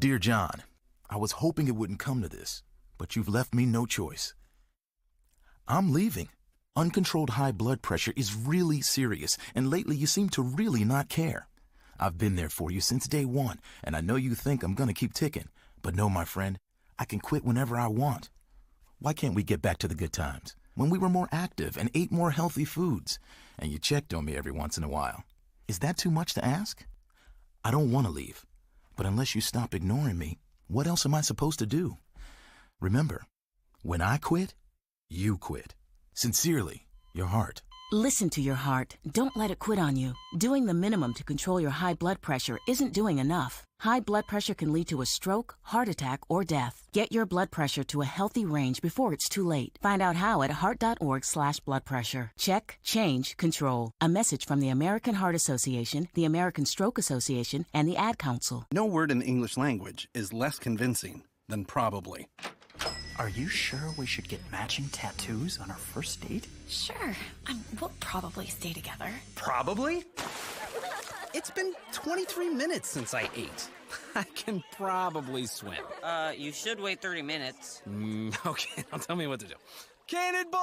Dear John, I was hoping it wouldn't come to this, but you've left me no choice. I'm leaving. Uncontrolled high blood pressure is really serious, and lately you seem to really not care. I've been there for you since day one, and I know you think I'm gonna keep ticking, but no, my friend, I can quit whenever I want. Why can't we get back to the good times, when we were more active and ate more healthy foods, and you checked on me every once in a while? Is that too much to ask? I don't want to leave, but unless you stop ignoring me, what else am I supposed to do? Remember, when I quit, you quit. Sincerely, your heart. Listen to your heart. Don't let it quit on you. Doing the minimum to control your high blood pressure isn't doing enough. High blood pressure can lead to a stroke, heart attack, or death. Get your blood pressure to a healthy range before it's too late. Find out how at heart.org/bloodpressure. Check, change, control. A message from the American Heart Association, the American Stroke Association, and the Ad Council. No word in the English language is less convincing than probably. Are you sure we should get matching tattoos on our first date? Sure. We'll probably stay together. Probably? It's been 23 minutes since I ate. I can probably swim. You should wait 30 minutes. Okay, now tell me what to do. Cannonball!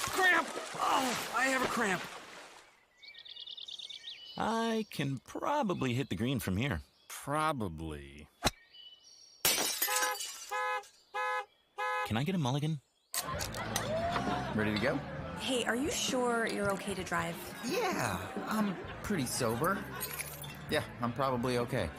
Cramp! Oh, I have a cramp. I can probably hit the green from here. Probably. Can I get a mulligan? Ready to go? Hey, are you sure you're okay to drive? Yeah, I'm pretty sober. Yeah, I'm probably okay.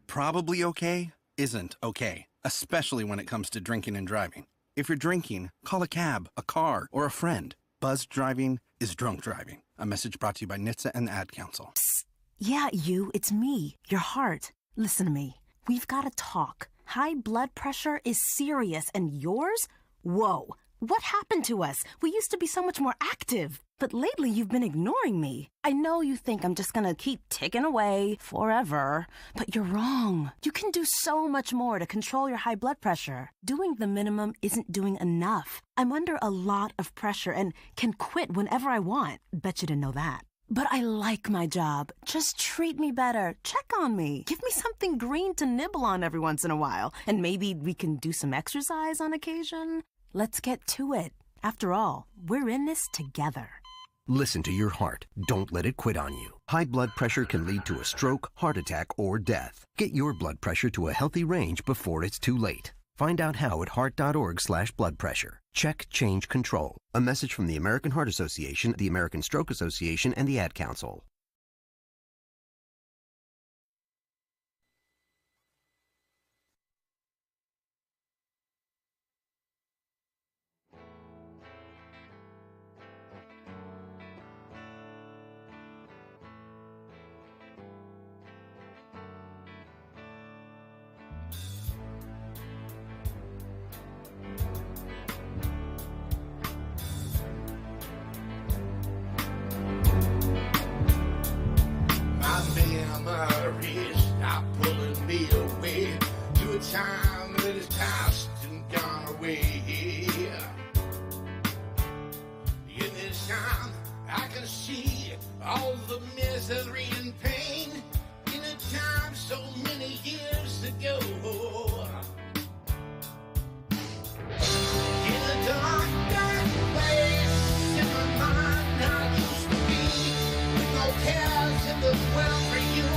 Probably okay isn't okay, especially when it comes to drinking and driving. If you're drinking, call a cab, a car, or a friend. Buzzed driving is drunk driving. A message brought to you by NHTSA and the Ad Council. Psst. Yeah, it's me, your heart. Listen to me. We've got to talk. High blood pressure is serious, and yours? Whoa. What happened to us? We used to be so much more active. But lately you've been ignoring me. I know you think I'm just gonna keep ticking away forever, but you're wrong. You can do so much more to control your high blood pressure. Doing the minimum isn't doing enough. I'm under a lot of pressure and can quit whenever I want. Bet you didn't know that. But I like my job. Just treat me better. Check on me. Give me something green to nibble on every once in a while. And maybe we can do some exercise on occasion. Let's get to it. After all, we're in this together. Listen to your heart. Don't let it quit on you. High blood pressure can lead to a stroke, heart attack, or death. Get your blood pressure to a healthy range before it's too late. Find out how at heart.org/bloodpressure. Check, change, control. A message from the American Heart Association, the American Stroke Association, and the Ad Council. Memories are pulling me away to a time that is past and gone away. In this time, I can see all the misery and pain in a time so many years ago. In a dark, dark place in my mind, I used to be with no cares in the world for you,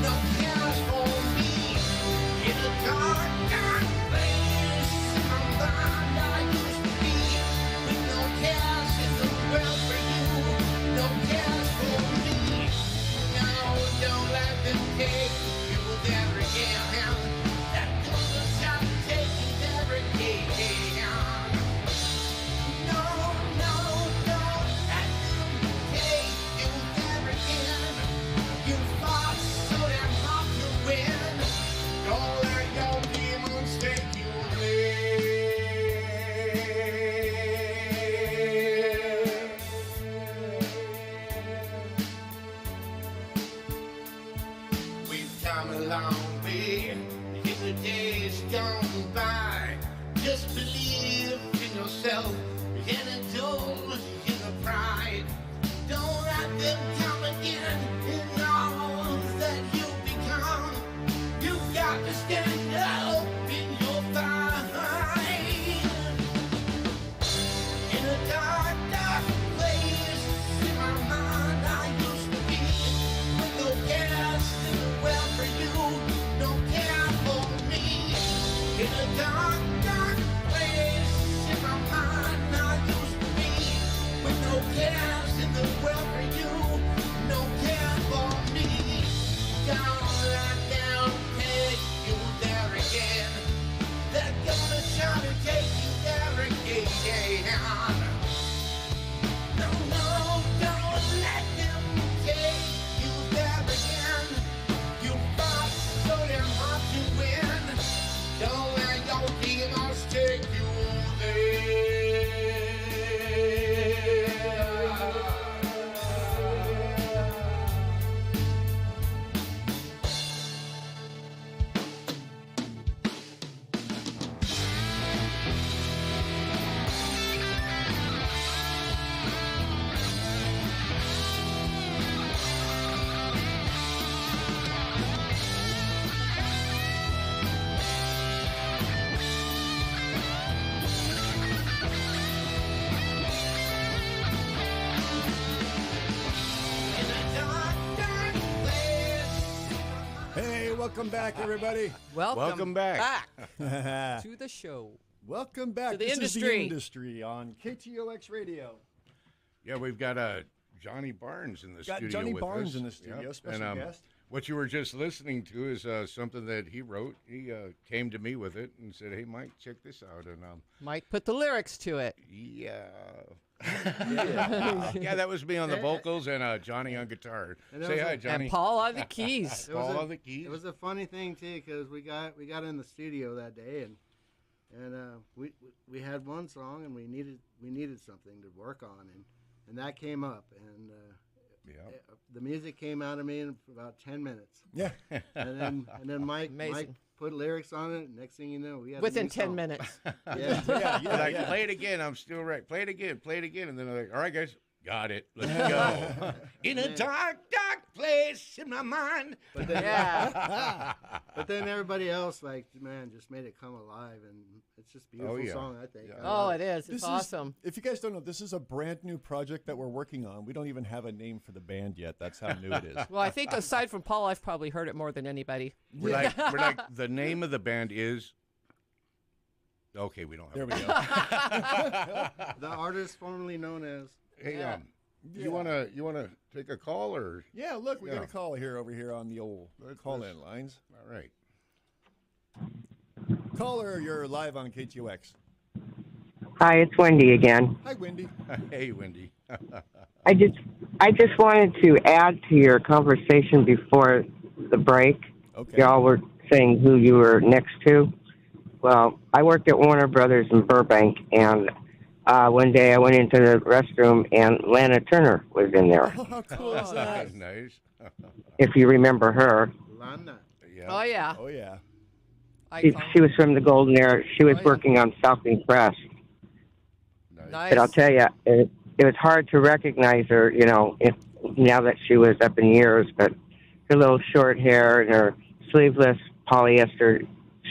no cares for me. In a dark, dark place in my mind, I used to be with no cares in the world for you, no cares for me. No, don't let them take you there again. That good shot taking there again. No, don't let them take you there again. You fought so damn hard to win. Don't let your demons take you away. We've come a long way in the days gone by. Just believe in yourself and indulge in the pride. Don't let them come again in all that you've become. Hey, welcome back, everybody. Welcome back to the show. Welcome back to the this industry. Is the industry on KTOX Radio. Yeah, we've got Johnny Barnes in the studio. Johnny with Barnes us. in the studio, special and, guest. What you were just listening to is something that he wrote. He came to me with it and said, "Hey, Mike, check this out." And Mike put the lyrics to it. Yeah, that was me on the vocals and Johnny on guitar. Say hi, Johnny. And Paul on the keys. Paul on the keys. It was a funny thing too, because we got in the studio that day and we had one song and we needed something to work on and that came up and the music came out of me in about 10 minutes. Yeah, and then Mike put lyrics on it. Next thing you know, we had within a new 10 song. minutes. Like, play it again. I'm still right. Play it again. And then I'm like, all right, guys, got it. Let's go. In a dark place in my mind. But then everybody else, like, man, just made it come alive, and it's just a beautiful song, I think. Oh, it is. It's awesome. If you guys don't know, this is a brand new project that we're working on. We don't even have a name for the band yet. That's how new it is. Well, I think aside from Paul, I've probably heard it more than anybody. We're like the name of the band is. Okay, we don't have. There we go. The artist formerly known as. Hey, you wanna take a call or? Yeah, look, we got a call over here on the old call-in lines. All right. Caller, you're live on KTOX. Hi, it's Wendy again. Hi, Wendy. Hey, Wendy. I just wanted to add to your conversation before the break. Okay. Y'all were saying who you were next to. Well, I worked at Warner Brothers in Burbank, and one day I went into the restroom, and Lana Turner was in there. Oh, how cool is that? Nice. If you remember her. Lana. Yeah. Oh, yeah. Oh, yeah. She was from the Golden Era. She was working on Falcon Crest. Nice. But I'll tell you, it was hard to recognize her, now that she was up in years. But her little short hair and her sleeveless polyester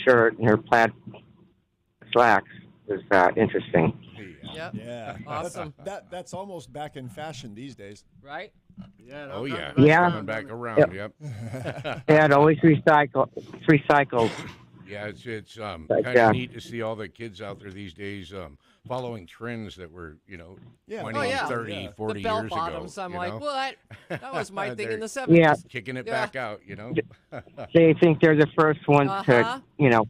shirt and her plaid slacks was interesting. Yep. Yeah. Awesome. That's almost back in fashion these days. Right? Yeah. Oh, yeah. Yeah. Coming back around. Yep. Yeah, it always recycled. Yeah, it's kind But, of neat to see all the kids out there these days following trends that were, 20, 30, 40 the years bell ago. bottoms. I'm like, what? That was my thing in the 70s. Yeah. Kicking it back out, They think they're the first ones to,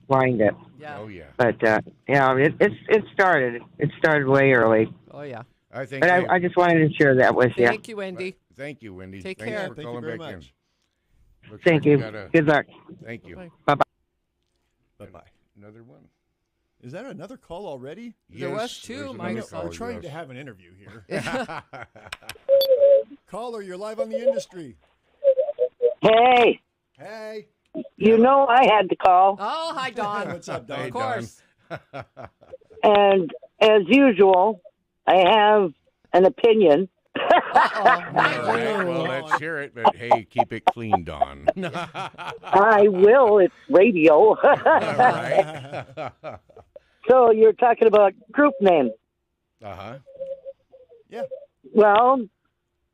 find it. Yeah. Oh, yeah. But it started. It started way early. Oh, yeah. I think. But I just wanted to share that with you. Thank you, Wendy. Thank you, Wendy. Take Thanks care. for Thank you calling very back much. in. Looks Thank like we you. got Good luck. Thank you. Bye-bye. Bye-bye. Another one. Is that another call already? There was two, there's Mike. another call, We're trying yes. to have an interview here. Caller, you're live on the industry. Hey, Hey. you know I had to call. Oh, hi, Don. What's up, Don? Hey, Of course. And as usual, I have an opinion. All right, well, let's hear it. But hey, keep it clean, Don. I will. It's radio. All right. So you're talking about group name. Uh-huh. Yeah. Well,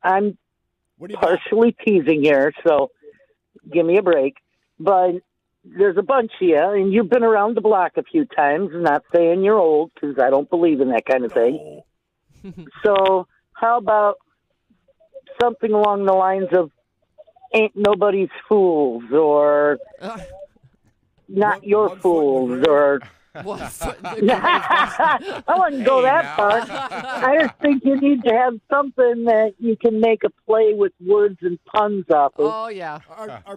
I'm What do you got? partially teasing here, so give me a break. But there's a bunch of you, and you've been around the block a few times. Not saying you're old, because I don't believe in that kind of thing. So how about something along the lines of "Ain't Nobody's Fools" or "Not Your Fools" or... I wouldn't go that far. I just think you need to have something that you can make a play with words and puns off of. Oh, yeah. Our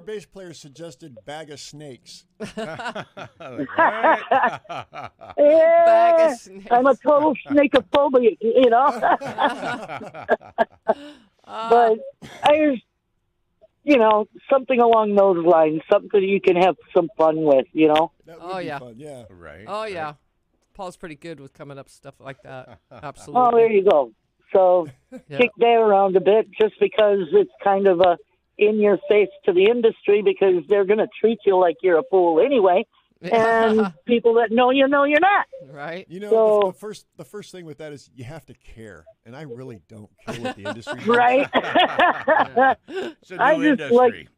bass player suggested "Bag of Snakes." Yeah, Bag of snakes. I'm a total snakeophobic, But I just, something along those lines, something you can have some fun with, That would Oh, be yeah. fun. Yeah. Right. Oh, yeah. Right. Paul's pretty good with coming up with stuff like that. Oh, Absolutely. there you go. So kick that around a bit, just because it's kind of a in your face to the industry, because they're going to treat you like you're a fool anyway. and people that know you're not. Right. You know, So- the first thing with that is you have to care, and I really don't care what the industry does. Right? It's a new industry.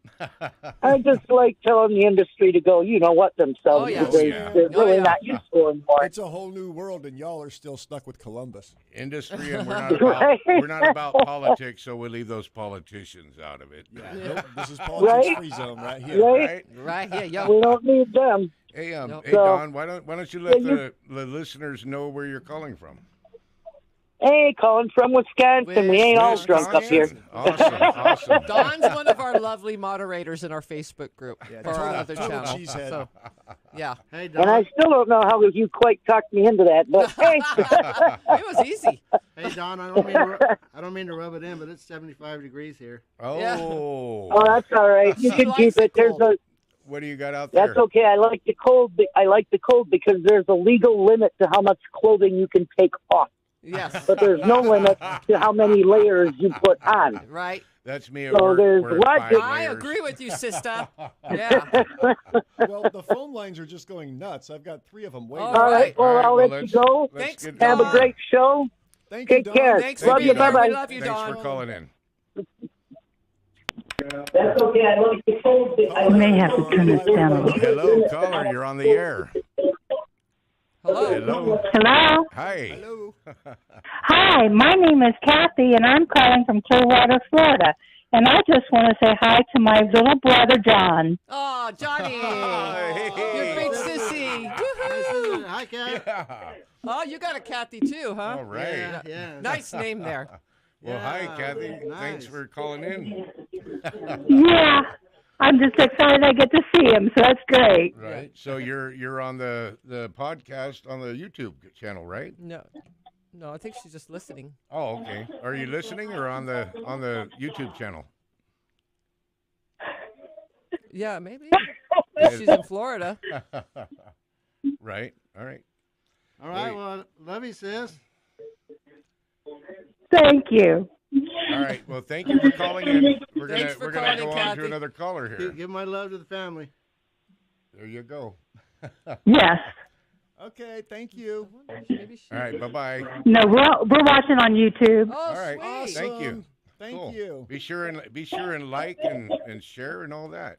I just like telling the industry to go, you know what, themselves. Oh, yeah. Because they're really not useful anymore. It's a whole new world, and y'all are still stuck with Columbus. Industry, and we're not about politics, so we leave those politicians out of it. Yeah, nope, this is politics-free zone right here. Right here, yo. We don't need them. Hey, Nope. hey, So- Don, why don't you let Yeah, the listeners know where you're calling from? Hey, calling from Wisconsin. We ain't all drunk up here. Awesome. Don's one of our lovely moderators in our Facebook group for our other channel. cheesehead. So, yeah. Hey, Don. And I still don't know how you quite talked me into that, but hey. It was easy. Hey, Don, I don't mean to rub it in, but it's 75 degrees here. Oh. Yeah. Oh, that's all right. You She can likes keep it it. There's cold. What do you got out there? That's okay. I like the cold. I like the cold because there's a legal limit to how much clothing you can take off. Yes. But there's no limit to how many layers you put on. Right. That's me at So work. there's wearing what? 5 I layers. agree with you, sister. Yeah. Well, the phone lines are just going nuts. I've got 3 of them waiting. All All right. Well, I'll let you let's- go. let's Thanks, get Have a Don. great show. Thank you, Take Don. care. Thanks Love for you. being here. Bye-bye. We love you, Thanks Don. for calling in. That's okay. I like the cold. I may have to turn this down a little. Hello, caller. You're on the air. Hello. Hello. Hello. Hi. Hello. Hi, my name is Kathy, and I'm calling from Clearwater, Florida. And I just want to say hi to my little brother, John. Oh, Johnny. Hey. You big sissy. Woohoo. Hi, Kat. Yeah. Oh, you got a Kathy too, huh? All right. Yeah. Nice name there. Well, hi, Yeah, Kathy. nice. Thanks for calling in. Yeah, I'm just excited I get to see him, so that's great. Right. So you're on the podcast on the YouTube channel, right? No, I think she's just listening. Oh, okay. Are you listening or on the YouTube channel? Yeah, maybe. If she's in Florida. Right. All right. All right. Wait. Well, love you, sis. Thank you. All right. Well, thank you for calling in. We're Thanks for gonna calling go in, on to Kathy. another caller here. Give my love to the family. There you go. Yes. Okay, thank you. Maybe she. All right. Bye bye. No, we're watching on YouTube. Oh, All right. sweet. Thank you. Thank Cool. you. Be sure and like and share and all that.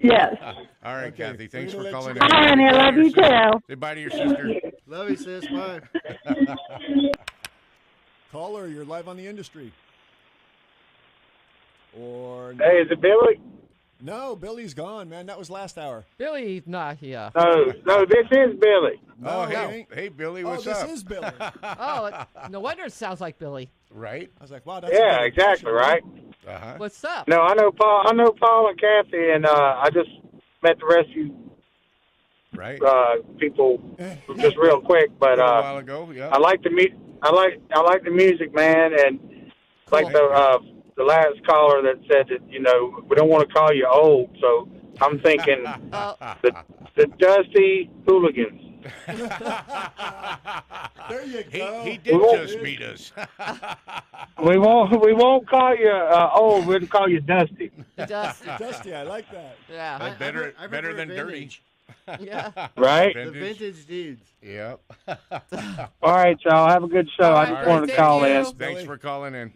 Yes. All right, Okay, Kathy. Thanks we're for gonna calling let in. Hi, honey. I love you too. Say bye to your sister. Love you, sis. Bye. Caller, you're live on the industry. Or Hey, is it Billy? no, Billy's gone, man. That was last hour. Billy's not here. No, this is Billy. Oh, he hey, ain't. hey, Billy, Oh, what's this up? is Billy. Oh, no wonder it sounds like Billy. Right? I was like, wow, that's a Yeah, good exactly, impression, right? Uh-huh. What's up? No, I know Paul and Kathy, and I just met the rescue Right? people just real quick. But A while ago, yeah. I like the I like the music, man, and like the last caller that said that we don't want to call you old, so I'm thinking the Dusty Hooligans. There you go. He did just meet us. We won't call you old. We'll call you Dusty. Dusty. Dusty, I like that. Yeah. But better I better prefer than dirty. vintage. Yeah. Right? The vintage dudes. Yep. All right, y'all. Have a good show. All I right, just wanted to thank call you. in. Thanks for calling in.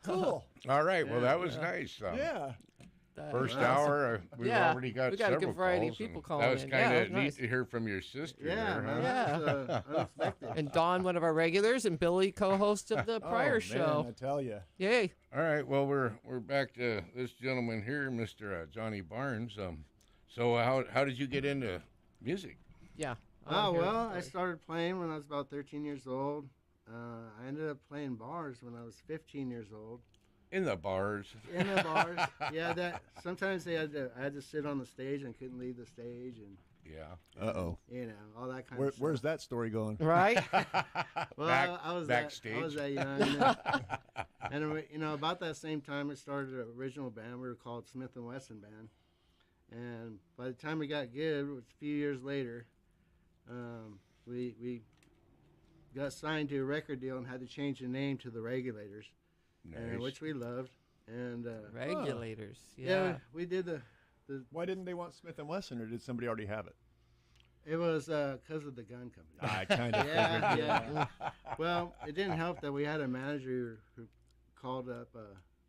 Cool. All right. Well, that was nice. Yeah. First hour, we've Yeah, already got we got a several good variety of calls, people and calling That was in. kind Yeah, of that was neat nice. to hear from your sister. Yeah, there, man. huh? That's unexpected. And Don, one of our regulars, and Billy, co-host of the prior Oh, show. man, I tell you. Yay. All right. Well, we're back to this gentleman here, Mr. Johnny Barnes. So how did you get into music? Yeah. Oh, well, I started playing when I was about 13 years old. I ended up playing bars when I was 15 years old. In the bars. In the bars. Yeah, that sometimes I had to sit on the stage and couldn't leave the stage, and Yeah. Uh-oh. all that kind of stuff. Where's that story going? Right? Well, I was backstage. I was that young, and about that same time, I started an original band. We were called Smith and Wesson Band, and by the time we got good, it was a few years later. We got signed to a record deal and had to change the name to the Regulators, Nice. which we loved. And regulators. We did the. Why didn't they want Smith & Wesson, or did somebody already have it? It was because of the gun company. I kind of yeah. Well, it didn't help that we had a manager who called up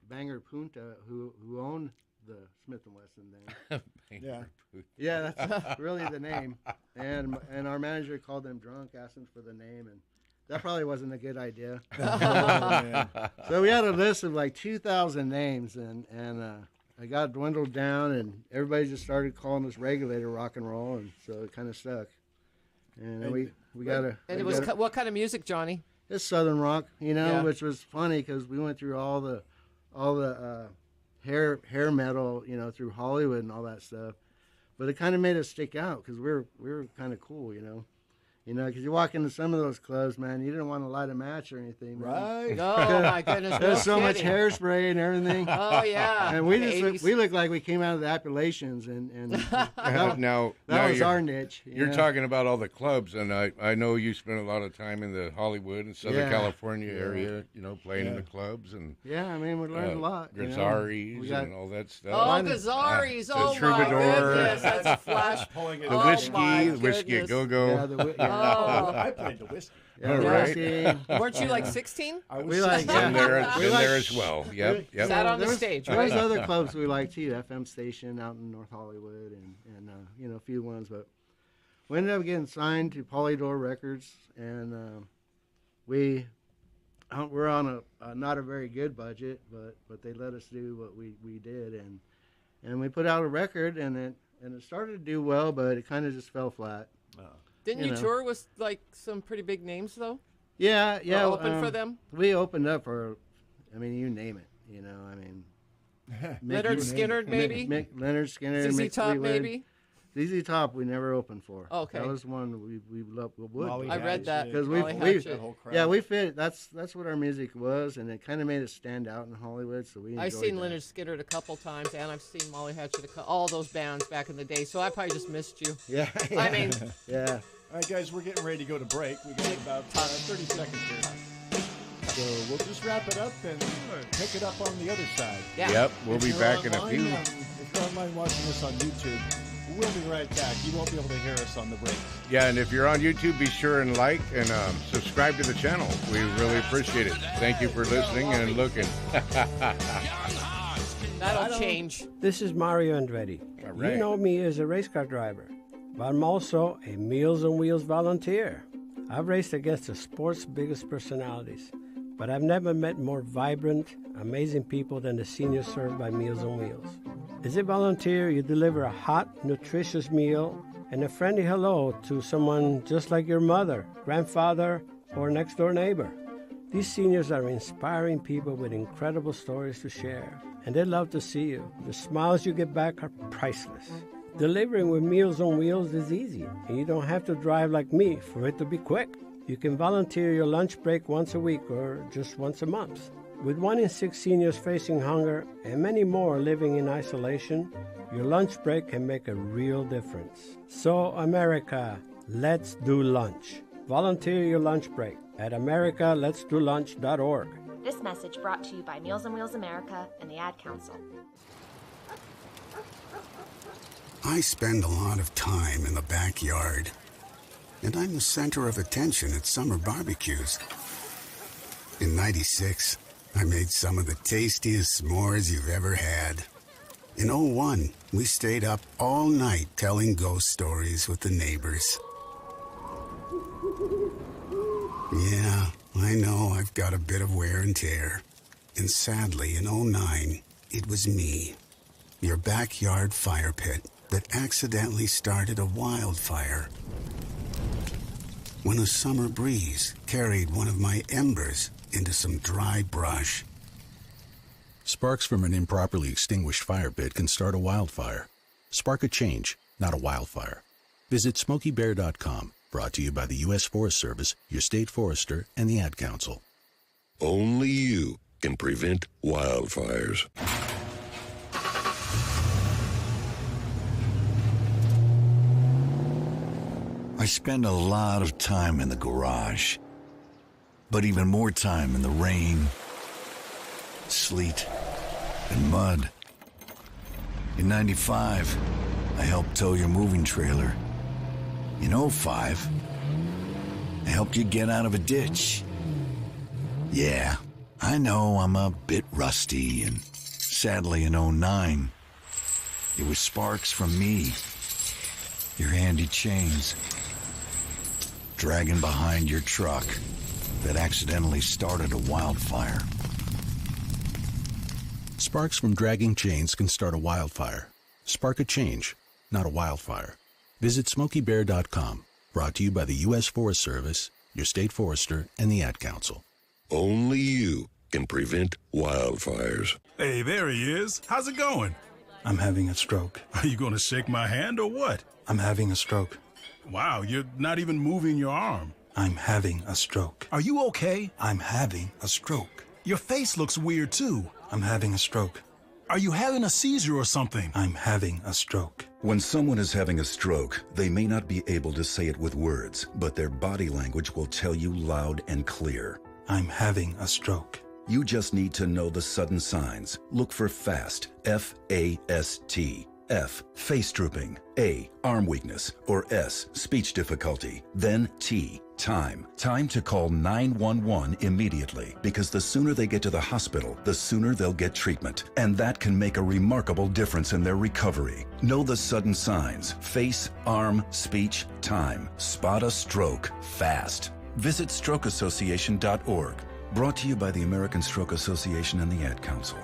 Banger Punta, who owned the Smith & Wesson then. Yeah, that's really the name. And our manager called them drunk, asked them for the name, and that probably wasn't a good idea. So we had a list of like 2,000 names, and I got dwindled down, and everybody just started calling us Regulator Rock and Roll, and so it kind of stuck. And we got a. And it was what kind of music, Johnny? It's Southern rock, which was funny because we went through all the hair metal, through Hollywood and all that stuff, but it kind of made us stick out because we were kind of cool, because you walk into some of those clubs, man, you didn't want to light a match or anything, man. Right? Oh my goodness, there's so much hairspray and everything. Oh yeah, and we looked like we came out of the Appalachians, and that was our niche. You're talking about all the clubs, and I know you spent a lot of time in the Hollywood and Southern California area, playing in the clubs and we learned a lot. Gazzaris and all that stuff. Oh, Gazzaris! The Troubadour, goodness, that's flash. The whiskey a go-go. I played the whiskey. All right. Weren't you like 16? We like been there as well. Yep. Sat on the stage. There was other clubs we liked too. FM station out in North Hollywood, and a few ones. But we ended up getting signed to Polydor Records, and we're on a not a very good budget, but they let us do what we did, and we put out a record, and it started to do well, but it kind of just fell flat. Didn't you tour with like some pretty big names though? Yeah. Open for them? We opened up for, you name it. Leonard Skinner, maybe. Leonard Skinner. ZZ Top, maybe. ZZ Top, we never opened for. Okay. That was one we loved. I read that because we fit. That's what our music was, and it kind of made us stand out in Hollywood. So we. I've seen Leonard Skinner a couple times, and I've seen Molly Hatchet, all those bands back in the day. So I probably just missed you. Yeah. I mean. Yeah. All right, guys, we're getting ready to go to break. We got about 30 seconds here. So we'll just wrap it up and pick it up on the other side. Yeah. Yep, we'll be back in a few. If you're online watching us on YouTube, we'll be right back. You won't be able to hear us on the break. Yeah, and if you're on YouTube, be sure and like and subscribe to the channel. We really appreciate it. Thank you for listening and looking. That'll change. This is Mario Andretti. Right. You know me as a race car driver, but I'm also a Meals on Wheels volunteer. I've raced against the sport's biggest personalities, but I've never met more vibrant, amazing people than the seniors served by Meals on Wheels. As a volunteer, you deliver a hot, nutritious meal and a friendly hello to someone just like your mother, grandfather, or next-door neighbor. These seniors are inspiring people with incredible stories to share, and they love to see you. The smiles you get back are priceless. Delivering with Meals on Wheels is easy, and you don't have to drive like me for it to be quick. You can volunteer your lunch break once a week or just once a month. With 1 in 6 seniors facing hunger and many more living in isolation, your lunch break can make a real difference. So, America, let's do lunch. Volunteer your lunch break at americaletsdolunch.org. This message brought to you by Meals on Wheels America and the Ad Council. I spend a lot of time in the backyard, and I'm the center of attention at summer barbecues. In '96, I made some of the tastiest s'mores you've ever had. In '01, we stayed up all night telling ghost stories with the neighbors. Yeah, I know I've got a bit of wear and tear. And sadly, in '09, it was me, your backyard fire pit, that accidentally started a wildfire. When a summer breeze carried one of my embers into some dry brush. Sparks from an improperly extinguished fire pit can start a wildfire. Spark a change, not a wildfire. Visit SmokeyBear.com, brought to you by the U.S. Forest Service, your state forester, and the Ad Council. Only you can prevent wildfires. I spend a lot of time in the garage, but even more time in the rain, sleet, and mud. In 95, I helped tow your moving trailer. In 05, I helped you get out of a ditch. Yeah, I know I'm a bit rusty, and sadly in 09, it was sparks from me, your handy chains, dragging behind your truck that accidentally started a wildfire. Sparks from dragging chains can start a wildfire. Spark a change, not a wildfire. Visit SmokeyBear.com. Brought to you by the U.S. Forest Service, your state forester, and the Ad Council. Only you can prevent wildfires. Hey, there he is. How's it going? I'm having a stroke. Are you going to shake my hand or what? I'm having a stroke. Wow, you're not even moving your arm. I'm having a stroke. Are you okay? I'm having a stroke. Your face looks weird, too. I'm having a stroke. Are you having a seizure or something? I'm having a stroke. When someone is having a stroke, they may not be able to say it with words, but their body language will tell you loud and clear. I'm having a stroke. You just need to know the sudden signs. Look for FAST, F-A-S-T. F, face drooping. A, arm weakness. Or S, speech difficulty. Then T, time. Time to call 911 immediately, because the sooner they get to the hospital, the sooner they'll get treatment. And that can make a remarkable difference in their recovery. Know the sudden signs. Face, arm, speech, time. Spot a stroke fast. Visit strokeassociation.org. Brought to you by the American Stroke Association and the Ad Council.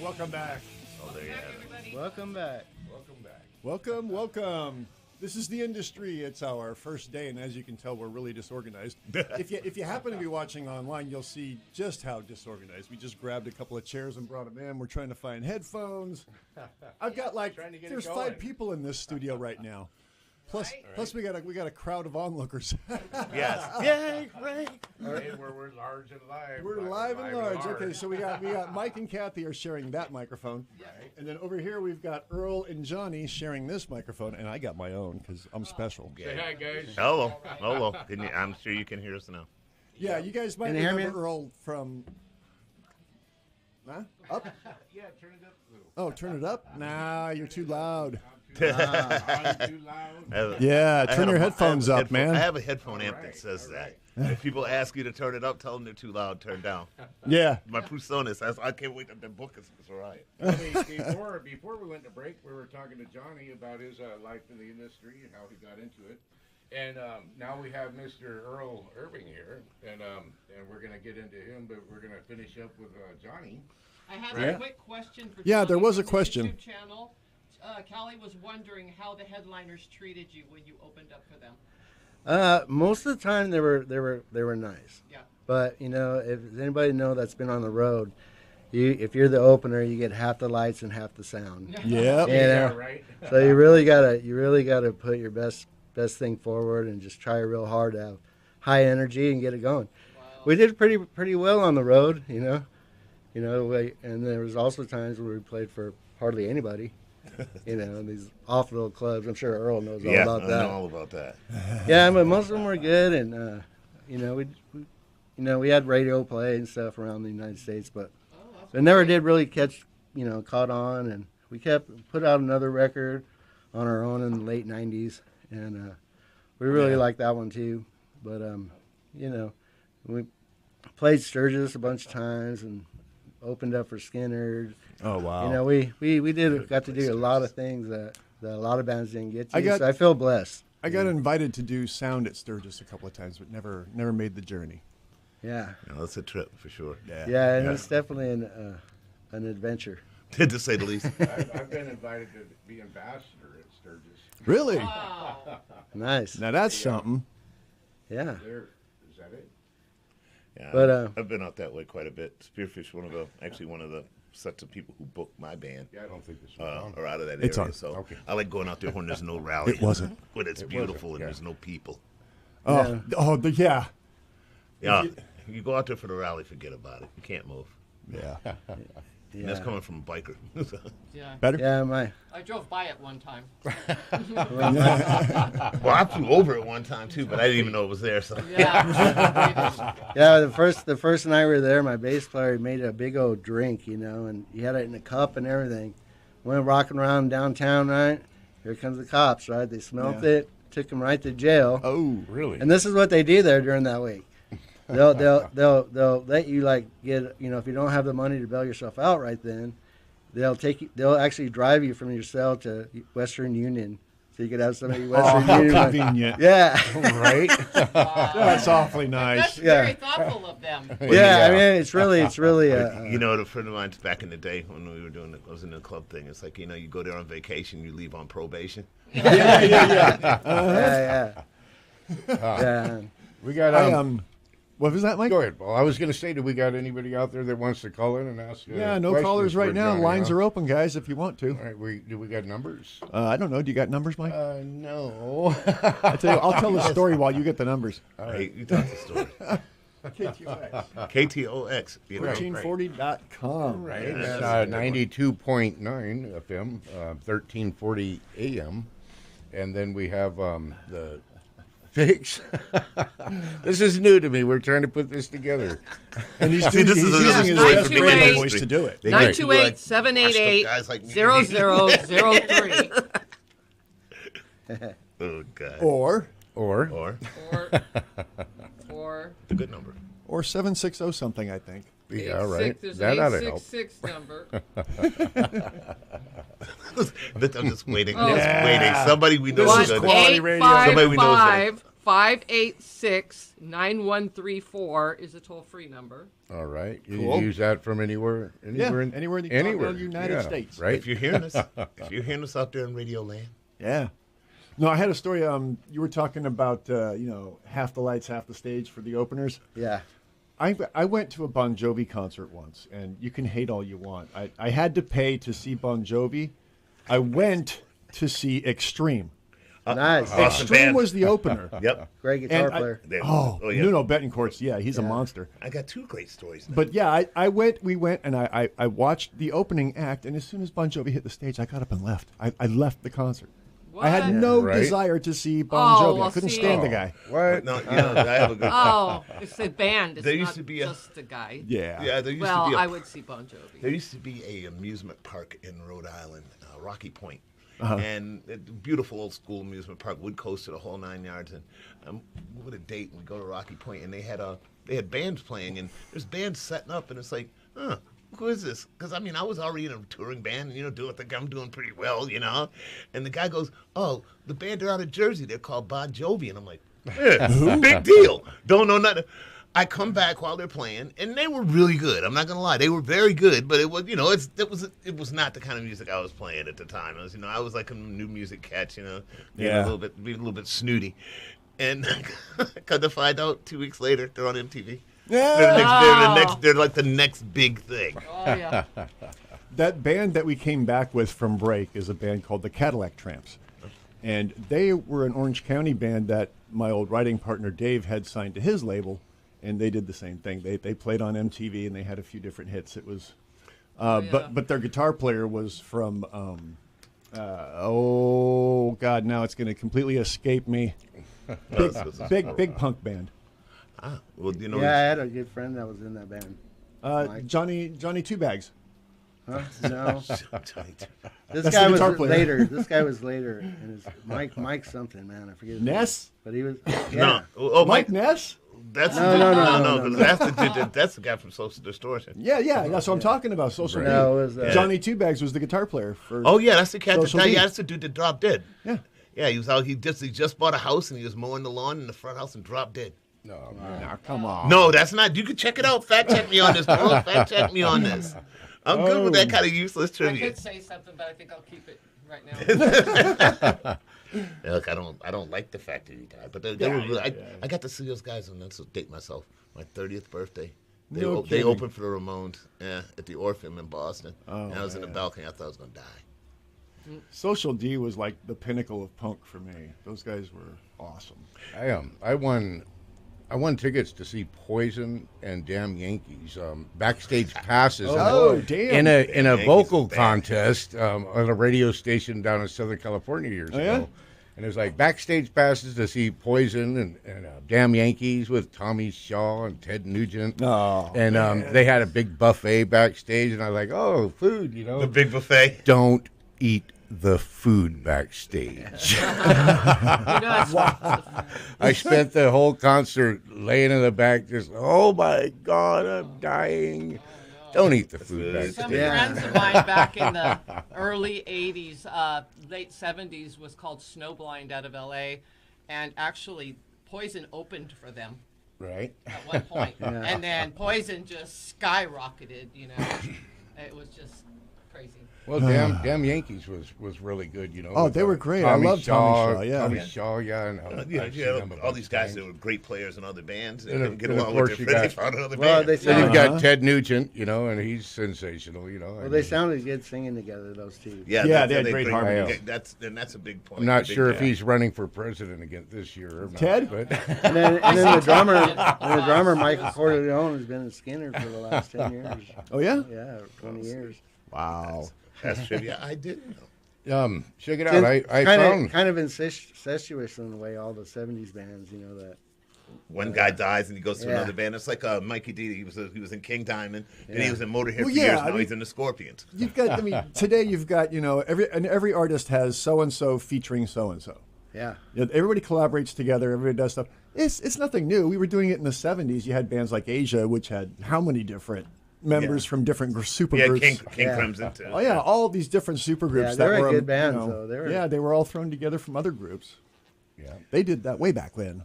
Welcome back. Oh, there you have it. Welcome back. Welcome back. Welcome, welcome. This is The Industry. It's our first day, and as you can tell, we're really disorganized. If you happen to be watching online, you'll see just how disorganized. We just grabbed a couple of chairs and brought them in. We're trying to find headphones. I've got there's 5 people in this studio right now. Plus we got a crowd of onlookers. Yes. Yay, Ray. And we're large and live. We're live and large. Okay, so we got Mike and Kathy are sharing that microphone. Right. And then over here we've got Earl and Johnny sharing this microphone, and I got my own because I'm special. Say hi, guys. Hello. Hello. I'm sure you can hear us now. Yeah, you guys might remember Earl from... Huh? Up? Yeah, turn it up a little. Oh, turn it up? Nah, you're too loud. I'm too loud. Yeah, turn your headphones up, man. I have a headphone amp that says that. If people ask you to turn it up, tell them they're too loud, turn down. Yeah. My persona says, I can't wait till the book is all right. Before we went to break, we were talking to Johnny about his life in the industry and how he got into it. And now we have Mr. Earl Irving here, and we're going to get into him, but we're going to finish up with Johnny. I have a quick question for Yeah, Johnny there was a from the question. YouTube channel. Callie was wondering how the headliners treated you when you opened up for them. Most of the time they were nice. Yeah. But if anybody that's been on the road, if you're the opener, you get half the lights and half the sound. Yeah. Yeah, right. So you really gotta put your best thing forward and just try real hard to have high energy and get it going. Wow. We did pretty well on the road, and there was also times where we played for hardly anybody. These off little clubs. I'm sure Earl knows all about that. Yeah, I know all about that. Yeah, but most of them were good, and we had radio play and stuff around the United States, but it never did really caught on, and we put out another record on our own in the late '90s, and we really liked that one too. But we played Sturgis a bunch of times and opened up for Skinner. Oh wow! We got to do a lot of things that a lot of bands didn't get to. So I feel blessed. I got invited to do sound at Sturgis a couple of times, but never made the journey. Yeah. No, that's a trip for sure. Yeah, and it's definitely an adventure. To say the least. I've been invited to be ambassador at Sturgis. Really? Wow. Nice. Now that's something. Yeah. Is that it? Yeah, But I've been out that way quite a bit. Spearfish, one of the sets of people who booked my band. Yeah, I don't think this is are out of that It's area. on. So Okay. I like going out there when there's no rally. It wasn't. When it's beautiful and there's no people. Oh, yeah. Yeah. You go out there for the rally, forget about it. You can't move. Yeah. And that's coming from a biker. Yeah. Better? Yeah, I drove by it one time. Well, I flew over it one time too, but I didn't even know it was there. So Yeah. Yeah, the first night we were there, my bass player made a big old drink, and he had it in a cup and everything. Went rocking around downtown, right? Here comes the cops, right? They smelt it, took him right to jail. Oh, really? And this is what they do there during that week. They'll let you get, if you don't have the money to bail yourself out right then, they'll actually drive you from your cell to Western Union so you could have somebody Western how Union. convenient. Yeah. Right? That's awfully nice. That's very thoughtful of them. Yeah, I mean, it's really a friend of mine's back in the day when we were I was in the club thing. It's like, you go there on vacation, you leave on probation. Yeah. We got what was that, Mike? Go ahead. Well, I was going to say, do we got anybody out there that wants to call in and ask? Yeah, no callers right now. Johnny, Lines are open, guys, if you want to. All right, do we got numbers? I don't know. Do you got numbers, Mike? No. I'll tell the story while you get the numbers. All right, you tell the story. KTOX. KTOX. 1340.com. Right. It's 92.9 FM, 1340 AM. And then we have the fix. This is new to me. We're trying to put this together. And he's using his best radio voice to do it. 928-788-0003. Oh, God. Or a good number. Or 760 something, I think. Yeah, right. There's That an ought to help. 866 number. I'm just waiting. Waiting. Somebody we know is quality radio. Somebody we know is 586-9134 is a toll-free number. All right. You Cool. use that from anywhere in Anywhere in the continental United States. Right. If you're hearing us out there in Radio Land. Yeah. No, I had a story. You were talking about half the lights, half the stage for the openers. Yeah. I went to a Bon Jovi concert once, and you can hate all you want. I had to pay to see Bon Jovi. I went to see Extreme. Nice. Extreme was the opener. Yep. Great guitar player. Nuno Betancourt's, he's a monster. I got two great stories. But yeah, we went, and I watched the opening act, and as soon as Bon Jovi hit the stage, I got up and left. I left the concert. What? I had no desire to see Bon Jovi. I couldn't stand the guy. What? No, I have a good. It's a band. It's There not used to be just a guy. Yeah. Yeah, there used Well, to be I would see Bon Jovi. There used to be a amusement park in Rhode Island, Rocky Point. And a beautiful old school amusement park, wood coaster, the whole 9 yards. And with a date, and we go to Rocky Point, and they had bands playing, and there's bands setting up, and it's like, who is this? Because, I mean, I was already in a touring band, and, think I'm doing pretty well, And the guy goes, oh, the band are out of Jersey. They're called Bon Jovi. And I'm like, big deal. Don't know nothing. I come back while they're playing, and they were really good. I'm not gonna lie, they were very good. But it was, it was not the kind of music I was playing at the time. I was like a new music catch, being a little bit snooty. And come to find out, 2 weeks later, they're on MTV. Yeah, they're like the next big thing. Oh yeah. That band that we came back with from break is a band called the Cadillac Tramps. And they were an Orange County band that my old writing partner Dave had signed to his label, and they did the same thing. They played on MTV, and they had a few different hits. It was, but their guitar player was from, oh God, now it's going to completely escape me. Big punk band. Ah, well, Yeah, I had a good friend that was in that band. Johnny Two Bags. Huh? No. This That's guy the was guitar player. later. This guy was later, and his Mike something, man. I forget his Ness? name. But he was No. Oh, Mike Ness? That's No. That's the dude. That's the guy from Social Distortion. Yeah, that's what I'm talking about. Social Right. Media. No, it was, Johnny Two Bags was the guitar player for. Oh yeah, that's the cat. Social Media. That's the dude that dropped dead. Yeah. Yeah, he was out. He just bought a house and he was mowing the lawn in the front house and dropped dead. No, come on. No, that's not. You can check it out. Fact check me on this. Bro. Fact check me on this. I'm good with that kind of useless I trivia. could say something, but I think I'll keep it right now. Look, I don't like the fact that he died, but they were really. I got to see those guys on that's date myself. My 30th birthday. They opened for the Ramones at the Orpheum in Boston. Oh, and I was in the man. balcony. I thought I was gonna die. Social D was like the pinnacle of punk for me. Those guys were awesome. I won tickets to see Poison and Damn Yankees, backstage passes. Oh, damn. In a vocal contest on a radio station down in Southern California years ago. Yeah? And it was like backstage passes to see Poison and Damn Yankees with Tommy Shaw and Ted Nugent. Oh, and they had a big buffet backstage, and I was like, oh, food, The big buffet. Don't eat the food backstage. I spent the whole concert laying in the back just, oh my God, I'm dying. Don't eat the food backstage. Some friends of mine back in the early 80s, late 70s was called Snowblind out of LA, and actually Poison opened for them. Right. At one point. Yeah. And then Poison just skyrocketed, It was just crazy. Well, Damn Yankees was really good, Oh, they were great. I love Tommy Shaw, yeah. Tommy Shaw, yeah. And all these guys that were great players in other bands. They And couldn't get of along course with you their friends. got- They found another Well, band. they Then you've sound- got Ted Nugent, and he's sensational, Well, they sounded good singing together, those two. Yeah, they had great harmony. That's a big point. I'm not Big sure if point. he's running for president again this year or not. Ted? But And then the drummer Michael Corleone has been in Skinner for the last 10 years. Oh, yeah? Yeah, 20 years. Wow. That's trivia. I didn't know. Check it out. I found kind of incestuous in the way all the 70s bands, that. One guy dies and he goes to Yeah. another band. It's like Mikey D. He was in King Diamond, and he Yeah. was in Motorhead Well, for yeah, years. I Now mean- he's in the Scorpions. You've got. Today you've got. Every artist has so and so featuring so and so. Yeah. Everybody collaborates together. Everybody does stuff. It's nothing new. We were doing it in the '70s. You had bands like Asia, which had how many different members from different supergroups. King Crimson too. Oh yeah, all these different supergroups. Yeah, that they were were good bands, though. They were all thrown together from other groups. Yeah, they did that way back when.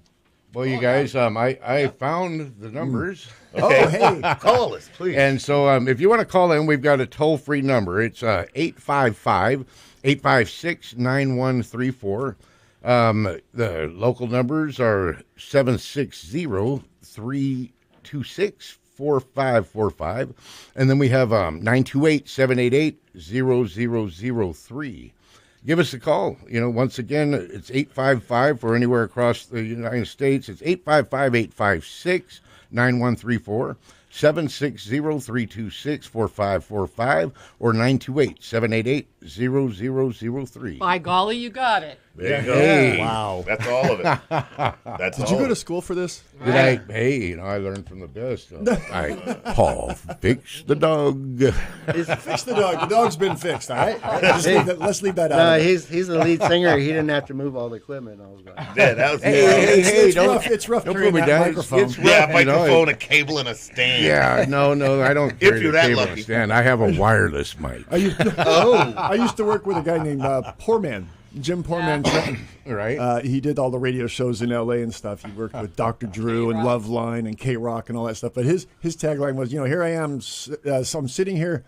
Well, you guys, I found the numbers. Okay. Oh, hey, call us, please. And so if you want to call in, we've got a toll-free number. It's 855-856-9134. The local numbers are 760-326-4545. And then we have 928-788-0003. Give us a call. Once again, it's 855 for anywhere across the United States. It's 855-856-9134, 760-326-4545, or 928-788-0003. By golly, you got it. There you go. Hey. Wow. That's all of it. That's Did all you go of to it. school for this? Did I? Hey, I learned from the best. Paul, fix the dog. Fix the dog. The dog's been fixed. All right. Let's leave that out. No, he's the lead singer. He didn't have to move all the equipment. I was like, Yeah, that was Hey, it's don't- rough. It's rough don't carrying put me that down. microphone. It's Yeah, rough, you know, microphone, a cable, and a stand. Yeah, no, I don't. If carry you're the that cable lucky. stand. I have a wireless mic. I used to work with a guy named Poorman, Jim Poorman. Right. He did all the radio shows in L.A. and stuff. He worked with Dr. Drew and Loveline and K-Rock and all that stuff. But his tagline was, here I am, so I'm sitting here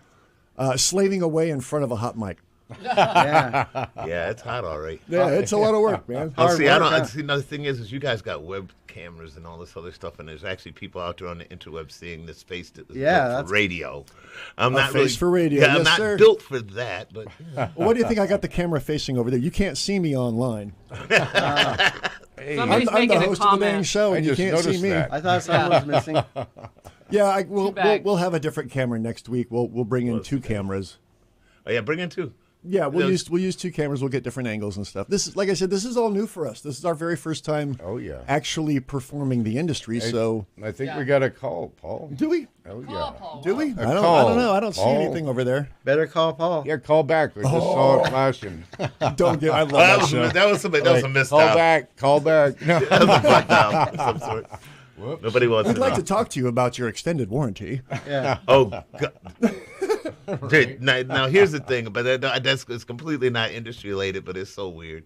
slaving away in front of a hot mic. Yeah, it's hot, all right. Yeah, it's a lot of work, man. Oh, see, I don't. See, another thing is you guys got web cameras and all this other stuff, and there's actually people out there on the interweb seeing this face that was built for radio. I'm not face for radio. Yeah, I'm Yes, not sir. built for that. But Well, what do you think I got the camera facing over there? You can't see me online. Hey. I'm the host of the dang show, and you can't see me. I thought someone was missing. Yeah, we'll have a different camera next week. We'll bring in two cameras. Oh yeah, bring in two. Yeah, we'll use two cameras. We'll get different angles and stuff. This is, like I said, this is all new for us. This is our very first time. Actually performing the industry. So I think we got a call, Paul. Do we? Oh yeah. Do we? A I call. don't know. I don't see Paul. anything over there. Better call Paul. Yeah, call back. I just saw it flashing. Don't get. I love that show. That was a missed Call out. back. Call back. No. That was a fucked out of some sort. Whoops. Nobody wants We'd to like know. to talk to you about your extended warranty. Yeah. Oh, God. Dude, now here's the thing, but that's it's completely not industry related, but it's so weird.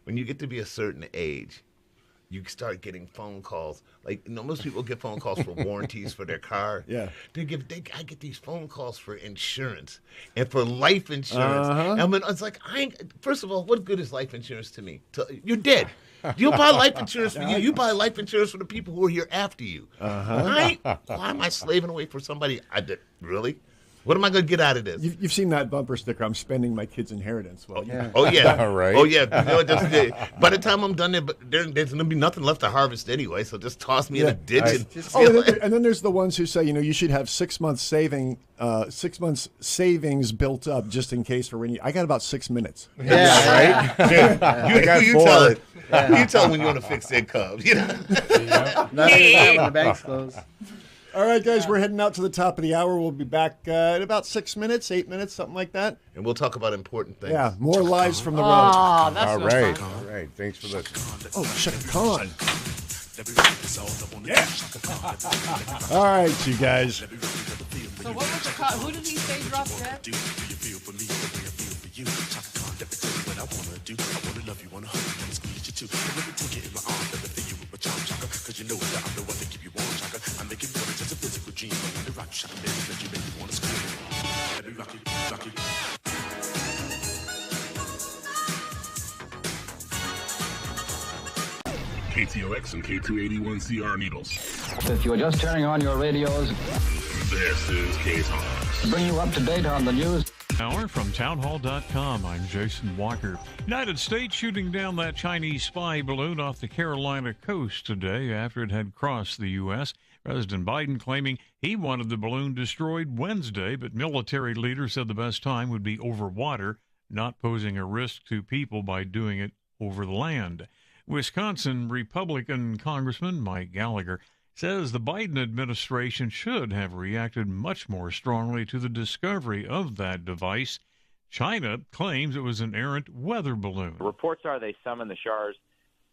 When you get to be a certain age, you start getting phone calls. Like, most people get phone calls for warranties for their car. Yeah. I get these phone calls for insurance and for life insurance. I mean, it's like, first of all, what good is life insurance to me? You're dead. You buy life insurance for you. You buy life insurance for the people who are here after you. Why am I slaving away for somebody? Really? What am I going to get out of this? You've seen that bumper sticker. I'm spending my kid's inheritance. Well, yeah. Oh yeah. All right. Oh yeah. By the time I'm done, there's going to be nothing left to harvest anyway. So just toss me in a ditch. And then there's the ones who say, you should have 6 months savings built up just in case for when you. I got about 6 minutes. Yeah. Right. You tell it. Yeah. You tell when you want to fix their cubs. You know. Not even when the bank's closed. All right, guys, we're heading out to the top of the hour. We'll be back in about 6 minutes, 8 minutes, something like that. And we'll talk about important things. Yeah, more lives from the road. Oh, that's All no right. fun. All right. Thanks for listening. Oh, Shaka Khan. Yeah. All right, you guys. So what was the who did he say dropped dead? KTOX and K281CR Needles. If you're just turning on your radios, This is KTOX. to bring you up to date on the news. Hour from townhall.com. I'm Jason Walker. United States shooting down that Chinese spy balloon off the Carolina coast today after it had crossed the U.S. President Biden claiming he wanted the balloon destroyed Wednesday, but military leaders said the best time would be over water, not posing a risk to people by doing it over the land. Wisconsin Republican Congressman Mike Gallagher says the Biden administration should have reacted much more strongly to the discovery of that device. China claims it was an errant weather balloon. Reports are they summoned the Shah's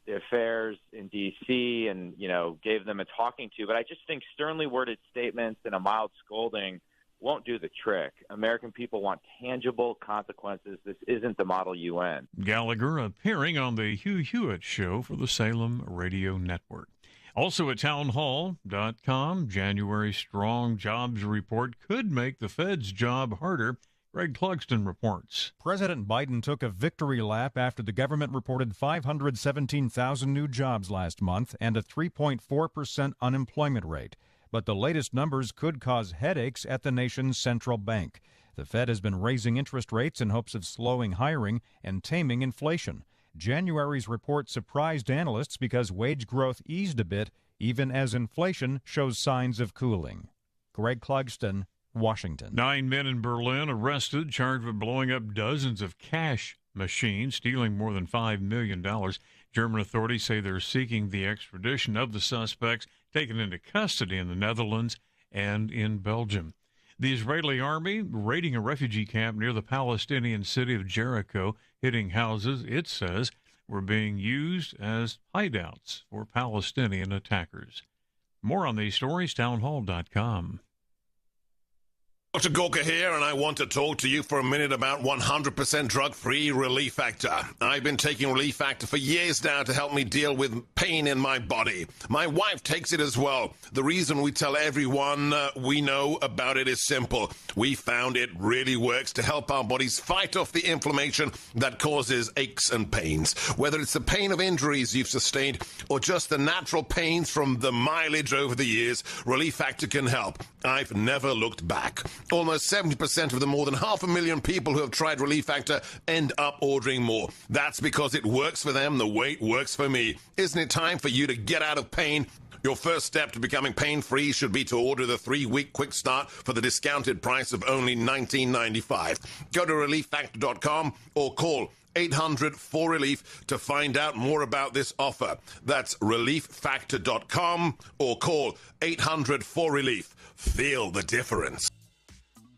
affairs in D.C. and, gave them a talking to. But I just think sternly worded statements and a mild scolding won't do the trick. American people want tangible consequences. This isn't the model UN. Gallagher appearing on the Hugh Hewitt Show for the Salem Radio Network. Also at townhall.com, January's strong jobs report could make the Fed's job harder. Greg Clugston reports. President Biden took a victory lap after the government reported 517,000 new jobs last month and a 3.4% unemployment rate. But the latest numbers could cause headaches at the nation's central bank. The Fed has been raising interest rates in hopes of slowing hiring and taming inflation. January's report surprised analysts because wage growth eased a bit, even as inflation shows signs of cooling. Greg Clugston, Washington. 9 men in Berlin arrested, charged with blowing up dozens of cash machines, stealing more than $5 million. German authorities say they're seeking the extradition of the suspects taken into custody in the Netherlands and in Belgium. The Israeli army raiding a refugee camp near the Palestinian city of Jericho, hitting houses it says were being used as hideouts for Palestinian attackers. More on these stories, townhall.com. Dr. Gorka here, and I want to talk to you for a minute about 100% drug-free Relief Factor. I've been taking Relief Factor for years now to help me deal with pain in my body. My wife takes it as well. The reason we tell everyone we know about it is simple. We found it really works to help our bodies fight off the inflammation that causes aches and pains. Whether it's the pain of injuries you've sustained or just the natural pains from the mileage over the years, Relief Factor can help. I've never looked back. Almost 70% of the more than 500,000 people who have tried Relief Factor end up ordering more. That's because it works for them the way it works for me. Isn't it time for you to get out of pain? Your first step to becoming pain-free should be to order the 3-week quick start for the discounted price of only $19.95. Go to relieffactor.com or call 800-4RELIEF to find out more about this offer. That's relieffactor.com or call 800-4RELIEF. Feel the difference.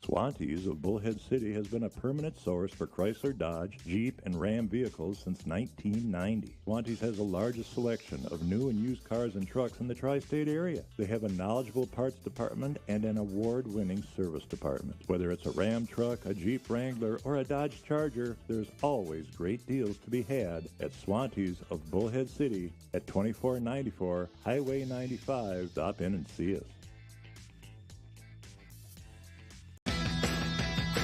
Swantees of Bullhead City has been a permanent source for Chrysler, Dodge, Jeep, and Ram vehicles since 1990. Swantees has the largest selection of new and used cars and trucks in the tri-state area. They have a knowledgeable parts department and an award-winning service department. Whether it's a Ram truck, a Jeep Wrangler, or a Dodge Charger, there's always great deals to be had at Swantees of Bullhead City at 2494 Highway 95. Stop in and see us.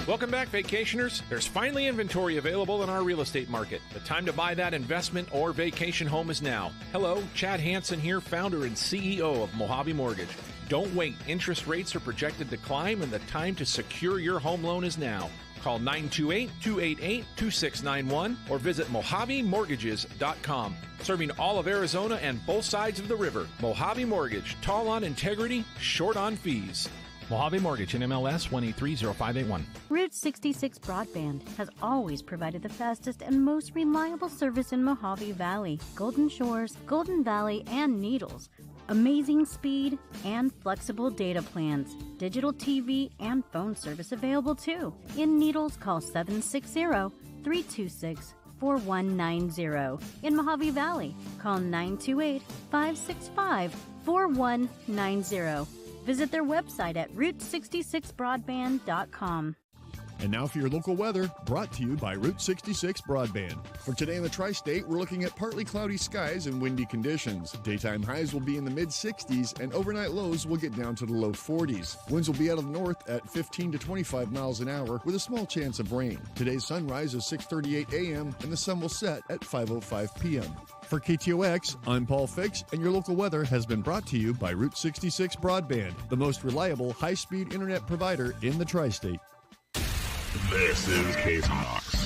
Welcome back, vacationers. There's finally inventory available in our real estate market. The time to buy that investment or vacation home is now. Hello, Chad Hansen here, founder and CEO of Mojave Mortgage. Don't wait. Interest rates are projected to climb, and the time to secure your home loan is now. Call 928-288-2691 or visit MojaveMortgages.com. Serving all of Arizona and both sides of the river. Mojave Mortgage. Tall on integrity, short on fees. Mojave Mortgage, NMLS 1830581. Route 66 Broadband has always provided the fastest and most reliable service in Mojave Valley, Golden Shores, Golden Valley, and Needles. Amazing speed and flexible data plans. Digital TV and phone service available too. In Needles, call 760-326-4190. In Mojave Valley, call 928-565-4190. Visit their website at route66broadband.com. And now for your local weather, brought to you by Route 66 Broadband. For today in the tri-state, we're looking at partly cloudy skies and windy conditions. Daytime highs will be in the mid-60s, and overnight lows will get down to the low 40s. Winds will be out of the north at 15 to 25 miles an hour with a small chance of rain. Today's sunrise is 6:38 a.m., and the sun will set at 5:05 p.m. For KTOX, I'm Paul Fix, and your local weather has been brought to you by Route 66 Broadband, the most reliable high-speed internet provider in the tri-state. This is KTOX.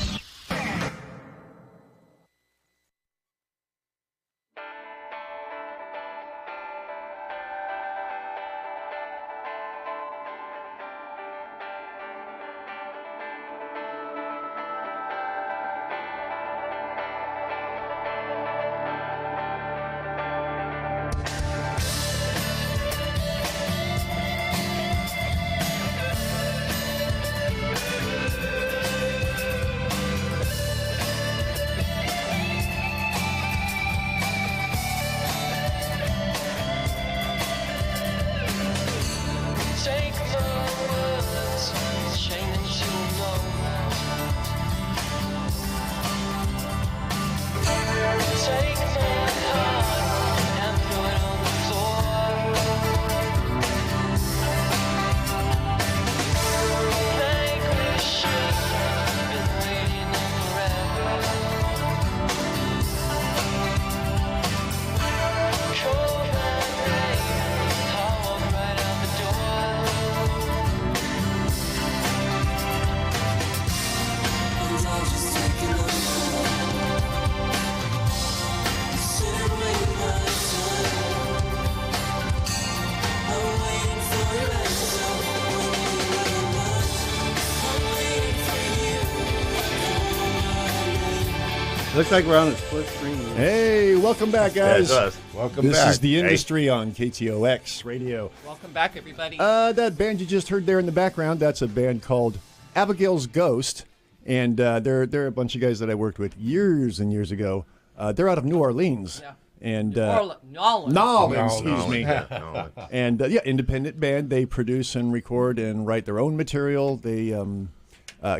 Looks like we're on a split screen. Hey, welcome back, guys. That's us. Welcome this back. is The Industry on KTOX Radio. Welcome back, everybody. That band you just heard there in the background, that's a band called Abigail's Ghost, and they're a bunch of guys that I worked with years and years ago. They're out of New Orleans. Yeah. And Nolans, excuse me. Nolan. And independent band. They produce and record and write their own material. They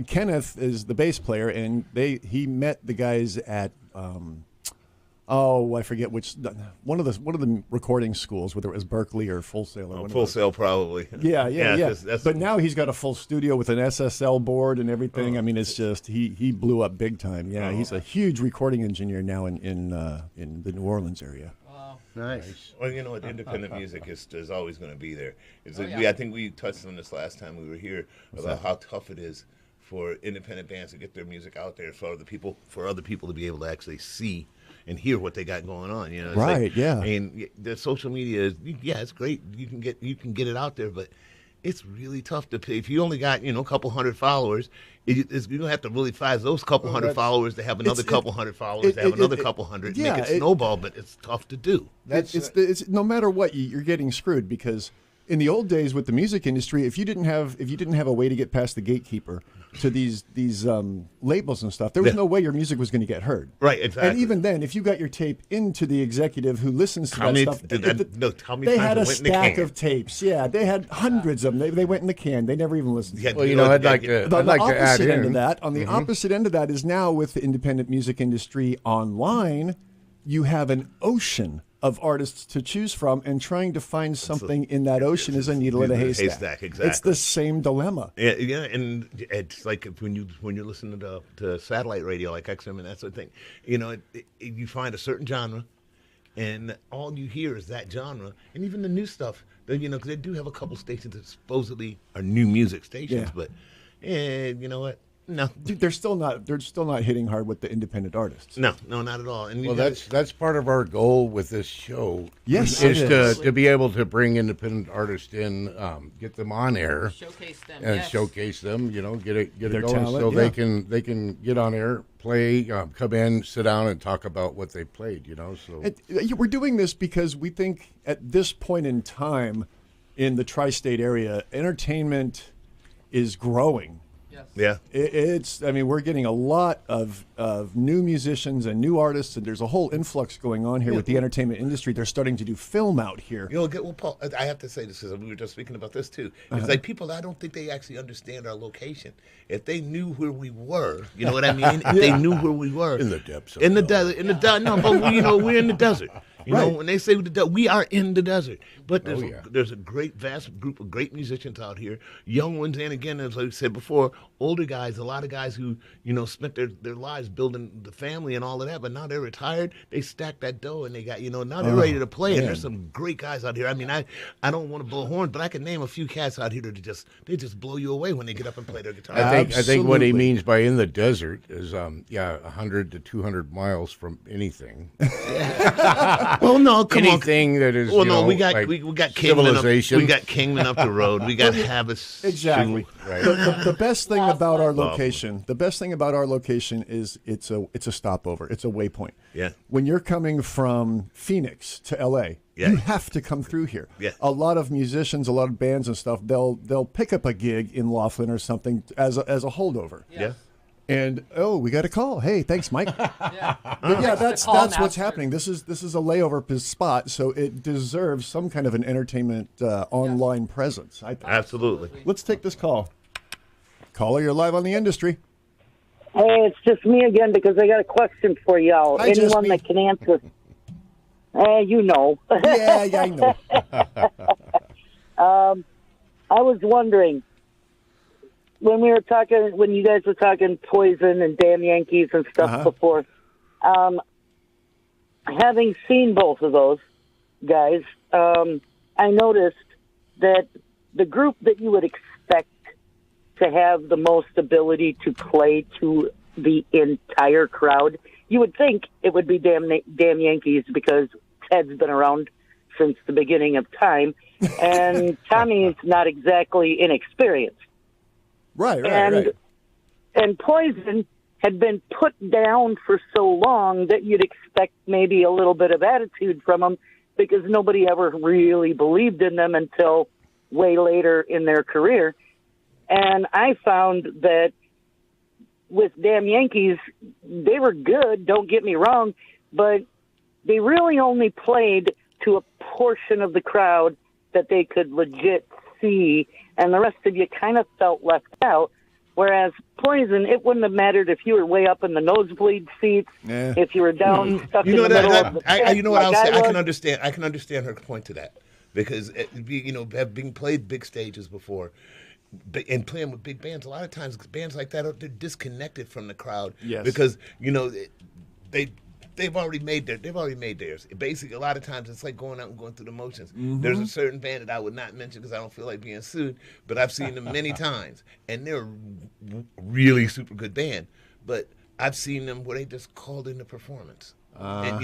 Kenneth is the bass player, and he met the guys at I forget which one of the recording schools, whether it was Berkeley or Full Sail. Or Full Sail, probably. Yeah. But now he's got a full studio with an SSL board and everything. I mean, it's just he blew up big time. Yeah, he's a huge recording engineer now in the New Orleans area. Wow. Nice. Well, you know what? Independent music is always going to be there. I think we touched on this last time we were here about how tough it is for independent bands to get their music out there for other people to be able to actually see and hear what they got going on. You know, it's right? Yeah. I mean, the social media is it's great. You can get it out there, but it's really tough to pay. If you only got a couple hundred followers, you don't have to really find those couple hundred followers to have another couple hundred followers to have another couple hundred. Make it snowball, but it's tough to do. It's no matter what, you're getting screwed, because in the old days with the music industry, if you didn't have a way to get past the gatekeeper to these labels and stuff, there was no way your music was going to get heard. Right, exactly. And even then, if you got your tape into the executive who listens to that stuff, they had a stack of tapes. Yeah, they had hundreds of them. They went in the can. They never even listened. Well, I'd like to add in. On the opposite end of that is now with the independent music industry online, you have an ocean of artists to choose from, and trying to find something in that ocean is a needle in a haystack. Exactly. It's the same dilemma. Yeah, and it's like when you're listening to satellite radio like XM and that sort of thing, you find a certain genre, and all you hear is that genre, and even the new stuff. Because they do have a couple stations that supposedly are new music stations, but you know what? No, they're still not hitting hard with the independent artists. No, not at all. And that's part of our goal with this show. Yes, is to be able to bring independent artists in, get them on air, showcase them, get it Their going, talent, so they can get on air, play, come in, sit down, and talk about what they played. So we're doing this because we think at this point in time in the tri-state area, entertainment is growing. Yeah, we're getting a lot of new musicians and new artists, and there's a whole influx going on here with the entertainment industry. They're starting to do film out here. Paul, I have to say this, because we were just speaking about this too. It's like people, I don't think they actually understand our location. If they knew where we were, you know what I mean? If they knew where we were in the depths, in the desert, no, but we're in the desert. When they say we are in the desert, but there's a great, vast group of great musicians out here, young ones, and again, as I said before, older guys, a lot of guys who, spent their lives building the family and all of that, but now they're retired, they stacked that dough, and they got, now they're ready to play, and there's some great guys out here. I mean, I don't want to blow horns, but I can name a few cats out here that they just blow you away when they get up and play their guitar. I think what he means by in the desert is, 100 to 200 miles from anything. Well, no, come anything on. that is. Well, no, we got Kingman civilization. We got Kingman up the road. We got Habas. Exactly. Right. The best thing about our location, is it's a stopover. It's a waypoint. Yeah. When you're coming from Phoenix to L.A., you have to come through here. Yeah. A lot of musicians, a lot of bands and stuff, they'll pick up a gig in Laughlin or something as a holdover. Yeah. And we got a call. Hey, thanks, Mike. That's what's happening. This is a layover spot, so it deserves some kind of an entertainment online presence. Absolutely. Let's take this call. Caller, you're live on The Industry. Hey, it's just me again, because I got a question for y'all. Anyone that can answer. You know. Yeah, I know. I was wondering, when you guys were talking Poison and Damn Yankees and stuff before, having seen both of those guys, I noticed that the group that you would expect to have the most ability to play to the entire crowd, you would think it would be Damn Yankees, because Ted's been around since the beginning of time, and Tommy's not exactly inexperienced. Right. And Poison had been put down for so long that you'd expect maybe a little bit of attitude from them, because nobody ever really believed in them until way later in their career. And I found that with Damn Yankees, they were good, don't get me wrong, but they really only played to a portion of the crowd that they could legit see, and the rest of you kind of felt left out. Whereas Poison, it wouldn't have mattered if you were way up in the nosebleed seats, if you were down stuck in the middle of the pit, you know what like I'll say? I was. can understand. I can understand her point to that because having played big stages before. And playing with big bands, a lot of times bands like that they're disconnected from the crowd. Yes. Because they've already made theirs. Basically, a lot of times it's like going out and going through the motions. Mhm. There's a certain band that I would not mention because I don't feel like being sued, but I've seen them many times, and they're a really super good band. But I've seen them where they just called in the performance, and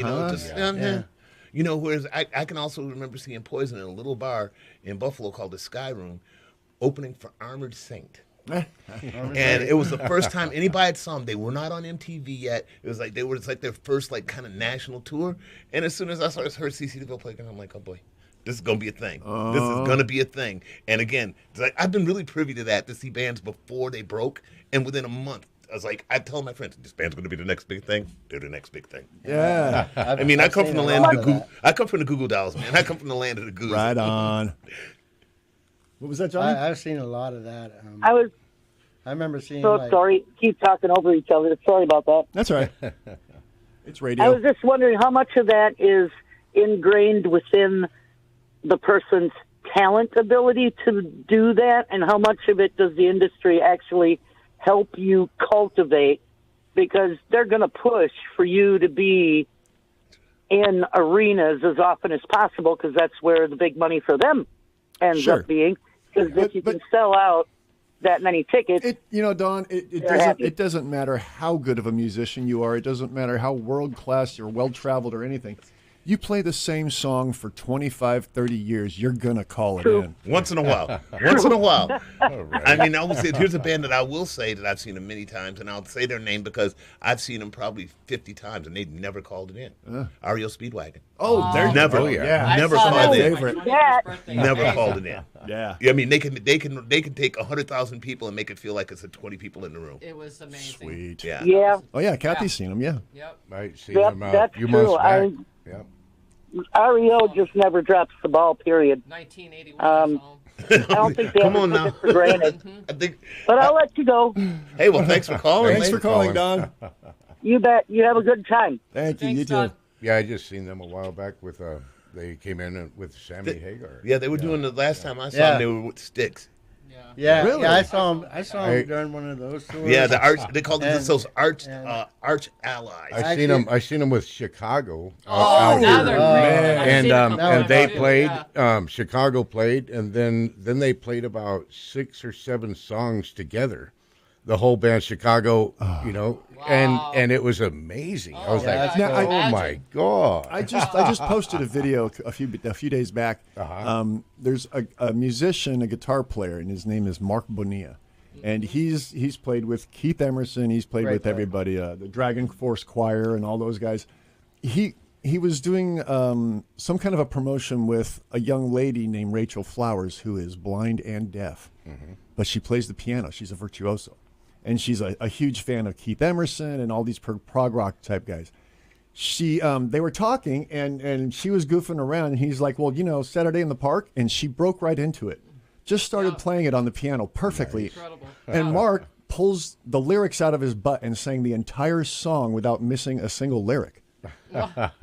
whereas I can also remember seeing Poison in a little bar in Buffalo called the Sky Room, opening for Armored Saint. And it was the first time anybody had saw them. They were not on MTV yet. It was like their first kind of national tour. And as soon as I heard CC DeVille play, I'm like, oh boy, this is gonna be a thing. This is gonna be a thing. And again, it's like I've been really privy to that, to see bands before they broke, and within a month, I was like, I tell my friends, this band's gonna be the next big thing. They're the next big thing. Yeah. I mean, I come from the land of the Google. I come from the Google Dolls, man. I come from the land of the Goose. Right on. What was that, Johnny? I've seen a lot of that. I remember seeing. So sorry, keep talking over each other. Sorry about that. That's all right. It's radio. I was just wondering how much of that is ingrained within the person's talent ability to do that, and how much of it does the industry actually help you cultivate? Because they're going to push for you to be in arenas as often as possible, because that's where the big money for them ends up being. Because if you can sell out that many tickets, Don, it doesn't matter how good of a musician you are. It doesn't matter how world class or well traveled or anything. You play the same song for 25, 30 years, you're going to call it in. Once in a while. Once in a while. I mean, I will say, here's a band that I will say that I've seen them many times, and I'll say their name because I've seen them probably 50 times, and they've never called it in. REO Speedwagon. Oh, they're never. Never called it in. Never called it in. Yeah. I mean, they can take 100,000 people and make it feel like it's 20 people in the room. It was amazing. Sweet. Yeah. Oh, yeah, Kathy's seen them, yeah. Yep. Right, seen Yep, them that's a few true. months back. Yep. REO just never drops the ball, period. 1981. I don't think they Come ever on took now. it for granted. I think, but I'll let you go. Hey, well, thanks for calling. Thanks for calling, Don. You bet. You have a good time. Thank you. Thanks, You too. Don. Yeah, I just seen them a while back with they came in with Sammy Hagar. Yeah, they were doing the last time I saw them, they were with Styx. Yeah, Really? yeah, I saw him during one of those tours. Yeah, they called them those arch allies. I seen them with Chicago. Oh, now they're great. And they too, played. yeah. Chicago played, and then they played about 6 or 7 songs together. The whole band, Chicago, and it was amazing. I was like, oh my god! I just posted a video a few days back. There's a musician, a guitar player, and his name is Mark Bonilla, and he's played with Keith Emerson. He's played with everybody, the Dragon Force Choir, and all those guys. He was doing some kind of a promotion with a young lady named Rachel Flowers, who is blind and deaf, but she plays the piano. She's a virtuoso. And she's a huge fan of Keith Emerson and all these prog rock type guys. They were talking, and she was goofing around, and he's like, well, Saturday in the Park, and she broke right into it. Just started playing it on the piano perfectly. Incredible. And Mark pulls the lyrics out of his butt and sang the entire song without missing a single lyric. Now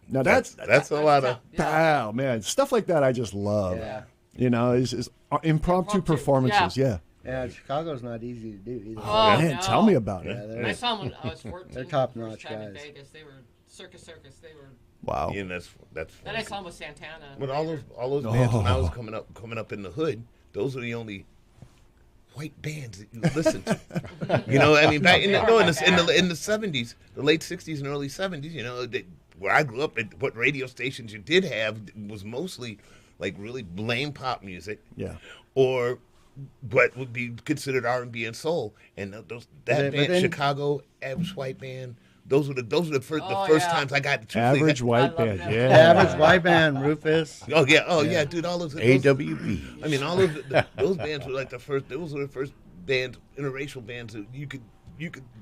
that's a lot of wow, man, stuff like that I just love. Yeah. Is impromptu performances. Yeah. Yeah, Chicago's not easy to do either. Oh, Man, no. tell me about it. Yeah, I saw them when I was 14. They're top-notch First time in guys. Vegas. They were Circus. They were. Wow. Yeah, that's. Then I saw them with Santana. With all those bands when I was coming up in the hood, those are the only white bands that you listen to. I mean, back in the 70s, the late 60s and early 70s, where I grew up, what radio stations you did have was mostly like really lame pop music. Yeah. Or what would be considered R&B and soul, and Chicago Average White Band. Those were the first times I got Average White Band. Yeah. Average White Band, Rufus. Oh yeah, dude, all those AWB. I mean, all of those bands were like the first. Those were the first bands, interracial bands that you could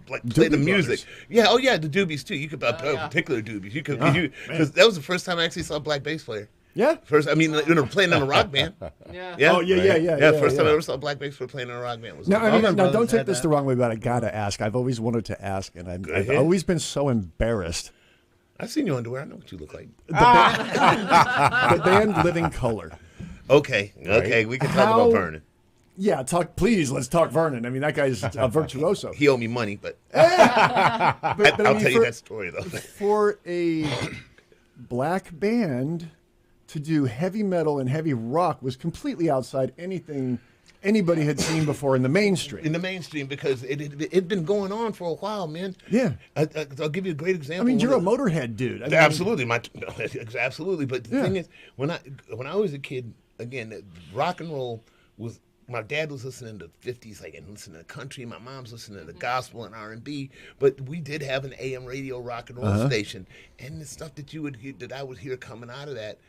like play the Doobie music. Brothers. Yeah, oh yeah, the Doobies too. You could particular Doobies. You could because that was the first time I actually saw a black bass player. Yeah. First, I mean, playing in a rock band. Yeah. Oh, yeah. First time I ever saw a black bass player playing in a rock band was. Now, now don't take this the wrong way, but I gotta ask. I've always wanted to ask, and I've always been so embarrassed. I've seen your underwear. I know what you look like. The band Living Color. Okay, we can talk about Vernon. Yeah, please, let's talk Vernon. I mean, that guy's a virtuoso. He owed me money, but, I'll tell you that story, though. For a black band to do heavy metal and heavy rock was completely outside anything anybody had seen before in the mainstream. In the mainstream, because it'd been going on for a while, man. Yeah. I'll give you a great example. I mean, you're a Motorhead dude. I mean, absolutely. Absolutely. But the thing is, when I was a kid, again, rock and roll was... My dad was listening to 50s, and listening to country. My mom's listening to gospel and R&B. But we did have an AM radio rock and roll station, and the stuff that I would hear coming out of that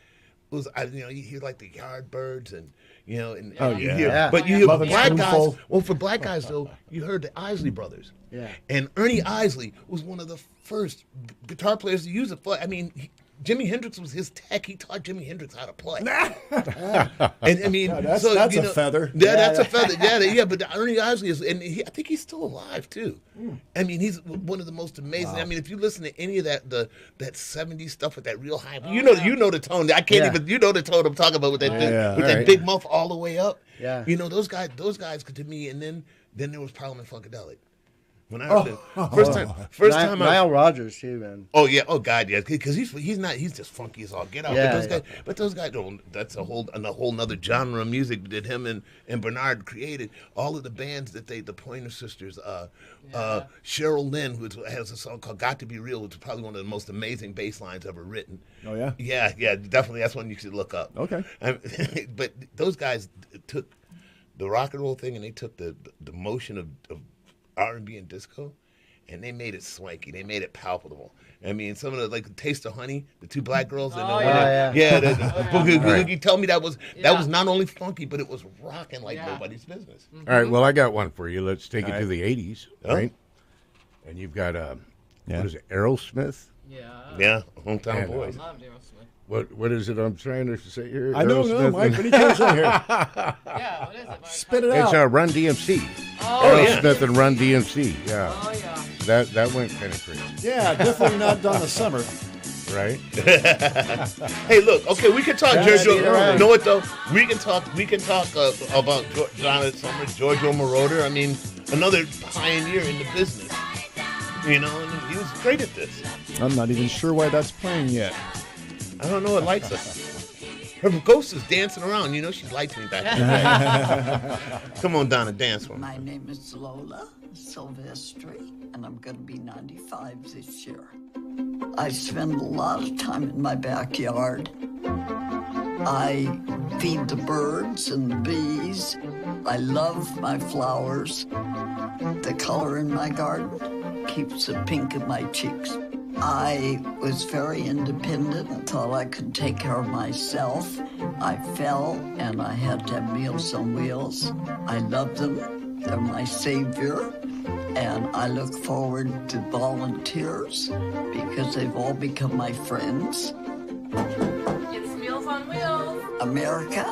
was, you hear like the Yardbirds and you hear, but you hear black guys. Well, for black guys though, you heard the Isley Brothers. Yeah. And Ernie Isley was one of the first guitar players to use it. I mean. Jimi Hendrix was his tech. He taught Jimi Hendrix how to play. And I mean, that's a feather. Yeah, that's a feather. Yeah. But Ernie Isley is, and I think he's still alive too. I mean, he's one of the most amazing. Wow. I mean, if you listen to any of that 70s stuff with that real high, you know the tone. I can't even. You know the tone I'm talking about with that big muff all the way up. Yeah. Those guys to me, and then there was Parliament Funkadelic. When I heard first time Nile Rodgers too, man. Oh yeah, oh God, yeah, because he's just funky as all get out. Yeah, but those guys don't. That's a whole nother genre of music that him and Bernard created. All of the bands that the Pointer Sisters, Cheryl Lynn, who has a song called "Got to Be Real," which is probably one of the most amazing bass lines ever written. Oh yeah, yeah, definitely. That's one you should look up. Okay, but those guys took the rock and roll thing and they took the motion of R&B and disco, and they made it swanky. They made it palpable. I mean, some of the Taste of Honey, the two black girls. You tell me that was not only funky, but it was rocking like nobody's business. All right, well, I got one for you. Let's take it to the 80s, right? And you've got what is it, Aerosmith? Yeah, Hometown Boys. I loved Aerosmith. What is it I'm trying to say here? I don't know, Mike, but he tells it here. Yeah, what is it, Mike? Spit it out. It's Run DMC. Aerosmith and Run DMC. Yeah. Oh, yeah. That went kind of crazy. Yeah, definitely not Donna Summer. Right? Hey, look. Okay, we can talk Giorgio. You know what though? We can talk about Donna Summer, Giorgio Moroder. I mean, another pioneer in the business. And he was great at this. I'm not even sure why that's playing yet. I don't know. It lights us. Her ghost is dancing around. She likes me back there. Come on, Donna, dance for me. My name is Lola Silvestri, and I'm going to be 95 this year. I spend a lot of time in my backyard. I feed the birds and the bees. I love my flowers. The color in my garden keeps the pink in my cheeks. I was very independent and thought I could take care of myself. I fell and I had to have Meals on Wheels. I love them. They're my savior. And I look forward to volunteers because they've all become my friends. It's Meals on Wheels. America,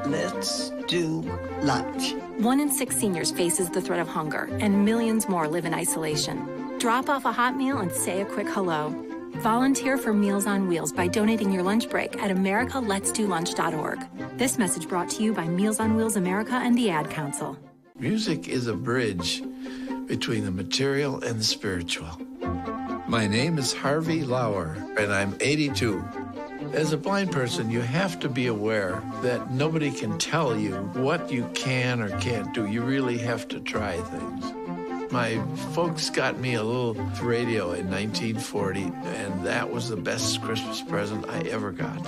let's do lunch. 1 in 6 seniors faces the threat of hunger, and millions more live in isolation. Drop off a hot meal and say a quick hello. Volunteer for Meals on Wheels by donating your lunch break at americaletsdolunch.org. This message brought to you by Meals on Wheels America and the Ad Council. Music is a bridge between the material and the spiritual. My name is Harvey Lauer, and I'm 82. As a blind person, you have to be aware that nobody can tell you what you can or can't do. You really have to try things. My folks got me a little radio in 1940, and that was the best Christmas present I ever got.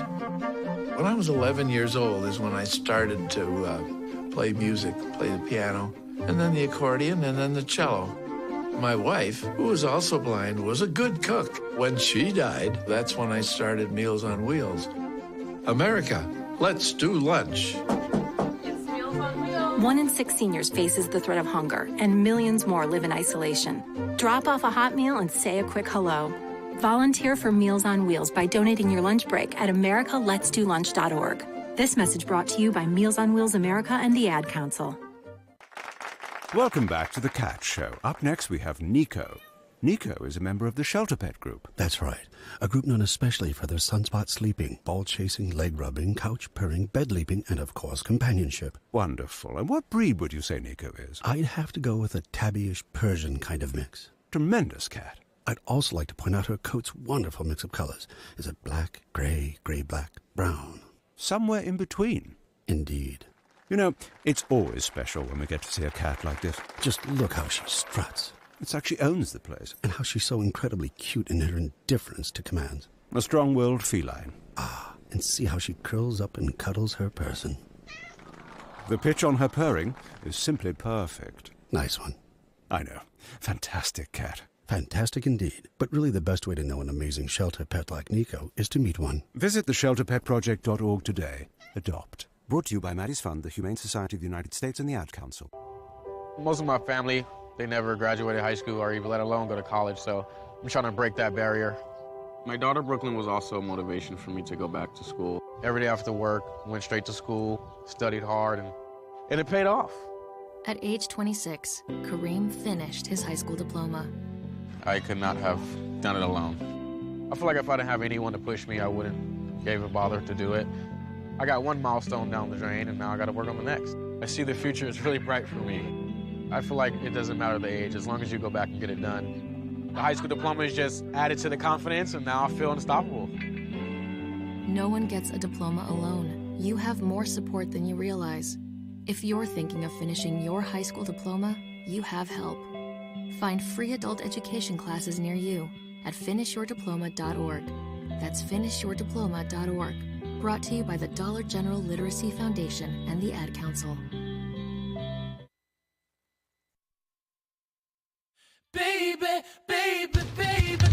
When I was 11 years old is when I started to play music, play the piano, and then the accordion, and then the cello. My wife, who was also blind, was a good cook. When she died, that's when I started Meals on Wheels. America, let's do lunch. It's Meals on Wheels. 1 in 6 seniors faces the threat of hunger, and millions more live in isolation. Drop off a hot meal and say a quick hello. Volunteer for Meals on Wheels by donating your lunch break at americaletsdolunch.org. This message brought to you by Meals on Wheels America and the Ad Council. Welcome back to The Cat Show. Up next, we have Nico. Nico is a member of the Shelter Pet Group. That's right. A group known especially for their sunspot sleeping, ball chasing, leg rubbing, couch purring, bed leaping, and of course, companionship. Wonderful. And what breed would you say Nico is? I'd have to go with a tabbyish Persian kind of mix. Tremendous cat. I'd also like to point out her coat's wonderful mix of colors. Is it black, gray, gray-black, brown? Somewhere in between. Indeed. You know, it's always special when we get to see a cat like this. Just look how she struts. It's like she owns the place. And how she's so incredibly cute in her indifference to commands. A strong-willed feline. Ah, and see how she curls up and cuddles her person. The pitch on her purring is simply perfect. Nice one. I know. Fantastic cat. Fantastic indeed. But really the best way to know an amazing shelter pet like Nico is to meet one. Visit theshelterpetproject.org today. Adopt. Brought to you by Maddie's Fund, the Humane Society of the United States, and the Ad Council. Most of my family, they never graduated high school or even let alone go to college, so I'm trying to break that barrier. My daughter Brooklyn was also a motivation for me to go back to school. Every day after work, went straight to school, studied hard, and it paid off. At age 26, Kareem finished his high school diploma. I could not have done it alone. I feel like if I didn't have anyone to push me, I wouldn't give a bother to do it. I got one milestone down the drain, and now I got to work on the next. I see the future is really bright for me. I feel like it doesn't matter the age, as long as you go back and get it done. The high school diploma is just added to the confidence, and now I feel unstoppable. No one gets a diploma alone. You have more support than you realize. If you're thinking of finishing your high school diploma, you have help. Find free adult education classes near you at finishyourdiploma.org. That's finishyourdiploma.org. Brought to you by the Dollar General Literacy Foundation and the Ad Council. Baby, baby, baby.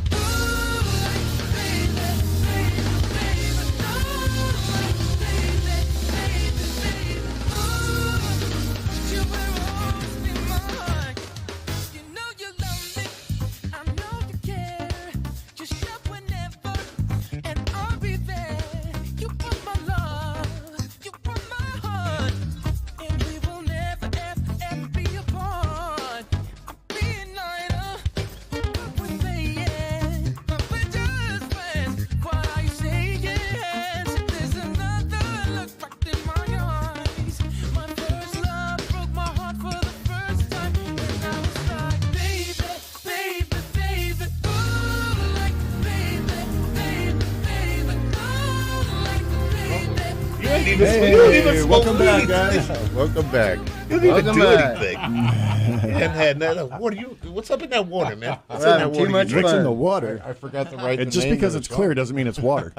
Hey, welcome back, guys. Welcome back. You didn't even do anything. And had that. What are you? What's up in that water, man? What's in that water? Drinks in the water. I forgot to write. And just because it's clear doesn't mean it's water.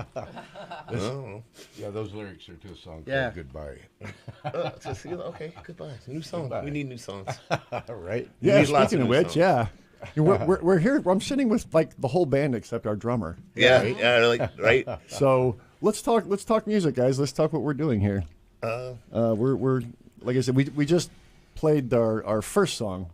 Oh. Yeah, those lyrics are to a song called Goodbye. Okay, goodbye. New song. We need new songs. Right? Yeah, speaking of which, yeah. We're here. I'm sitting with like the whole band except our drummer. Yeah, right. So let's talk music, guys. Let's talk what we're doing here. We're like I said, we just played our first song,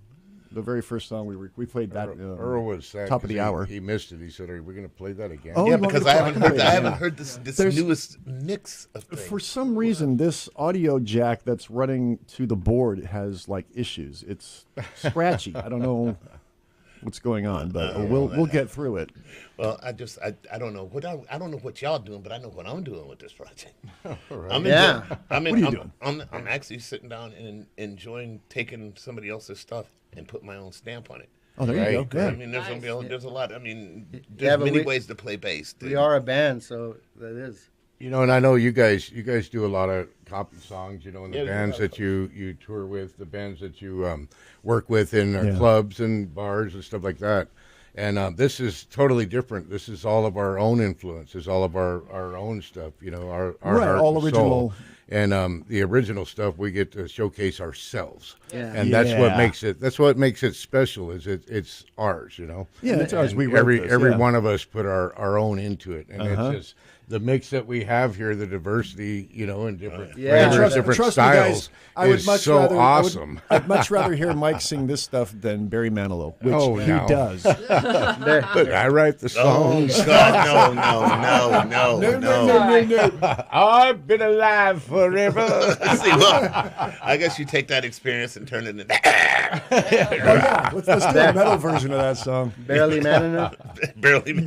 the very first song we played that. Earl was sad top of the hour. He missed it. He said, "Are we going to play that again?" Oh, yeah, because I haven't heard this newest mix of things. For some reason, this audio jack that's running to the board has like issues. It's scratchy. I don't know what's going on, but we'll get through it. Well, I don't know what I don't know what y'all doing, but I know what I'm doing with this project. Right. What are you doing? I'm actually sitting down and enjoying taking somebody else's stuff and put my own stamp on it. Oh, there you go. Yeah. I mean, there's a lot. I mean, there's many ways to play bass. We are a band, so that is. You know, and I know you guys do a lot of copy songs, you know, and the bands that you tour with, the bands that you work with in clubs and bars and stuff like that. And this is totally different. This is all of our own influences, all of our own stuff, you know, our heart all and original. soul. And the original stuff we get to showcase ourselves. Yeah. And that's what makes it special is it's ours, you know. Yeah, it's ours. We wrote every this, one of us put our own into it. And the mix that we have here, the diversity, you know, in different Yeah, flavors, different trust styles, me, guys, I would is much so rather, awesome. I'd much rather hear Mike sing this stuff than Barry Manilow, which he now. does. But I write the songs. Oh, God, no. I've been alive forever. See, well, I guess you take that experience and turn it into. Yeah, let's do a metal version of that song. Barely man enough. Barely man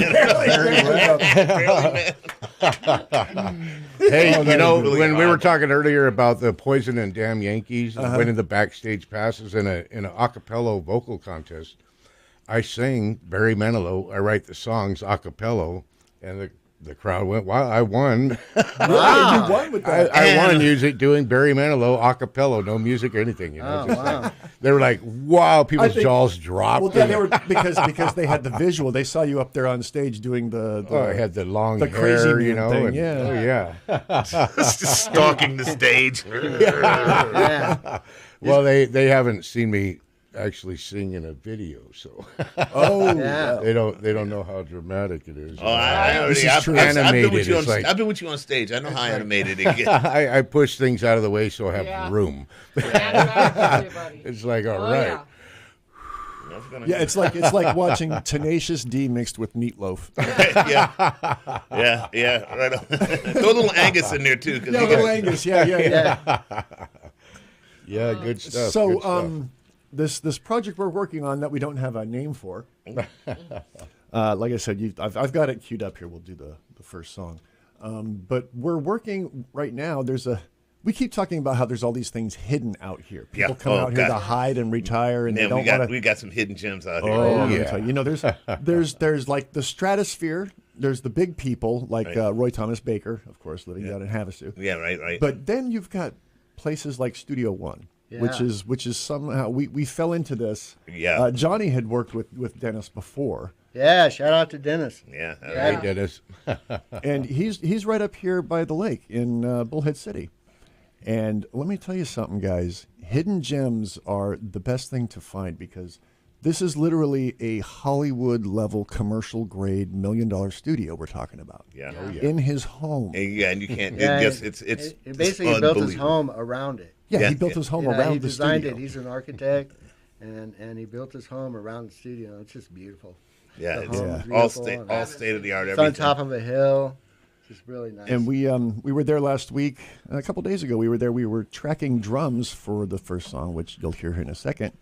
Hey, Oh, you that know, is really when we odd. were talking earlier about the Poison and Damn Yankees winning the backstage passes in an a cappella vocal contest, I sang Barry Manilow. I write the songs a cappella, and the crowd went, "Wow, I won!" Wow, you won with that. I won doing Barry Manilow a cappella, no music or anything. You know, like, they were like, "Wow!" People's jaws dropped. Well, yeah, they were because they had the visual. They saw you up there on stage doing the I had the long the hair, crazy man you know, thing. and- Yeah. oh yeah, Just stalking the stage. Yeah. Well, they haven't seen me actually sing in a video, so they don't know how dramatic it is. Oh, I've been with you I've been with you on stage. I know how animated it gets. I push things out of the way so I have room. It's like, all right. Yeah, it's like watching Tenacious D mixed with Meatloaf. yeah, right on. Throw a little Angus in there too. Yeah, a little Angus. Yeah. Yeah, good stuff. So, good stuff. this project we're working on that we don't have a name for. Like I said, I've got it queued up here. We'll do the first song, but we're working right now. We keep talking about how there's all these things hidden out here. People come out here to hide and retire, and they don't want to. We got some hidden gems out here. Oh yeah, you know, there's like the stratosphere. There's the big people like Roy Thomas Baker, of course, living down in Havasu. Yeah, right. But then you've got places like Studio One. Yeah. Which is somehow we fell into this. Yeah. Johnny had worked with Dennis before. Yeah, shout out to Dennis. Yeah. Hey, Dennis. And he's right up here by the lake in Bullhead City. And let me tell you something, guys. Hidden gems are the best thing to find because this is literally a Hollywood level commercial grade $1 million studio we're talking about. Yeah. In his home. And you can't. It's He basically built his home around it. Yeah, he built his home around he the designed studio. it. He's an architect, and he built his home around the studio. It's just beautiful. Yeah, The it's home's all beautiful, state of the art. It's on top of a hill. It's just really nice. And we were there last week. A couple days ago, we were there. We were tracking drums for the first song, which you'll hear here in a second.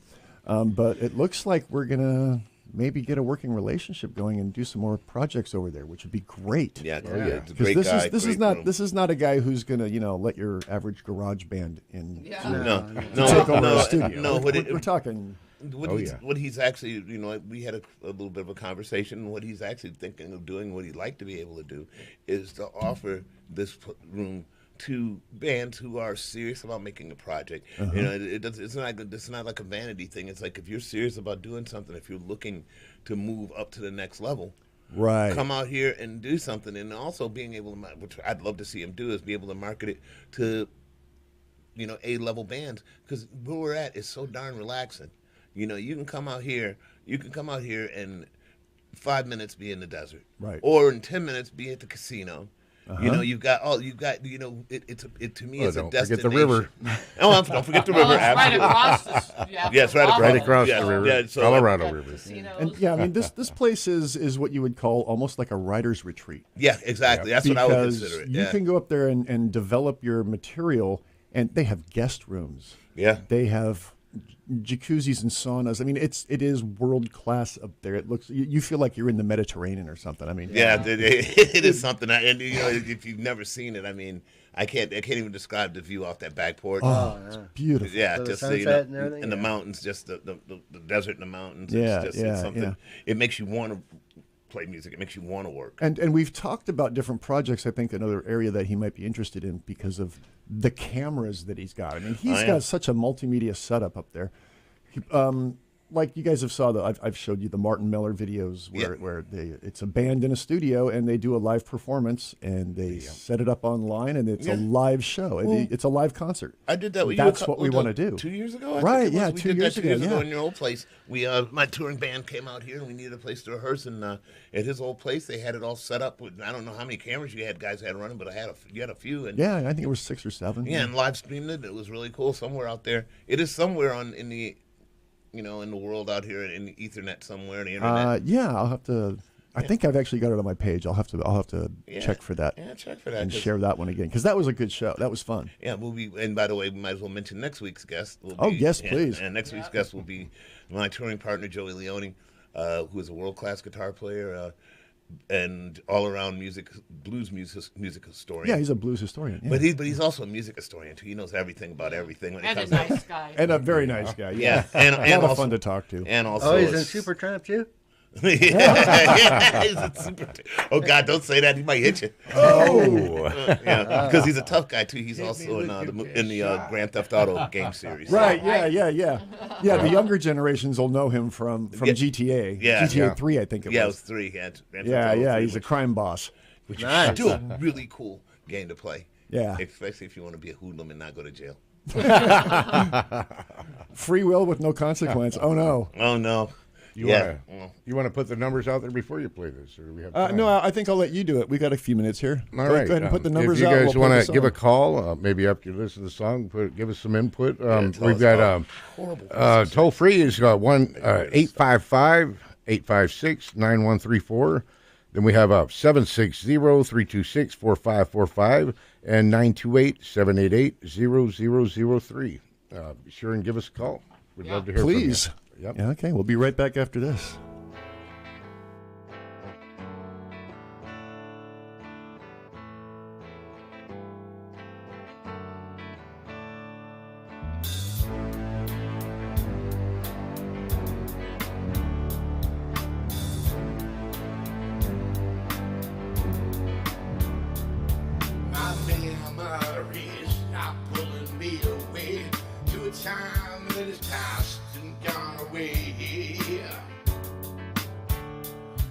But it looks like we're gonna maybe get a working relationship going and do some more projects over there, which would be great. Yeah. It's a great this guy. this is not a guy who's gonna let your average garage band in to take over the studio. No, we're talking. What he's actually, we had a little bit of a conversation. And what he's actually thinking of doing, what he'd like to be able to do, is to offer this room to bands who are serious about making a project. It's not like a vanity thing. It's like if you're serious about doing something, if you're looking to move up to the next level, right? Come out here and do something, and also being able to, which I'd love to see him do, is be able to market it to, A-level bands, because where we're at is so darn relaxing. You can come out here. You can come out here and 5 minutes be in the desert, right? Or in 10 minutes be at the casino. Uh-huh. You've got to me it's a destination. Forget the river. Oh, don't forget the river. It's right across the, Yes, right across the river. Yeah, so Colorado River. And I mean this place is what you would call almost like a writer's retreat. Yeah, exactly. That's what I would consider it. You can go up there and develop your material, and they have guest rooms. Yeah, they have jacuzzis and saunas. I mean, it is world class up there. It looks, you feel like you're in the Mediterranean or something. I mean, it is something. And if you've never seen it, I mean, I can't even describe the view off that back porch. Oh, it's beautiful. Yeah, So just the sunset and everything, and the mountains, just the desert and the mountains. Yeah, it's something. It makes you want to play music. It makes you want to work. And we've talked about different projects. I think another area that he might be interested in because of the cameras that he's got. I mean, he's got such a multimedia setup up there. like you guys have saw I've showed you the Martin Miller videos where it's a band in a studio and they do a live performance and they set it up online and it's a live show. Well, It's a live concert. I did that with That's you. what we want to do. 2 years ago, Right? We Two did years that 2 years ago yeah. in your old place. We my touring band came out here and we needed a place to rehearse. And at his old place, they had it all set up with I don't know how many cameras you had guys had running, but you had a few. And Yeah, I think it was 6 or 7. yeah, and live streamed it. It was really cool. Somewhere out there, it is somewhere in the world out here in the Ethernet somewhere, the internet. Yeah, I'll have to. I think I've actually got it on my page. I'll have to check for that. Yeah, check for that. And share that one again because that was a good show. That was fun. Yeah, and by the way, we might as well mention next week's guest. Yes, please. And next week's guest will be my touring partner, Joey Leone, who is a world-class guitar player and all-around blues music historian. Yeah, he's a blues historian. Yeah. But he's also a music historian too. He knows everything about everything. When And it comes a nice guy. And a very nice guy. Yeah, and a lot also of fun to talk to. And also, he's in Supertramp too. yeah, he's a super. Oh God, don't say that. He might hit you. Yeah, because he's a tough guy too. He's also in the Grand Theft Auto game series. Right? Yeah. The younger generations will know him from GTA. Yeah, GTA 3, I think it was. Yeah, it was 3. Yeah. He's a crime boss. Which is still a really cool game to play. Yeah, especially if you want to be a hoodlum and not go to jail. Free will with no consequence. Oh no. Oh no. You want to put the numbers out there before you play this, or do we have time? No, I think I'll let you do it. We got a few minutes here. All right. Go ahead and put the numbers out. If you guys want to give a call, maybe after you listen to the song, give us some input. We've got toll free is 855-856-9134. Then we have 760-326-4545 and 928-788-0003. Be sure and give us a call. We'd love to hear from you. Please. Yep. Yeah, okay, we'll be right back after this. My memories are pulling me away to a time that is past and gone away.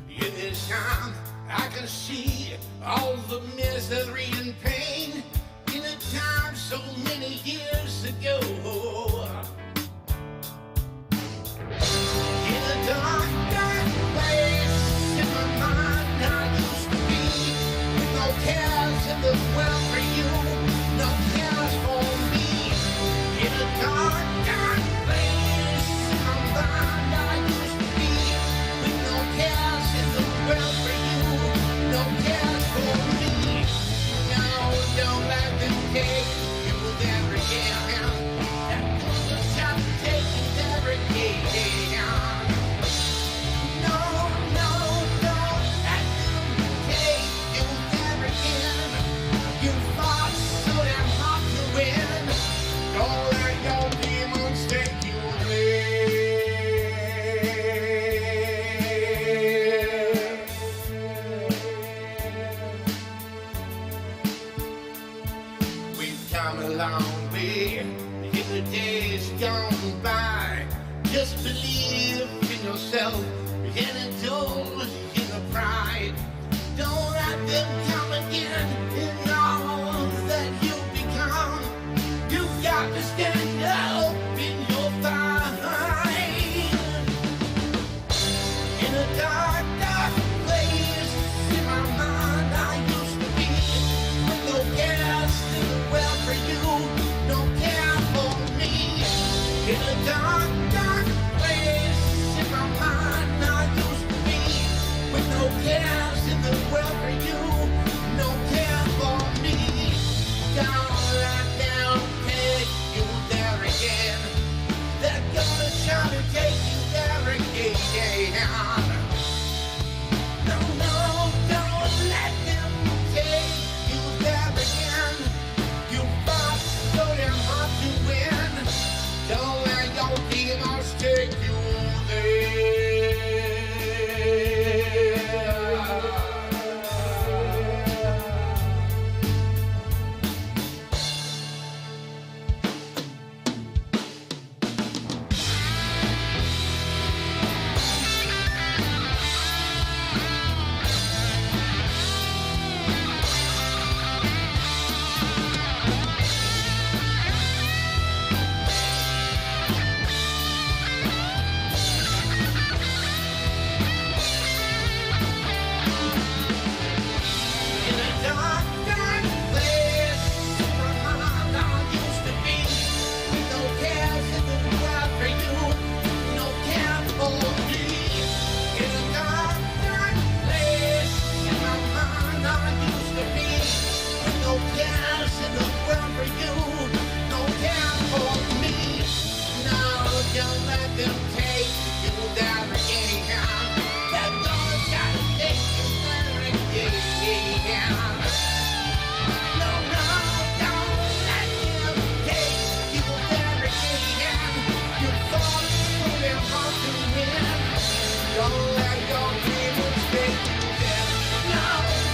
In this time, I can see all the misery and pain in a time so many years ago. In a dark, dark place in my mind, I used to be with no cares in the world for you, no cares for me. In a dark, dark place in my mind, I used to be with no cares in the world for you, no cares for me. Now don't let them take you there again. Stop taking there again. No, don't let them take you there again. You fought so damn hard to win. Don't let your demons take you there. We've come a long way in the days gone by. Just believe in yourself and indulge in the pride. Don't let them come again in all that you've become. You've got to stand up in your fight. In a dark, dark place in my mind, I used to be with no cares in the world for you, no care for me. In a dark, dark place in my mind, I used to be with no cares in the world for you, no care for me. Don't let them take you there again. They're gonna try to take you there again. No, don't let them take you there again. You fought so damn hard to win. Don't let your demons take you there. them take you there again. They're gonna try to take you there again. No, no, don't let them take you there again. You fought so damn hard to win. Don't let your dreams take you there. No,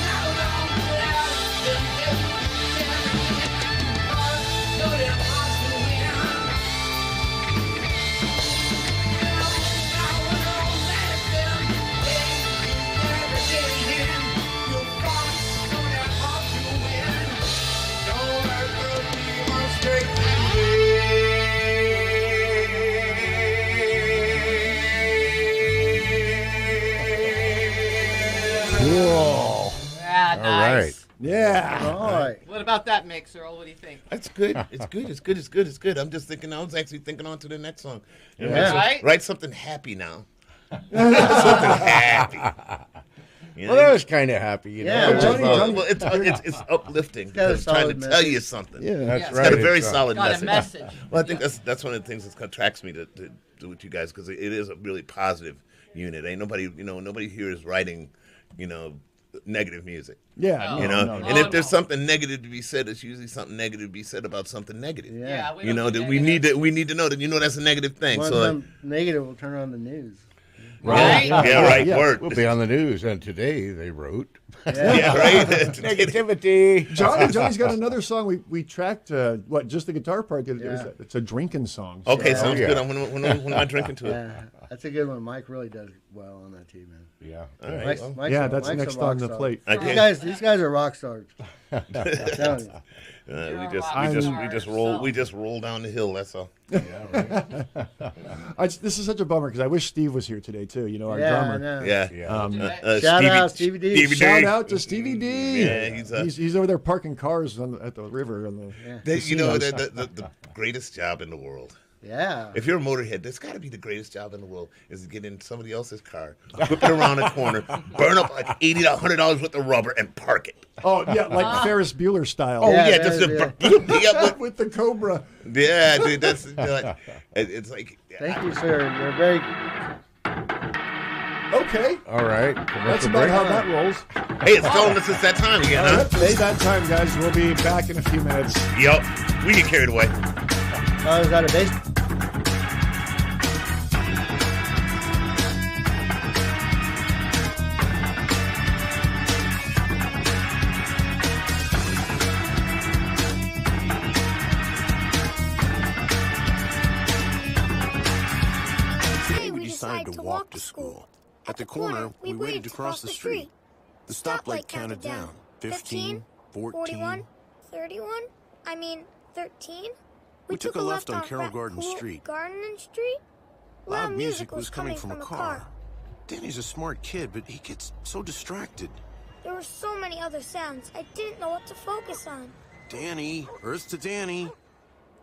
no, don't let them take you there again. Fought so damn hard to win. No, no, don't let them take you there again. You fought so damn hard to win. Don't let your demons take you Whoa. Yeah, All nice. right. Yeah. All right. What about that mix, Earl? What do you think? That's good. It's good. It's good. It's good. It's good. I'm just thinking. I was actually thinking on to the next song. Yeah. Right? Write something happy now. Something happy. You know? Well, that was kind of happy, you Yeah, know. Johnny- Well, it's uplifting got a because it's trying to solid tell you message. something. Yeah. That's Yes. right. It's got a very it's, solid Got message. a message. Well, I think that's one of the things that attracts me to do with you guys because it is a really positive unit. Ain't nobody, nobody here is writing, negative music. Yeah. You no, know, no, and no. if there's something negative to be said, it's usually something negative to be said about something negative. Yeah. we You don't know do that we negative. need to know that that's a negative thing. One So time negative will turn on the news. Right? yeah, right. Yeah. Word. We'll be on the news, and today they wrote Yeah, right. negativity. Johnny's got another song. We tracked just the guitar part. Yeah. It's a drinking song. Okay, So- sounds yeah. good. When am I drinking to it? Yeah, that's a good one. Mike really does well on that team, man. Yeah. All right. Mike's, well, Mike's Yeah, a- that's Mike's a next rock on the star. plate. Okay. These guys are rock stars. I'm telling you. We just roll down the hill. That's all. This is such a bummer because I wish Steve was here today too. Our Yeah, I drummer. know. Yeah. Shout out Stevie D. Stevie Shout D. out to Stevie D. Yeah, he's over there parking cars at the river. The greatest job in the world. Yeah. If you're a motorhead, that's got to be the greatest job in the world is to get in somebody else's car, whip it around a corner, burn up like $80 to $100 worth of rubber, and park it. Oh yeah, like Ferris Bueller style. Oh Yeah, just with the Cobra. yeah, dude. That's it's like. Thank you, sir. You're very. Okay. All right. That's about how that rolls. Hey, it's telling us it's that time again, huh? It's that time, guys. We'll be back in a few minutes. Yep. We get carried away. Oh, is that a bass? Today we decided to walk to school. At the corner, we waited to cross the street. The stoplight counted down. 15, 14. 31? I mean, 13? We took a left on Carroll Garden Street. Garden Street? Loud music was coming from a car. Danny's a smart kid, but he gets so distracted. There were so many other sounds, I didn't know what to focus on. Danny, Earth to Danny.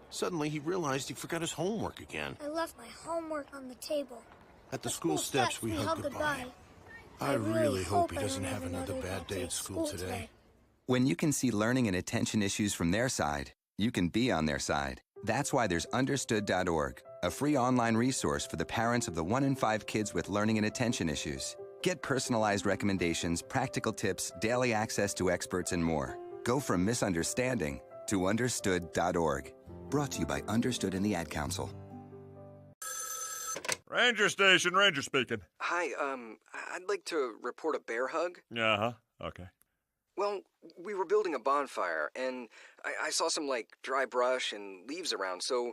Suddenly, he realized he forgot his homework again. I left my homework on the table. At the school steps, we hugged goodbye. I really hope he doesn't have another bad day at school today. When you can see learning and attention issues from their side, you can be on their side. That's why there's Understood.org, a free online resource for the parents of the 1 in 5 kids with learning and attention issues. Get personalized recommendations, practical tips, daily access to experts, and more. Go from misunderstanding to Understood.org. Brought to you by Understood and the Ad Council. Ranger Station, Ranger speaking. Hi, I'd like to report a bear hug. Uh-huh, okay. Well, we were building a bonfire, and I saw some, dry brush and leaves around, so,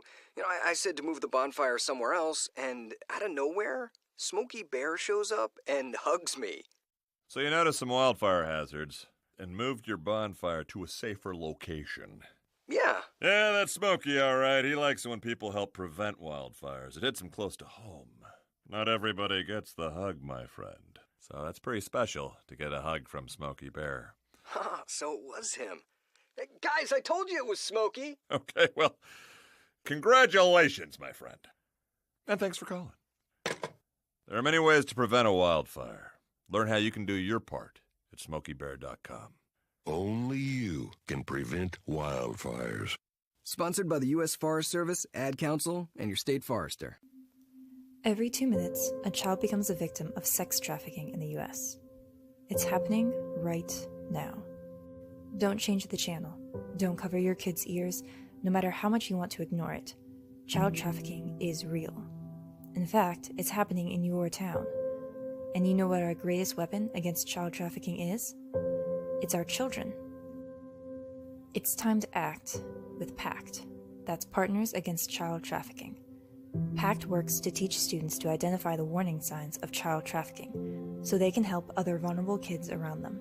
I said to move the bonfire somewhere else, and out of nowhere, Smokey Bear shows up and hugs me. So you noticed some wildfire hazards and moved your bonfire to a safer location. Yeah. Yeah, that's Smokey, all right. He likes it when people help prevent wildfires. It hits him close to home. Not everybody gets the hug, my friend. So that's pretty special to get a hug from Smokey Bear. So it was him. Hey, guys, I told you it was Smokey. Okay, well, congratulations, my friend. And thanks for calling. There are many ways to prevent a wildfire. Learn how you can do your part at SmokeyBear.com. Only you can prevent wildfires. Sponsored by the U.S. Forest Service, Ad Council, and your state forester. Every 2 minutes, a child becomes a victim of sex trafficking in the U.S. It's happening right now. Don't change the channel. Don't cover your kids' ears, no matter how much you want to ignore it. Child trafficking is real. In fact, it's happening in your town. And you know what our greatest weapon against child trafficking is? It's our children. It's time to act with PACT. That's Partners Against Child Trafficking. PACT works to teach students to identify the warning signs of child trafficking so they can help other vulnerable kids around them.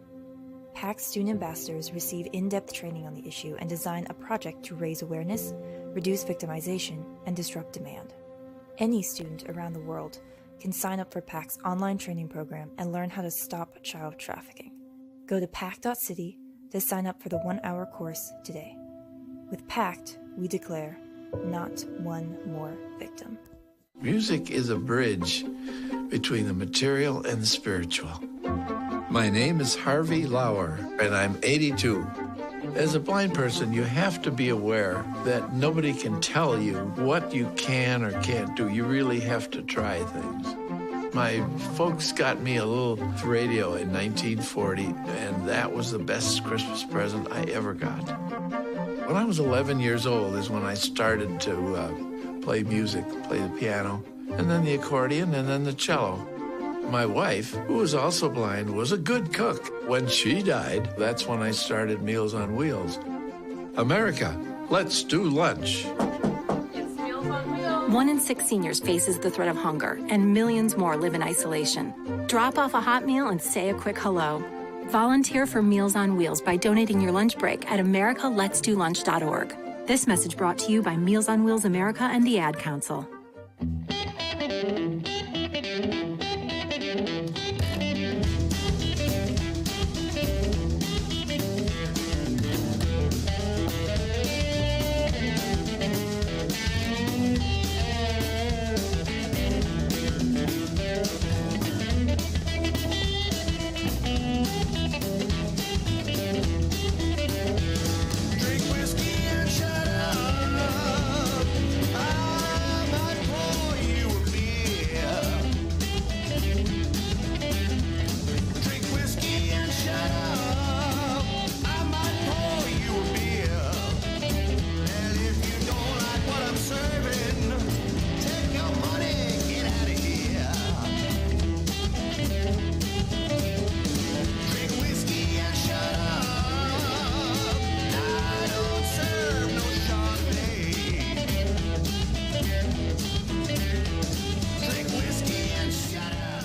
PACT student ambassadors receive in-depth training on the issue and design a project to raise awareness, reduce victimization, and disrupt demand. Any student around the world can sign up for PACT's online training program and learn how to stop child trafficking. Go to pact.city to sign up for the 1-hour course today. With PACT, we declare not one more victim. Music is a bridge between the material and the spiritual. My name is Harvey Lauer, and I'm 82. As a blind person, you have to be aware that nobody can tell you what you can or can't do. You really have to try things. My folks got me a little radio in 1940, and that was the best Christmas present I ever got. When I was 11 years old is when I started to play music, play the piano, and then the accordion, and then the cello. My wife, who was also blind, was a good cook. When she died, that's when I started Meals on Wheels. America, let's do lunch. It's Meals on Wheels. 1 in 6 seniors faces the threat of hunger, and millions more live in isolation. Drop off a hot meal and say a quick hello. Volunteer for Meals on Wheels by donating your lunch break at americaletsdolunch.org. This message brought to you by Meals on Wheels America and the Ad Council.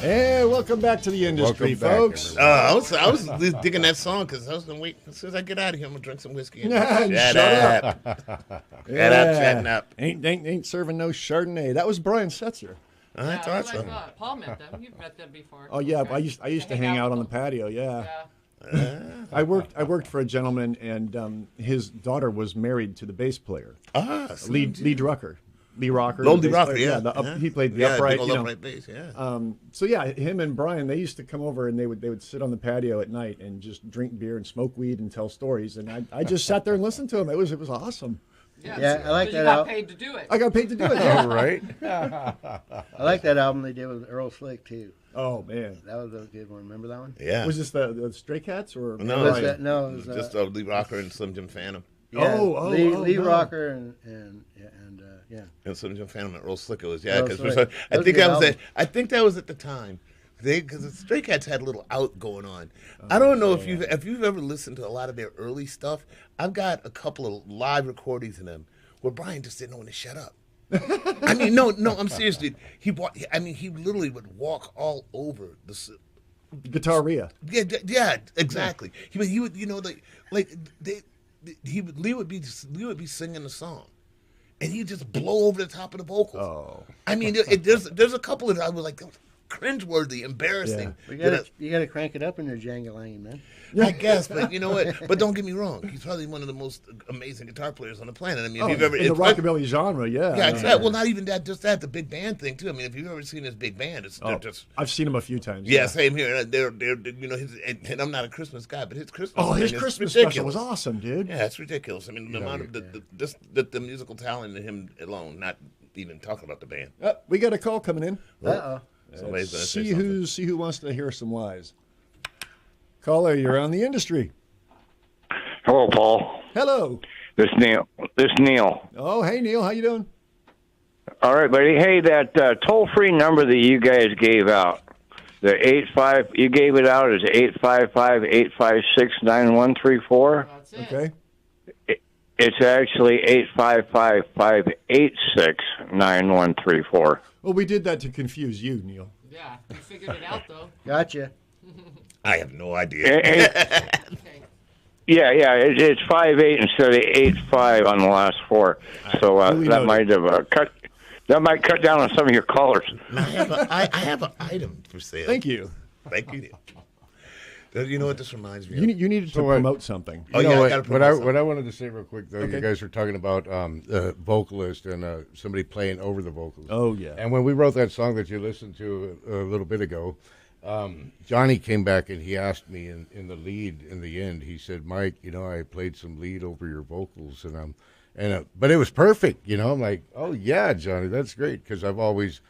And welcome back to the industry, folks. I was digging that song because I was going to wait. As soon as I get out of here, I'm going to drink some whiskey. And Shut up. Shut up. Ain't serving no Chardonnay. That was Brian Setzer. I thought so. Paul met them. You've met them before. Oh yeah, I used to hang out on the patio. Yeah. I worked for a gentleman, and his daughter was married to the bass player. Lee Rocker. Lee Rocker. Lee Rocker, yeah. He played the upright, upright bass, yeah. So yeah, him and Brian, they used to come over and they would sit on the patio at night and just drink beer and smoke weed and tell stories. And I just sat there and listened to them. It was awesome. Yeah, I like that. You got paid to do it. I got paid to do it. Yeah, right. I like that album they did with Earl Slick too. Oh man, that was a good one. Remember that one? Yeah. Was this the Stray Cats or no? It was just Lee Rocker and Slim Jim Phantom. Yeah, Lee Rocker and Slim Jim Phantom and Earl Slick. It was because I think that was at the time. Because the Stray Cats had a little out going on. I don't know if you've ever listened to a lot of their early stuff. I've got a couple of live recordings of them where Brian just didn't know when to shut up. I mean, no, I'm serious, dude. He literally would walk all over the Guitarria. Yeah, exactly. Yeah. He would, Lee would be singing the song, and he'd just blow over the top of the vocals. Oh, I mean, there's a couple of I was like, cringeworthy, embarrassing. Yeah. You got to crank it up in your Jangalane, man. I guess, but you know what? But don't get me wrong. He's probably one of the most amazing guitar players on the planet. I mean, if you've ever in the rockabilly genre, yeah. Yeah, exactly. Well, not even that. Just that, the big band thing too. I mean, if you've ever seen his big band, they're just. I've seen him a few times. Yeah, same here. They're and I'm not a Christmas guy, but his Christmas. His Christmas special was awesome, dude. Yeah, it's ridiculous. I mean, the amount of the musical talent in him alone, not even talking about the band. We got a call coming in. Uh-oh. Somebody's gonna say something. See who wants to hear some lies. Caller, you're on the industry. Hello, Paul. Hello. This Neil. Oh, hey Neil, how you doing? All right, buddy. Hey, that toll-free number that you guys gave out, the 85, you gave it out as 855-856-9134. That's it. Okay. It's actually 855-586-9134. Well, we did that to confuse you, Neil. Yeah, you figured it out though. Gotcha. I have no idea. Yeah, it's 58 instead of 85 on the last four. So that might have cut. That might cut down on some of your callers. I have an item for sale. Thank you. Thank you. You know what this reminds me of? You needed to promote something. Oh, yeah, I got to promote something. What I wanted to say real quick, though, Okay. you guys were talking about the vocalist and somebody playing over the vocals. Oh, yeah. And when we wrote that song that you listened to a little bit ago, Johnny came back and he asked me in the lead in the end, he said, Mike, I played some lead over your vocals, but it was perfect, I'm like, oh, yeah, Johnny, that's great, because I've always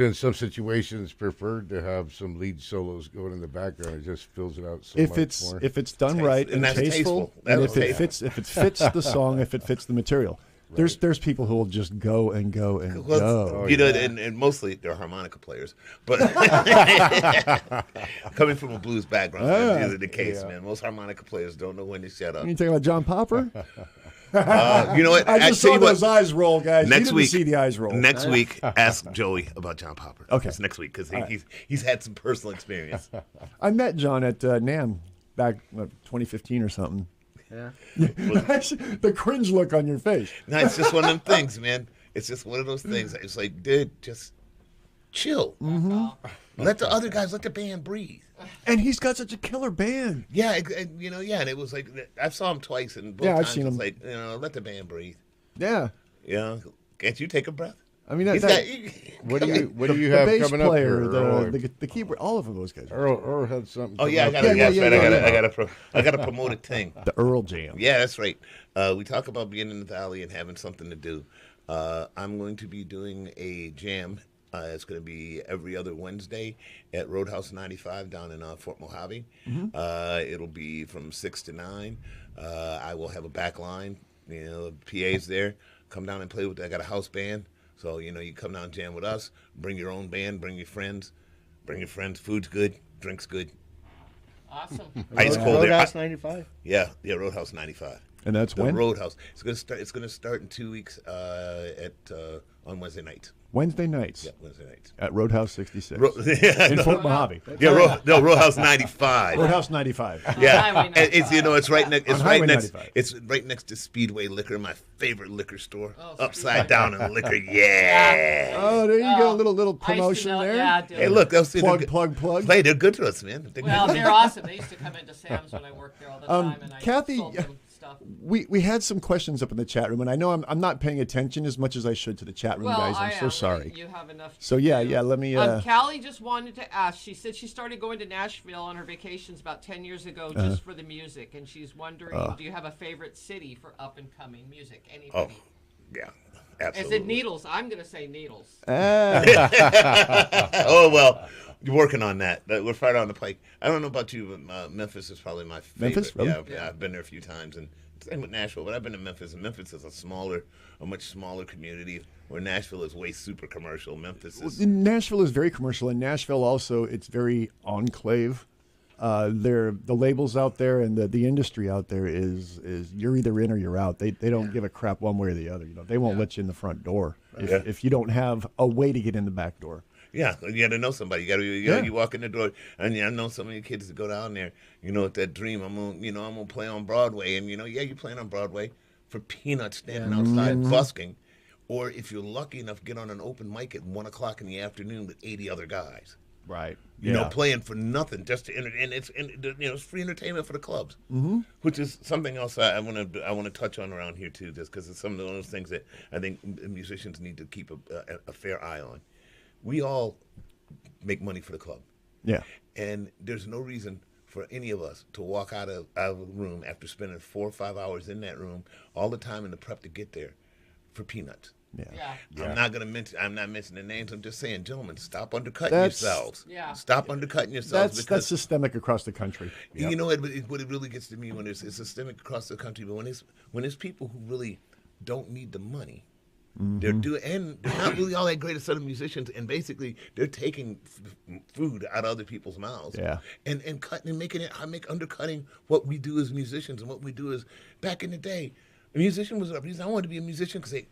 in some situations preferred to have some lead solos going in the background. It just fills it out so much more. If it's done right and that's tasteful, and if it fits the song, if it fits the material. Right. There's people who will just go and go and go. And mostly they're harmonica players. But coming from a blues background, that's the case, man. Most harmonica players don't know when to shut up. You talking about John Popper? You know what? I just saw those eyes roll, guys. Next you week, didn't see the eyes roll. Next week, ask Joey about John Popper. Okay. It's next week because right. he's had some personal experience. I met John at NAMM back 2015 or something. Yeah. The cringe look on your face. No, it's just one of them things, man. It's just one of those things. It's like, dude, just chill. Mm-hmm. Let the other guys, let the band breathe. And he's got such a killer band. Yeah, and it was like, I saw him twice, and both times it was like, let the band breathe. Yeah. Can't you take a breath? I mean, what do you have bass coming player, up here? the keyboard, all of those guys. Earl had something. Oh yeah, I got to promote a thing. The Earl Jam. Yeah, that's right. We talk about being in the valley and having something to do. I'm going to be doing a jam. It's going to be every other Wednesday at Roadhouse 95 down in Fort Mojave. Mm-hmm. It'll be from 6 to 9. I will have a back line. PA's there. Come down and play with. I got a house band. So, you come down and jam with us. Bring your own band. Bring your friends. Food's good. Drink's good. Awesome. Ice cold. Roadhouse 95? Yeah, Roadhouse 95. And that's the when? Roadhouse. It's going to start in 2 weeks on Wednesday nights. Wednesday nights. Yeah, Wednesday nights. At Roadhouse 66. In Fort Mojave. Yeah, Roadhouse 95. Roadhouse 95. Yeah, it's right next. It's right next. 95. It's right next to Speedway Liquor, my favorite liquor store. Oh, Upside Down and Liquor. Yeah. Oh, there you go. Little promotion there. Yeah, dude. Hey, look, they'll see plug. Hey, they're good to us, man. They're awesome. They used to come into Sam's when I worked there all the time, and I Kathy, sold them stuff. We had some questions up in the chat room, and I know I'm not paying attention as much as I should to the chat room, guys. I'm so sorry. You have enough. So yeah, let me. Callie just wanted to ask. She said she started going to Nashville on her vacations about 10 years ago just for the music, and she's wondering, do you have a favorite city for up and coming music? Anybody? Oh, yeah. Absolutely. Is it Needles? I'm going to say Needles. Oh, well, you're working on that. We're right on the pike. I don't know about you, but Memphis is probably my favorite. Memphis? Really? Yeah, I've been there a few times. And same with Nashville, but I've been to Memphis. And Memphis is a much smaller community where Nashville is way super commercial. Nashville is very commercial. And Nashville also, it's very enclave. The labels out there and the industry out there is you're either in or you're out. They don't give a crap one way or the other. They won't let you in the front door if you don't have a way to get in the back door. Yeah, you got to know somebody. You walk in the door, and I know some of your kids that go down there. With that dream, I'm gonna play on Broadway, and you're playing on Broadway for peanuts, standing outside busking, or if you're lucky enough, get on an open mic at 1:00 in the afternoon with 80 other guys. Right. Playing for nothing, just to and it's free entertainment for the clubs, which is something else I want to touch on around here too, just because it's some of those things that I think musicians need to keep a fair eye on. We all make money for the club, and there's no reason for any of us to walk out of a room after spending 4 or 5 hours in that room, all the time in the prep to get there, for peanuts. Yeah. I'm not gonna mention. I'm not mentioning names. I'm just saying, gentlemen, stop undercutting That's- yourselves. Yeah. Stop undercutting yourselves. That's systemic across the country. You know what it really gets to me when it's systemic across the country, but when it's people who really don't need the money. They're not really all that great a set of musicians, and basically they're taking food out of other people's mouths, and cutting and making it, undercutting what we do as musicians and what we do as back in the day. A musician was a reason I wanted to be a musician because they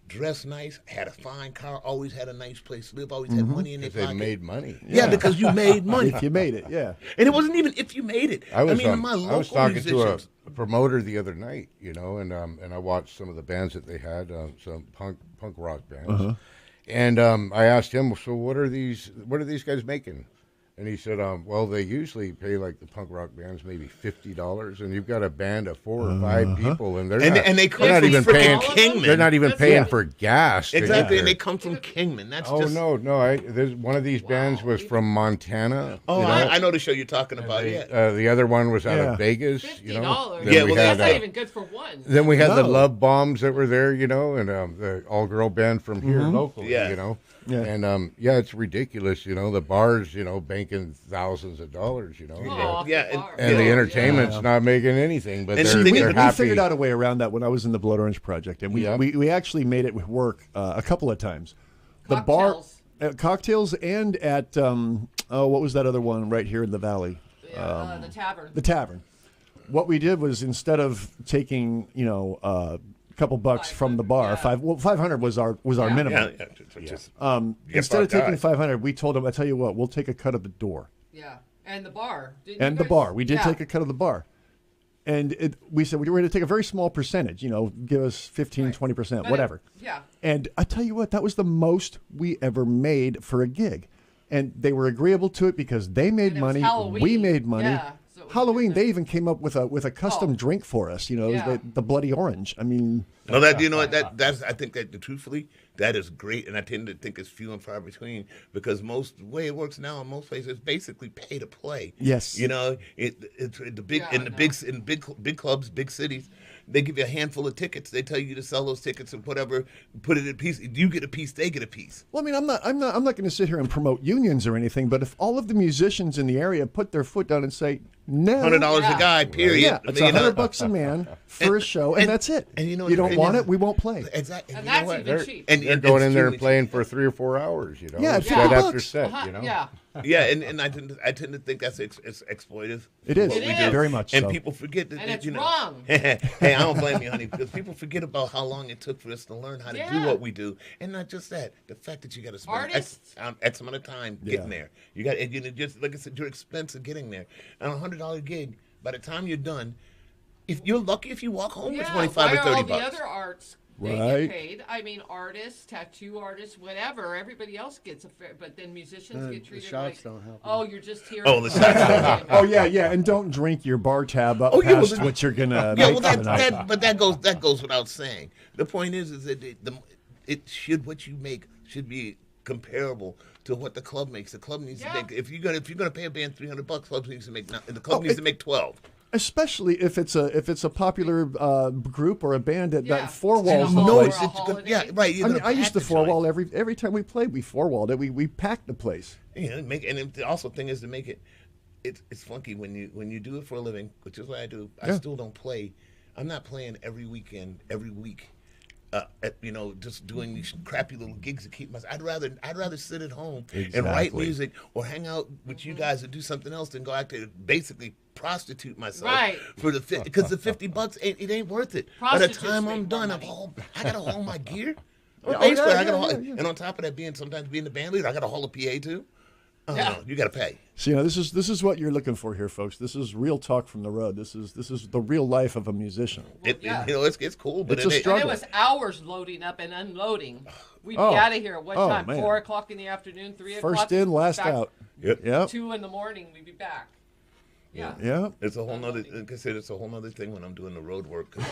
dressed nice, had a fine car, always had a nice place to live, always had money in their pocket. They made money. Yeah, because you made money. If you made it, yeah. And it wasn't even if you made it. I was talking musicians. to a promoter the other night, and I watched some of the bands that they had, some punk rock bands, and I asked him, so what are these guys making? And he said, well, they usually pay like the punk rock bands maybe $50, and you've got a band of 4 or 5 people, and they're not even paying. Kingman. They're not even paying for gas. Exactly, and they come from Kingman. That's no. There's one of these bands was from Montana. Oh, I know the show you're talking about. The other one was out of Vegas. $50. That's not even good for one. Then we had the Love Bombs that were there, and the all-girl band from here locally, Yeah. And it's ridiculous, the bars, banking thousands of dollars, and the entertainment's not making anything. But they're happy. We figured out a way around that when I was in the Blood Orange Project, and we actually made it work a couple of times. The Cocktails. bar, cocktails, and at what was that other one right here in the valley? The tavern. The tavern. What we did was instead of taking couple bucks from the bar. 500 was our minimum. Instead of taking 500, we told them, I tell you what, we'll take a cut of the door. Yeah, and the bar. We did take a cut of the bar. And we said, we're going to take a very small percentage, give us 15, 20%, whatever. And I tell you what, that was the most we ever made for a gig. And they were agreeable to it because they made money. We made money. Yeah. Halloween, they even came up with a custom drink for us. The Bloody Orange. I mean, that's I think that truthfully that is great, and I tend to think it's few and far between because the way it works now in most places, it's basically pay to play. Yes, it's in big clubs, big cities. They give you a handful of tickets. They tell you to sell those tickets and whatever. Put it in a piece. You get a piece. They get a piece. Well, I mean, I'm not going to sit here and promote unions or anything. But if all of the musicians in the area put their foot down and say no, $100 a guy, period. Yeah, it's $100 a man for a show, and that's it. And you don't want it, we won't play. Exactly. And that's even cheap. And they're going in there and playing for 3 or 4 hours. Yeah, set after set. Yeah, and I tend to think that's exploitive. It is. Very much and so. people forget that. And it's wrong. Hey, I don't blame you, honey, because people forget about how long it took for us to learn how to do what we do, and not just that. The fact that you got to spend X amount of time getting there. You got, just like I said, your expense of getting there. On a $100 gig, by the time you're done, if you're lucky, if you walk home with 25 or 30 all bucks. The other arts. They get paid. I mean, artists, tattoo artists, whatever. Everybody else gets a fair, but then musicians get treated shots don't help. Oh, you're just here. Oh, the shots don't help. Oh yeah, and don't drink your bar tab up past what you're gonna make for the night. But that goes without saying. The point is that what you make should be comparable to what the club makes. The club needs to make. If you're gonna pay a band $300, club needs to make. The club needs to make 12. Especially if it's a popular group or a band that four walls the place. Right. I mean, I used to four wall every time we played. We four walled it. We packed the place. Yeah, and the also thing is to make it. It's funky when you do it for a living, which is what I do. I still don't play. I'm not playing every weekend, every week. Just doing these crappy little gigs to keep myself. I'd rather sit at home and write music or hang out with you guys and do something else than go out there and basically prostitute myself for the because the $50 it ain't worth it. By the time I'm done, I gotta haul my gear. And on top of that, sometimes being the band leader, I gotta haul a PA too. No, you gotta pay. So this is what you're looking for here, folks. This is real talk from the road. This is the real life of a musician. It's cool, but it's a struggle. And it was hours loading up and unloading. We'd be out of here at what time? Man. 4 o'clock in the afternoon, 3 o'clock. First in, last out. Yep. 2 in the morning, we'd be back. Yeah. It's a whole nother. Like I said, it's a whole nother thing when I'm doing the road work because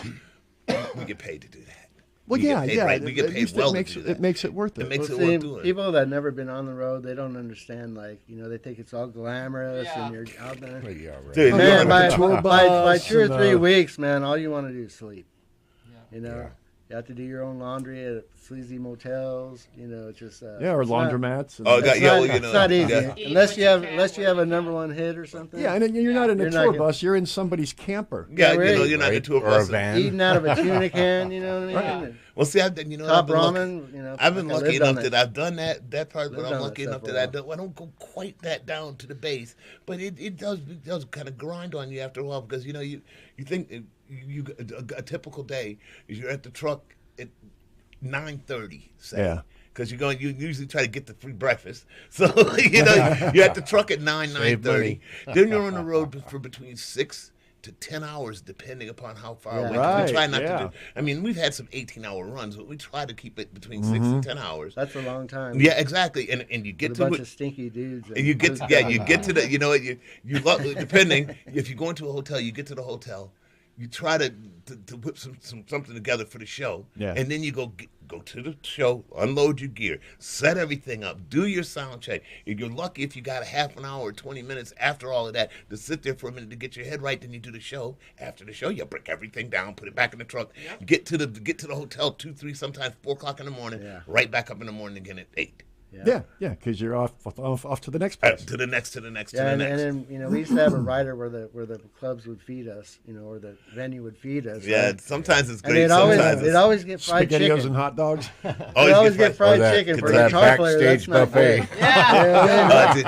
we get paid to do that. Well, Right? We get paid well to do that. It makes it worth it. It makes it worth doing. People that never been on the road, they don't understand. They think it's all glamorous and you're out there. Yeah, right. Dude, man, by 2 or 3 weeks, man, all you want to do is sleep. You have to do your own laundry at sleazy motels. It's just or it's not- laundromats. It's not easy Yeah. unless you have a number one hit or something. Yeah, and then you're not in a You're tour not bus. You're in somebody's camper. Yeah, right. you're not in a tour Or a bus. van. Eating out of a tuna can. You know what I mean? Well, see, I've Top been ramen. I've been like I lucky lived on enough that I've done that part, but Lived I'm on lucky that enough stuff that for a I don't go quite that down to the base. But it does kind of grind on you after a while because you think a typical day is you're at the truck at 9:30, say. Yeah. Because you usually try to get the free breakfast, so you're at the truck at 9:30. Then you're on the road for between 6 to 10 hours, depending upon how far away. 'Cause Right, we try not yeah. to do. I mean, we've had some 18-hour runs, but we try to keep it between 6 and 10 hours. That's a long time. Yeah, exactly. And you get With to a bunch it. of stinky dudes. And you get to the you love, depending if you go into a hotel, you get to the hotel, you try to whip something together for the show, Yeah. and then you go to the show, unload your gear, set everything up, do your sound check. If you're lucky, if you got a half an hour or 20 minutes after all of that to sit there for a minute to get your head right, then you do the show. After the show, you break everything down, put it back in the truck, get to the hotel 2, 3, sometimes 4 o'clock in the morning, right back up in the morning again at 8. Yeah, because you're off to the next place. To the next. And then we used to have a rider where the clubs would feed us, or the venue would feed us. Yeah, right? sometimes it's And great. they'd always get fried SpaghettiOs chicken. and hot dogs. They'd always get fried chicken for the guitar player. That's not buffet. good.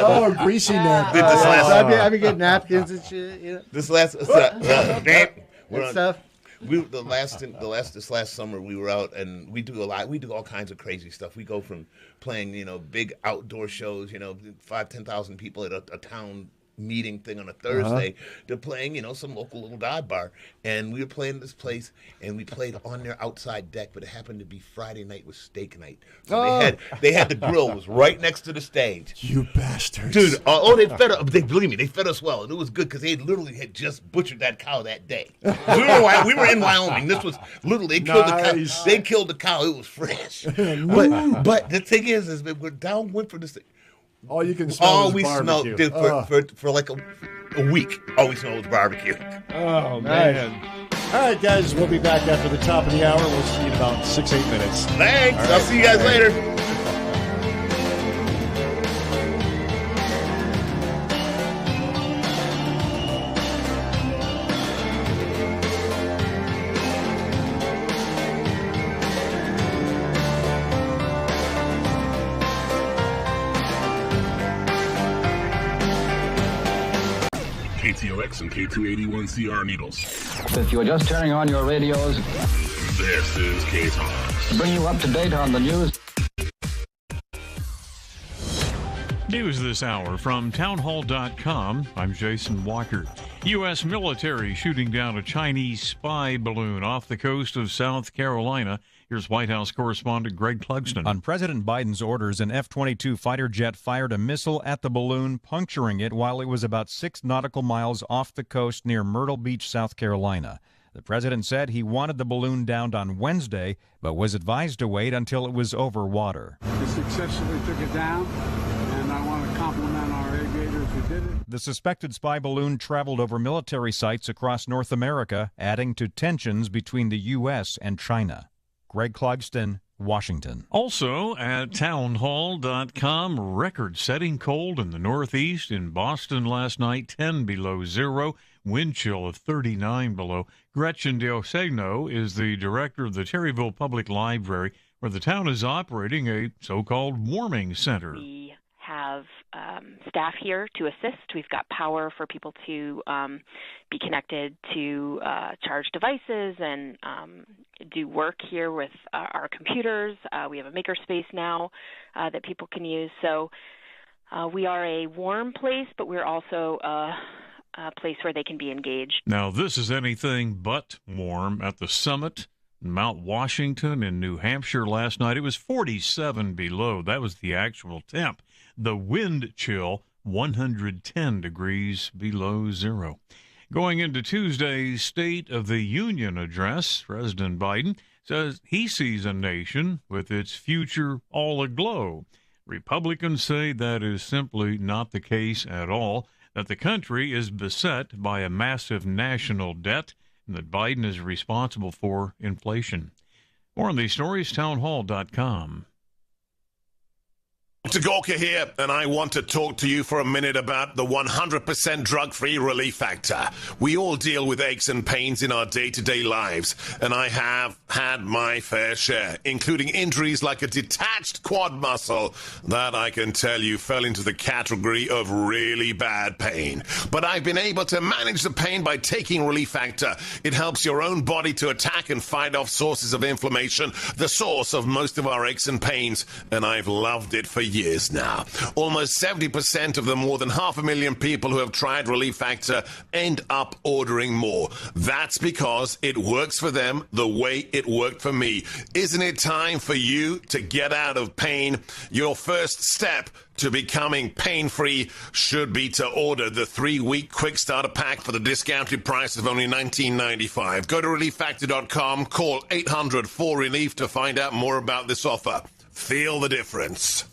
Oh, greasy napkins. I'd be getting napkins and shit. This last And stuff. This last summer we were out and we do all kinds of crazy stuff. We go from playing big outdoor shows, 5,000-10,000 people at a town meeting thing on a Thursday to playing some local little dive bar. And we were playing this place and we played on their outside deck, but it happened to be Friday night was steak night. So they had the grill was right next to the stage. You bastards. Dude, believe me, they fed us well, and it was good because they literally had just butchered that cow that day. We were in Wyoming. This was literally they killed the cow. They killed the cow. It was fresh. but the thing is that we're downwind for this. All you can smell All is we barbecue. smelled for like a week. All we smelled was barbecue. Oh man! All right, guys, we'll be back after the top of the hour. We'll see you in about 6-8 minutes. Thanks. All I'll see you guys later. KTOX and K281CR Needles. If you are just turning on your radios, This is KTOX. to bring you up to date on the news. News this hour from townhall.com. I'm Jason Walker. U.S. military shooting down a Chinese spy balloon off the coast of South Carolina. Here's White House correspondent Greg Clugston. On President Biden's orders, an F-22 fighter jet fired a missile at the balloon, puncturing it while it was about 6 nautical miles off the coast near Myrtle Beach, South Carolina. The president said he wanted the balloon downed on Wednesday, but was advised to wait until it was over water. We successfully took it down, and I want to compliment our aviators who did it. The suspected spy balloon traveled over military sites across North America, adding to tensions between the U.S. and China. Greg Clugston, Washington. Also at townhall.com, record-setting cold in the Northeast. In Boston last night, 10 below zero, wind chill of 39 below. Gretchen Diosegno is the director of the Terryville Public Library, where the town is operating a so-called warming center. We have staff here to assist. We've got power for people to be connected to charge devices and do work here with our computers. We have a makerspace now that people can use. So we are a warm place, but we're also a place where they can be engaged. Now, this is anything but warm at the summit in Mount Washington in New Hampshire last night. It was 47 below. That was the actual temp. The wind chill, 110 degrees below zero. Going into Tuesday's State of the Union address, President Biden says he sees a nation with its future all aglow. Republicans say that is simply not the case at all, that the country is beset by a massive national debt and that Biden is responsible for inflation. More on these stories, townhall.com. Dr. Gorka here, and I want to talk to you for a minute about the 100% drug-free Relief Factor. We all deal with aches and pains in our day-to-day lives, and I have had my fair share, including injuries like a detached quad muscle that I can tell you fell into the category of really bad pain. But I've been able to manage the pain by taking Relief Factor. It helps your own body to attack and fight off sources of inflammation, the source of most of our aches and pains, and I've loved it for years now. Almost 70% of the more than 500,000 people who have tried Relief Factor end up ordering more. That's because it works for them the way it worked for me. Isn't it time for you to get out of pain? Your first step to becoming pain-free should be to order the 3-week quick starter pack for the discounted price of only $19.95. Go to relieffactor.com, call 800-4RELIEF to find out more about this offer. Feel the difference.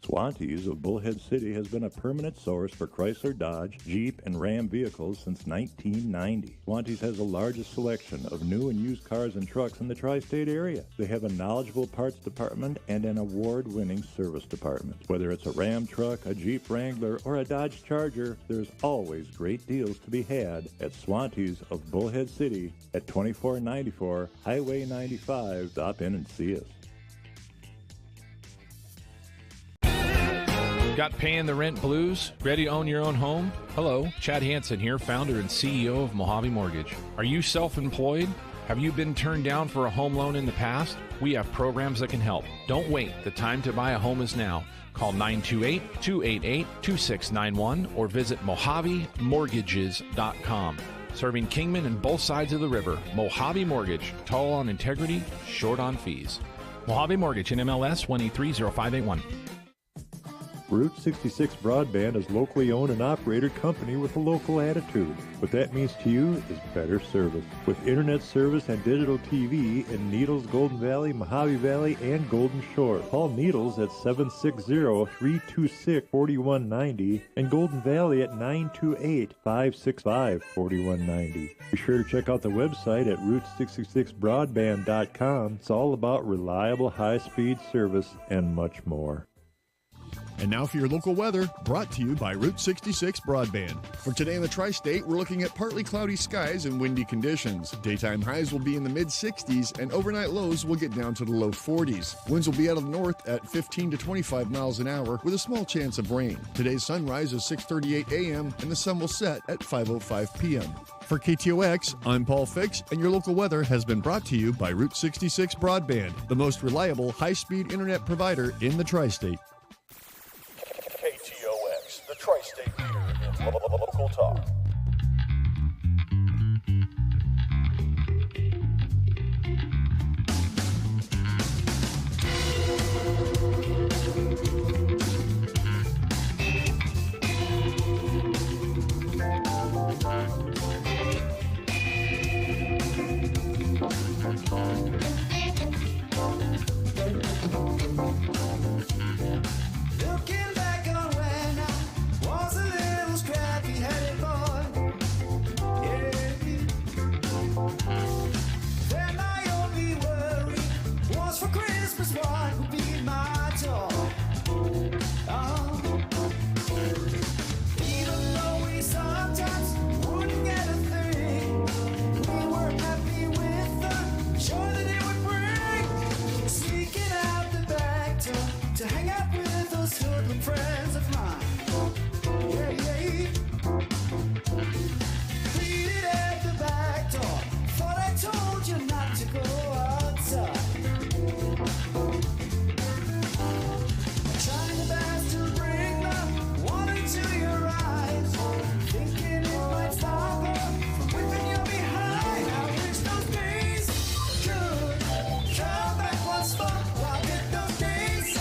Swantees of Bullhead City has been a permanent source for Chrysler, Dodge, Jeep, and Ram vehicles since 1990. Swantees has the largest selection of new and used cars and trucks in the tri-state area. They have a knowledgeable parts department and an award-winning service department. Whether it's a Ram truck, a Jeep Wrangler, or a Dodge Charger, there's always great deals to be had at Swantees of Bullhead City at 2494 Highway 95. Stop in and see us. Got paying the rent blues? Ready to own your own home? Hello, Chad Hansen here, founder and CEO of Mojave Mortgage. Are you self-employed? Have you been turned down for a home loan in the past? We have programs that can help. Don't wait. The time to buy a home is now. Call 928-288-2691 or visit MojaveMortgages.com. Serving Kingman and both sides of the river. Mojave Mortgage. Tall on integrity, short on fees. Mojave Mortgage, NMLS 1830581. Route 66 Broadband is locally owned and operated company with a local attitude. What that means to you is better service. With internet service and digital TV in Needles, Golden Valley, Mojave Valley, and Golden Shore. Call Needles at 760-326-4190 and Golden Valley at 928-565-4190. Be sure to check out the website at Route66Broadband.com. It's all about reliable high-speed service and much more. And now for your local weather, brought to you by Route 66 Broadband. For today in the tri-state, we're looking at partly cloudy skies and windy conditions. Daytime highs will be in the mid-60s, and overnight lows will get down to the low 40s. Winds will be out of the north at 15 to 25 miles an hour, with a small chance of rain. Today's sunrise is 6:38 a.m., and the sun will set at 5:05 p.m. For KTOX, I'm Paul Fix, and your local weather has been brought to you by Route 66 Broadband, the most reliable high-speed internet provider in the tri-state. KTOX, the tri-state leader in local talk. Looking back on when I was a little scrappy-headed boy, yeah. Then my only worry was for Christmas what would be my toy. Oh. Even though we sometimes wouldn't get a thing, we were happy with the joy that it would bring. Sneaking out the back door to hang out with those hoodlum friends of mine. Yeah, yeah. Pleaded at the back door. Thought I told you not to go outside. Trying the best to bring the water to your eyes. Thinking it might stop her from whipping you behind. I wish those days could come back once more. I'll get those days.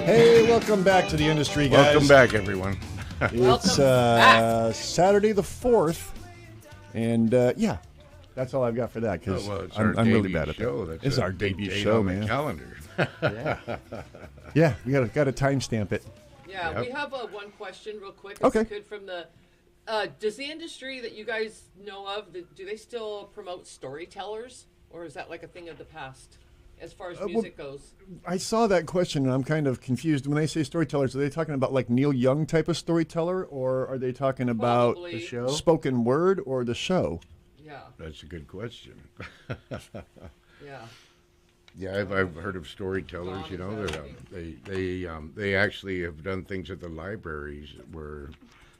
Hey, welcome back to the industry, guys. Welcome back, everyone. It's Saturday the 4th. And, that's all I've got for that because I'm really bad at that. It's our debut show, man. Calendar. Yeah, we got to timestamp it. Yeah, we have one question real quick. It's Okay. good from the. Does the industry that you guys know of, do they still promote storytellers, or is that like a thing of the past, as far as music goes? I saw that question and I'm kind of confused. When they say storytellers, are they talking about like Neil Young type of storyteller, or are they talking about Probably. The show? spoken word or the show? Yeah. That's a good question. Yeah. Yeah, I've heard of storytellers. You know, they actually have done things at the libraries where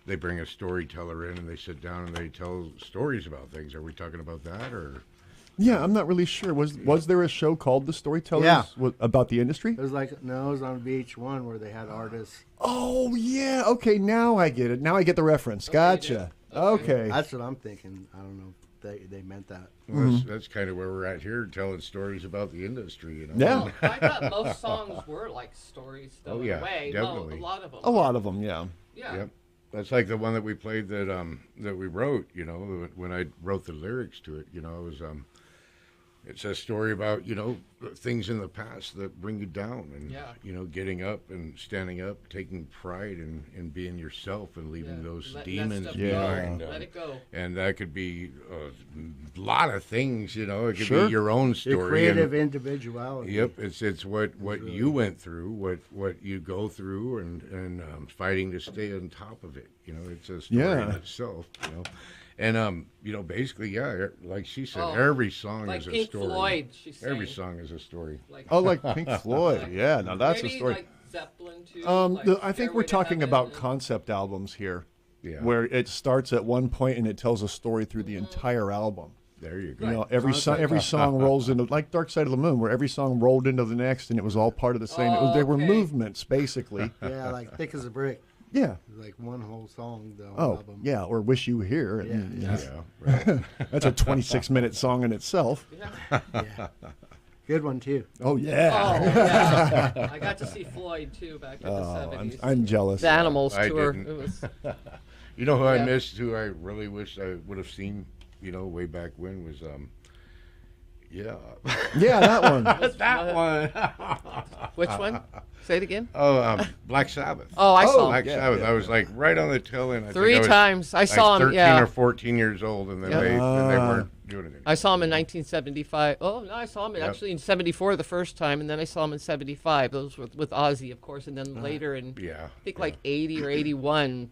they bring a storyteller in and they sit down and they tell stories about things. Are we talking about that or? Yeah, I'm not really sure. Was there a show called The Storytellers about the industry? It was like, it was on VH1 where they had artists. Oh, yeah. Okay, now I get it. Now I get the reference. Gotcha. Okay. That's what I'm thinking. I don't know if they meant that. Well, that's kind of where we're at here, telling stories about the industry. You know? Yeah. Well, I thought most songs were like stories, though, in a way. Definitely. A lot of them. A lot of them, yeah. Yeah. Yep. That's like the one that we played that we wrote. You know, when I wrote the lyrics to it, you know, it was it's a story about, you know, things in the past that bring you down and, you know, getting up and standing up, taking pride in being yourself and leaving those demons behind. Let it go. And that could be a lot of things, you know. It could be your own story. Your creative individuality. Yep. It's what you went through, what you go through and fighting to stay on top of it. You know, it's a story in itself, you know. And, you know, basically, like she said, every song like is a Pink story. Floyd, she's saying. Every song is a story. Like Pink Floyd. Yeah, now that's a story. Like Zeppelin, too. I think we're talking about concept albums here, where it starts at one point and it tells a story through the entire album. There you go. You know, every song rolls into, like Dark Side of the Moon, where every song rolled into the next and it was all part of the same. They were movements, basically. Yeah, like Thick as a Brick. Yeah. Like one whole song, though. Album. Yeah, or Wish You Were Here. Right. That's a 26-minute song in itself. Yeah. Good one, too. Oh, yeah. Oh, yeah. I got to see Floyd, too, back in the 70s. I'm jealous. The Animals tour. Didn't. It was... You know who I missed, who I really wish I would have seen, you know, way back when was, yeah, that one. That one. Which one? Say it again. Oh, Black Sabbath. Oh, I saw Black Sabbath. I was like right on the tail end. Three times. I saw him. 13 or 14 years old, and then they weren't doing it anymore. I saw him in 1975. Oh no, I saw him actually in '74 the first time, and then I saw him in '75. Those were with Ozzy, of course, and then later in I think like '80 or '81.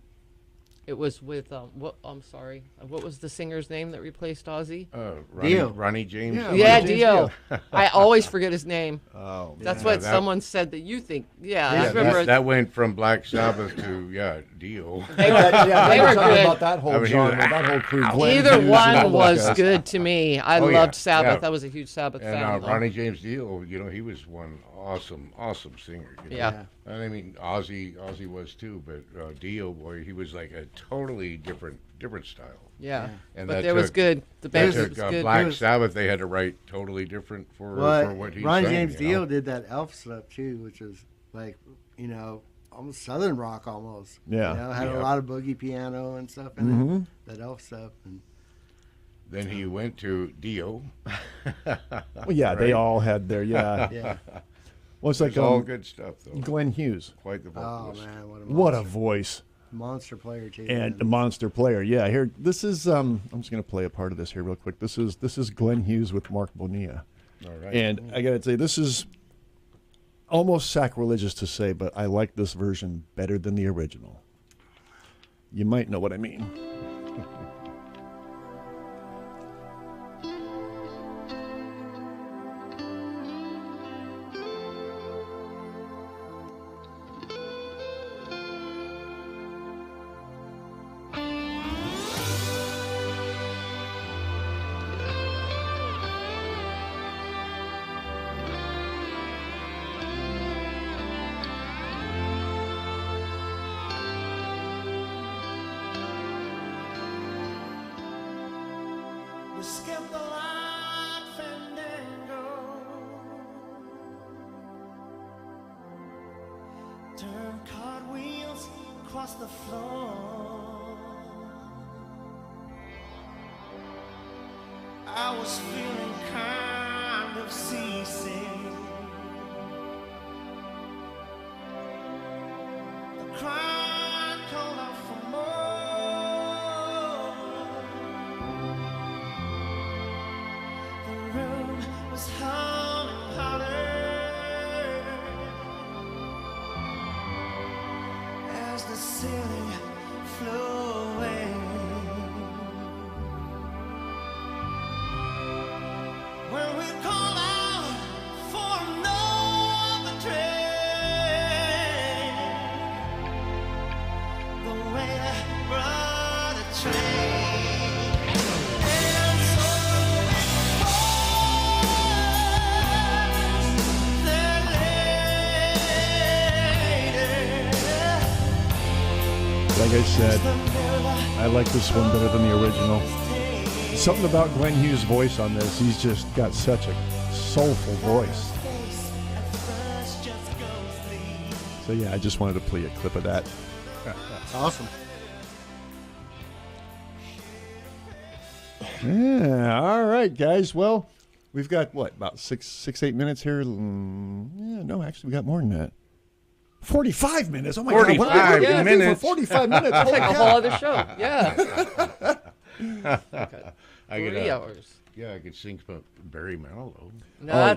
It was with I'm sorry. What was the singer's name that replaced Ozzy? Ronnie James. Yeah, Dio. I always forget his name. Oh, that's what someone said that you think. Yeah, I remember that went from Black Sabbath to Dio. They were good. About that whole genre, that whole crew. Either one was good to me. I loved Sabbath. I was a huge Sabbath fan. And Ronnie James Dio, you know, he was one awesome singer. You know? Yeah. And I mean, Ozzy was too, but Dio, boy, he was like a totally different style. Yeah, and but there was good. The band was good. Black Sabbath, they had to write totally different for what he Ronnie sang, James you know? Dio did that Elf stuff too, which was like, you know, almost Southern rock almost. Yeah. You know, had a lot of boogie piano and stuff in it, that Elf stuff. And then he went to Dio. Well, yeah, they all had their, yeah. Well, it's like all good stuff, though. Glenn Hughes. Quite the vocalist. Oh, man, what a voice. Monster player, too. And a monster player, yeah. Here, this is, I'm just going to play a part of this here real quick. This is Glenn Hughes with Mark Bonilla. All right. And I got to say, this is almost sacrilegious to say, but I like this version better than the original. You might know what I mean. We skip the line fandango, turn cartwheels across the floor. I was feeling kind of seasick. The crowd called out for more. The room was humming harder as the ceiling flew away. When we call out for another train, the waiter brought a train, and so Like I said, I like this one better than the original. Something about Glenn Hughes' voice on this. He's just got such a soulful voice. So yeah, I just wanted to play a clip of that. Awesome. Yeah, all right, guys. Well, we've got what, about 8 minutes here? Yeah, no, actually, we got more than that. 45 minutes. Oh my 45 God! What are we gonna do for 45 minutes. That's like a Holy whole cow. other show. Yeah. I could, 3 hours. Yeah, I could sing some Barry Manilow. No,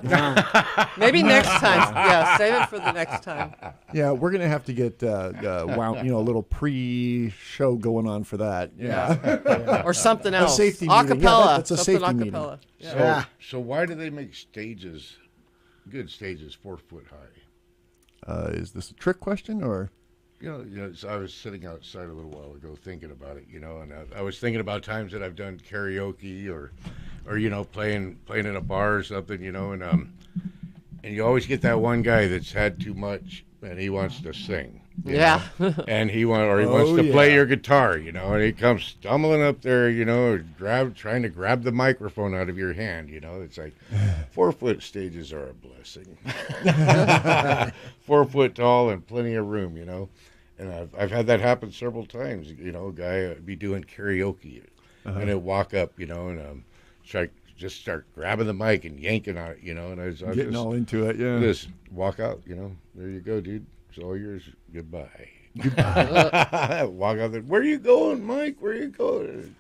maybe next time. Yeah, save it for the next time. Yeah, we're gonna have to get a little pre-show going on for that. Yeah, Or something else. A safety Acapella. meeting. Yeah, that's a Something safety meeting. acapella. Yeah. So why do they make stages, good stages, 4 foot high? Is this a trick question or? So I was sitting outside a little while ago thinking about it, and I was thinking about times that I've done karaoke or playing in a bar or something, and you always get that one guy that's had too much and he wants to sing. Yeah. And he wants to play your guitar, and he comes stumbling up there, trying to grab the microphone out of your hand, It's like 4 foot stages are a blessing. 4 foot tall and plenty of room, And I've had that happen several times. A guy would be doing karaoke, and he'd walk up, and just start grabbing the mic and yanking on it, and I was Getting just, all into it, yeah. Just walk out, there you go, dude. It's all yours. Goodbye. Walk out there. Where are you going, Mike? Where are you going?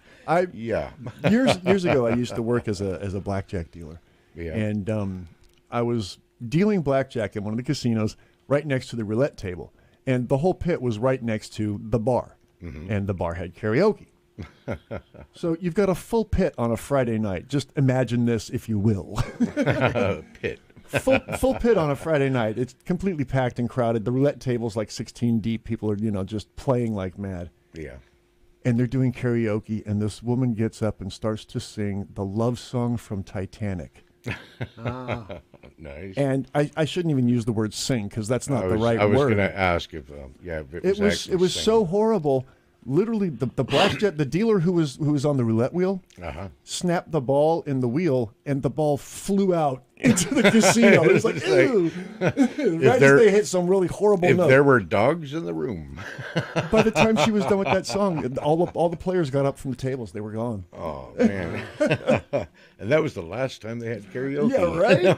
Years ago, I used to work as a blackjack dealer. Yeah. And I was dealing blackjack in one of the casinos right next to the roulette table. And the whole pit was right next to the bar. Mm-hmm. And the bar had karaoke. So you've got a full pit on a Friday night. Just imagine this, if you will. Pit. Full pit on a Friday night. It's completely packed and crowded. The roulette table's like 16 deep. People are, just playing like mad. Yeah. And they're doing karaoke, and this woman gets up and starts to sing the love song from Titanic. Nice. And I shouldn't even use the word sing because that's not the right word. I was going to ask if it was so horrible. Literally, the blackjack, the dealer who was on the roulette wheel, snapped the ball in the wheel, and the ball flew out into the casino. It was like, ew. Right as they hit some really horrible note. If there were dogs in the room. By the time she was done with that song, all the players got up from the tables. They were gone. Oh, man. And that was the last time they had karaoke. Yeah, right?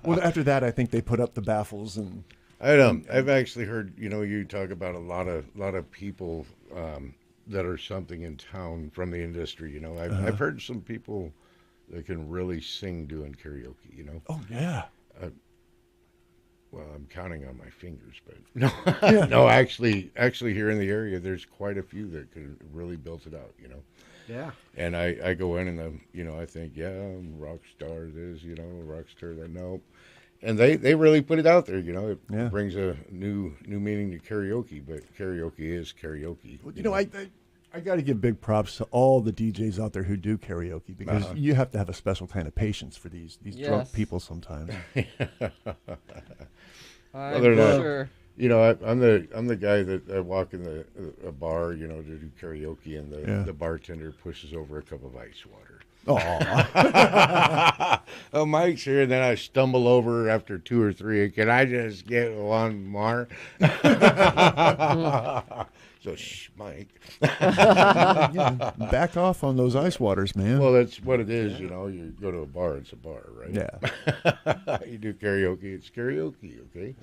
Well, after that, I think they put up the baffles and... I've actually heard, you talk about a lot of people that are something in town from the industry. I've heard some people that can really sing doing karaoke. Oh yeah. Well, I'm counting on my fingers, but no, no. Actually, here in the area, there's quite a few that could really built it out. Yeah. And I go in and I think, rock star this, rock star that. No. And they really put it out there, It brings a new meaning to karaoke, but karaoke is karaoke. I got to give big props to all the DJs out there who do karaoke because you have to have a special kind of patience for these drunk people sometimes. I'm the guy that I walk in a bar, to do karaoke, and the bartender pushes over a cup of ice water. Oh, Mike's here, and then I stumble over after 2 or 3. Can I just get one more? So, shh, Mike. Back off on those ice waters, man. Well, that's what it is, you know. You go to a bar, it's a bar, right? Yeah. You do karaoke, it's karaoke, okay?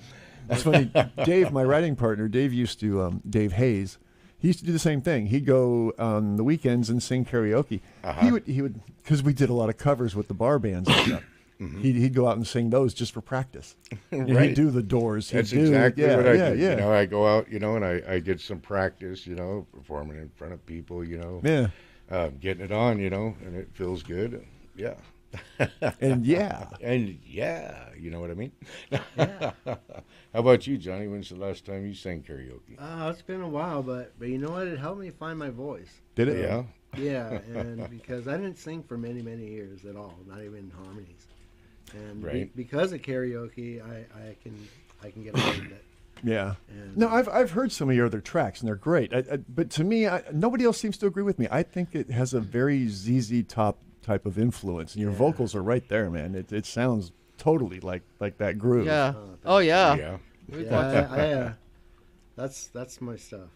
That's funny. Dave, my writing partner, Dave used to, Dave Hayes, he used to do the same thing. He'd go on the weekends and sing karaoke. He would, because we did a lot of covers with the bar bands and stuff. He'd go out and sing those just for practice. Right. He'd do the Doors. That's exactly what I do. You know, I go out, you know, and I get some practice, you know, performing in front of people, you know. Yeah. Getting it on, you know, and it feels good. Yeah. And yeah. And yeah, you know what I mean? Yeah. How about you, Johnny? When's the last time you sang karaoke? It's been a while, but you know what? It helped me find my voice. Did it? Yeah. Yeah, and because I didn't sing for many, many years at all, not even harmonies. And because of karaoke, I can get away with it. Yeah. No, I've heard some of your other tracks, and they're great. But to me, nobody else seems to agree with me. I think it has a very ZZ Top type of influence, and your vocals are right there, man. It sounds totally like that groove. Yeah. That's my stuff.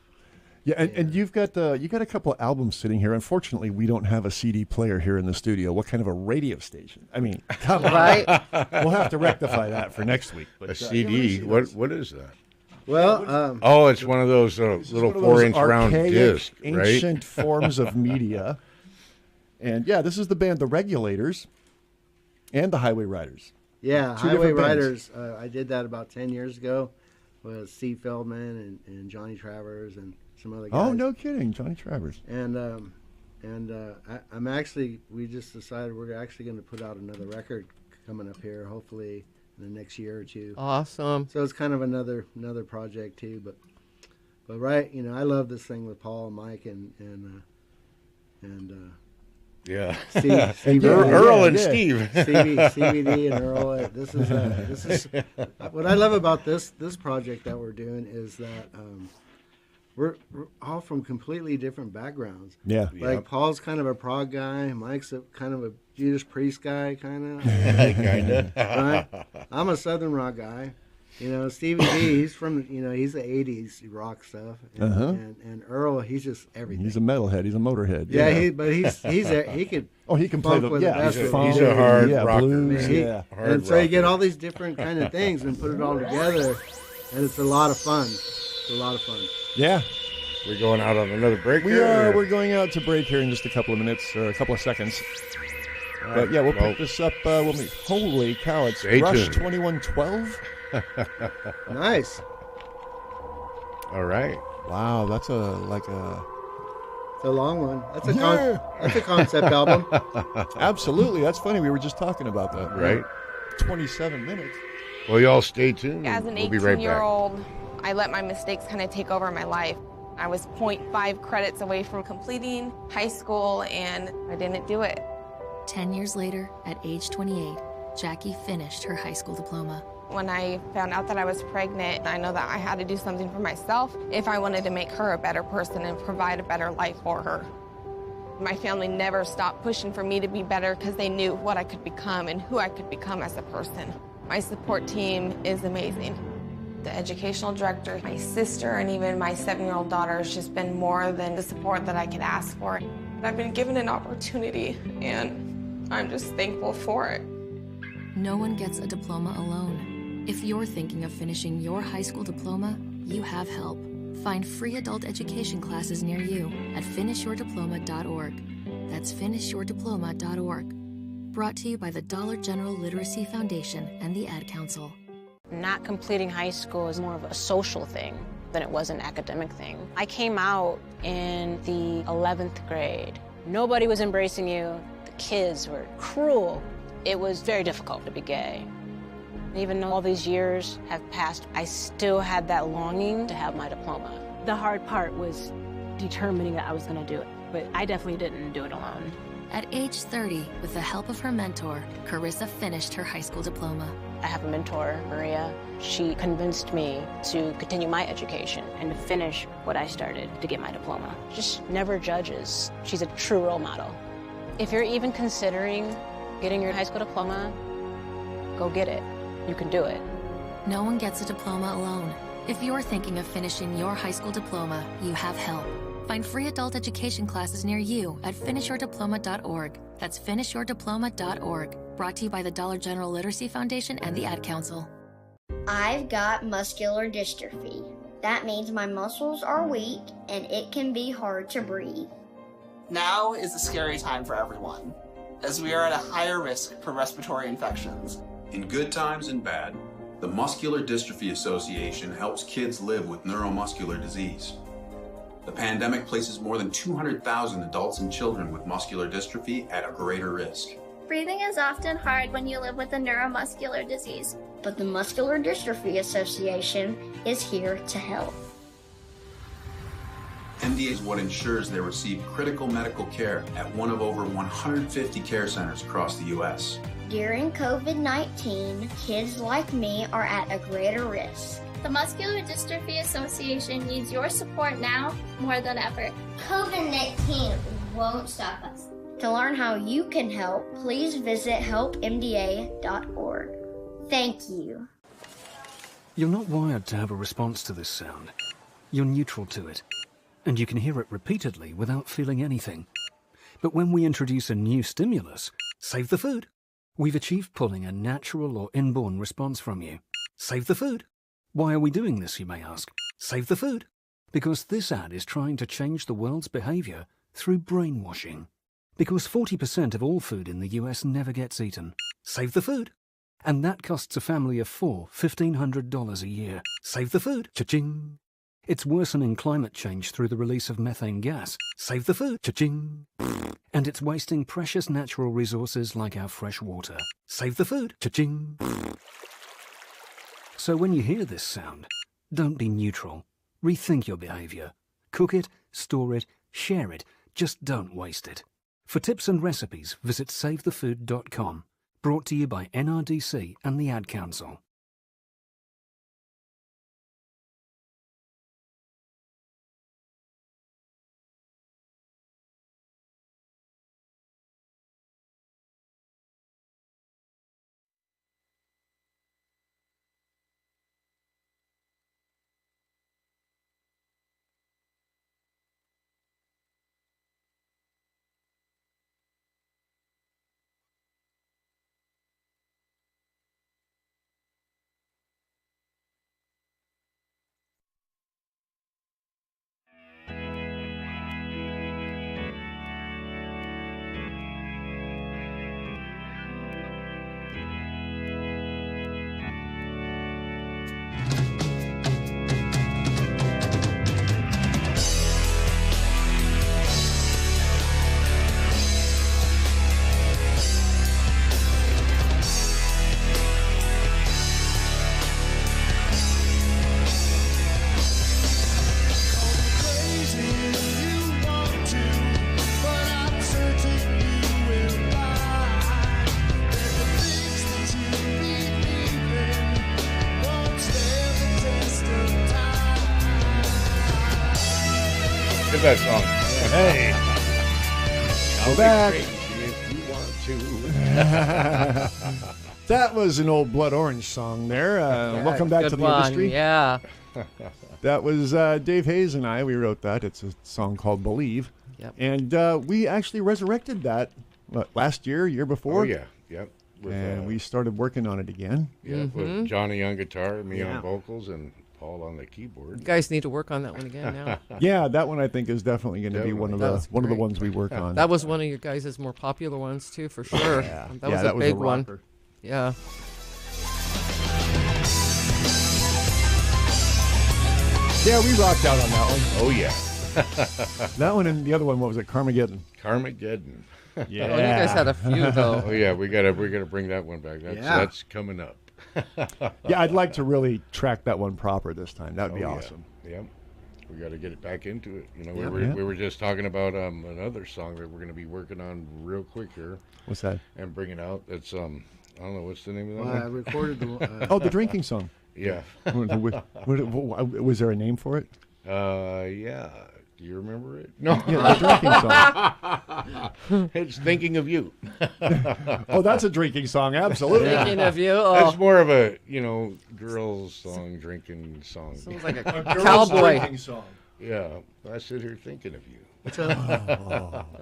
Yeah, and you've got a couple of albums sitting here. Unfortunately, we don't have a CD player here in the studio. What kind of a radio station? I mean, come on. Right? We'll have to rectify that for next week. But, a CD? What is that? Well, it's one of those little 4-inch round discs, right? Ancient forms of media. And yeah, this is the band The Regulators and the Highway Riders. Yeah, Two Highway different bands. Riders. I did that about 10 years ago with Steve Feldman and Johnny Travers and some other guys. Oh, no kidding, Johnny Travers. And we just decided we're actually going to put out another record coming up here, hopefully in the next year or two. Awesome. So it's kind of another project too, but right, you know, I love this thing with Paul and Mike and yeah, Steve, Earl and Steve, CBD and Earl. This is what I love about this project that we're doing is that we're all from completely different backgrounds. Yeah, like Paul's kind of a prog guy, Mike's kind of a Judas Priest guy, kind of. Right? I'm a Southern rock guy. You know, Stevie D, he's from, you know, he's the 80s rock stuff. And Earl, he's just everything. He's a metalhead. He's a motorhead. Yeah, he could. Oh, he can play the he's a hard rocker. Blues, and so you get all these different kind of things and put it all together, and it's a lot of fun. It's a lot of fun. Yeah. We're going out on another break. We're going out to break here in just a couple of minutes or a couple of seconds. But yeah, we'll pick this up when we. Holy cow! It's Rush 2112. Nice. All right. Wow, that's it's a long one. That's a concept album. Absolutely, that's funny. We were just talking about that. Right. 27 minutes. Well, y'all stay tuned. As an 18-year-old, I let my mistakes kind of take over my life. I was 0.5 credits away from completing high school, and I didn't do it. 10 years later, at age 28, Jackie finished her high school diploma. When I found out that I was pregnant, I know that I had to do something for myself if I wanted to make her a better person and provide a better life for her. My family never stopped pushing for me to be better because they knew what I could become and who I could become as a person. My support team is amazing. The educational director, my sister, and even my 7-year-old daughter has just been more than the support that I could ask for. I've been given an opportunity, and I'm just thankful for it. No one gets a diploma alone. If you're thinking of finishing your high school diploma, you have help. Find free adult education classes near you at finishyourdiploma.org. That's finishyourdiploma.org. Brought to you by the Dollar General Literacy Foundation and the Ad Council. Not completing high school is more of a social thing than it was an academic thing. I came out in the 11th grade. Nobody was embracing you. The kids were cruel. It was very difficult to be gay. Even though all these years have passed, I still had that longing to have my diploma. The hard part was determining that I was going to do it, but I definitely didn't do it alone. At age 30, with the help of her mentor, Carissa finished her high school diploma. I have a mentor, Maria. She convinced me to continue my education and to finish what I started to get my diploma. Just never judges. She's a true role model. If you're even considering getting your high school diploma, go get it. You can do it. No one gets a diploma alone. If you're thinking of finishing your high school diploma, you have help. Find free adult education classes near you at finishyourdiploma.org. That's finishyourdiploma.org. Brought to you by the Dollar General Literacy Foundation and the Ad Council. I've got muscular dystrophy. That means my muscles are weak and it can be hard to breathe. Now is a scary time for everyone, as we are at a higher risk for respiratory infections. In good times and bad, the Muscular Dystrophy Association helps kids live with neuromuscular disease. The pandemic places more than 200,000 adults and children with muscular dystrophy at a greater risk. Breathing is often hard when you live with a neuromuscular disease. But the Muscular Dystrophy Association is here to help. MDA is what ensures they receive critical medical care at one of over 150 care centers across the U.S. During COVID-19, kids like me are at a greater risk. The Muscular Dystrophy Association needs your support now more than ever. COVID-19 won't stop us. To learn how you can help, please visit helpmda.org. Thank you. You're not wired to have a response to this sound. You're neutral to it, and you can hear it repeatedly without feeling anything. But when we introduce a new stimulus, save the food, we've achieved pulling a natural or inborn response from you. Save the food. Why are we doing this, you may ask? Save the food. Because this ad is trying to change the world's behavior through brainwashing. Because 40% of all food in the US never gets eaten. Save the food. And that costs a family of four $1,500 a year. Save the food. Cha-ching. It's worsening climate change through the release of methane gas. Save the food. Cha-ching. And it's wasting precious natural resources like our fresh water. Save the food. Cha-ching. So when you hear this sound, don't be neutral. Rethink your behavior. Cook it, store it, share it. Just don't waste it. For tips and recipes, visit savethefood.com. Brought to you by NRDC and the Ad Council. That song. Hey. Go back. If you want to. That was an old Blood Orange song there. Welcome back to the one. industry. Yeah. That was Dave Hayes and I. We wrote that. It's a song called Believe. Yep. And we actually resurrected that last year before. Oh, yeah. Yep. And we started working on it again. Yeah, with Johnny on guitar, me on vocals, and Paul on the keyboard. You guys need to work on that one again now. Yeah, that one I think is definitely going to be one of the ones we work on. That was one of your guys' more popular ones too, for sure. Yeah. That was a big one. Yeah. Yeah, we rocked out on that one. Oh yeah. That one and the other one, what was it? Carmageddon. Carmageddon. Yeah. Oh, you guys had a few though. Oh yeah, we're gonna bring that one back. That's coming up. Yeah, I'd like to really track that one proper this time. That would be awesome. Yeah. We got to get it back into it. You know, we were just talking about another song that we're going to be working on real quick here. What's that? And bringing out. It's I don't know what's the name of that Well, one. I recorded the. Oh, the drinking song. Yeah. Was there a name for it? Yeah. Do you remember it? No. Yeah, the drinking song. It's Thinking of You. Oh, that's a drinking song, absolutely. Thinking of You. That's Oh. more of a, girls' song, drinking song. Sounds like a girls' cowboy drinking song. Yeah, I sit here thinking of you.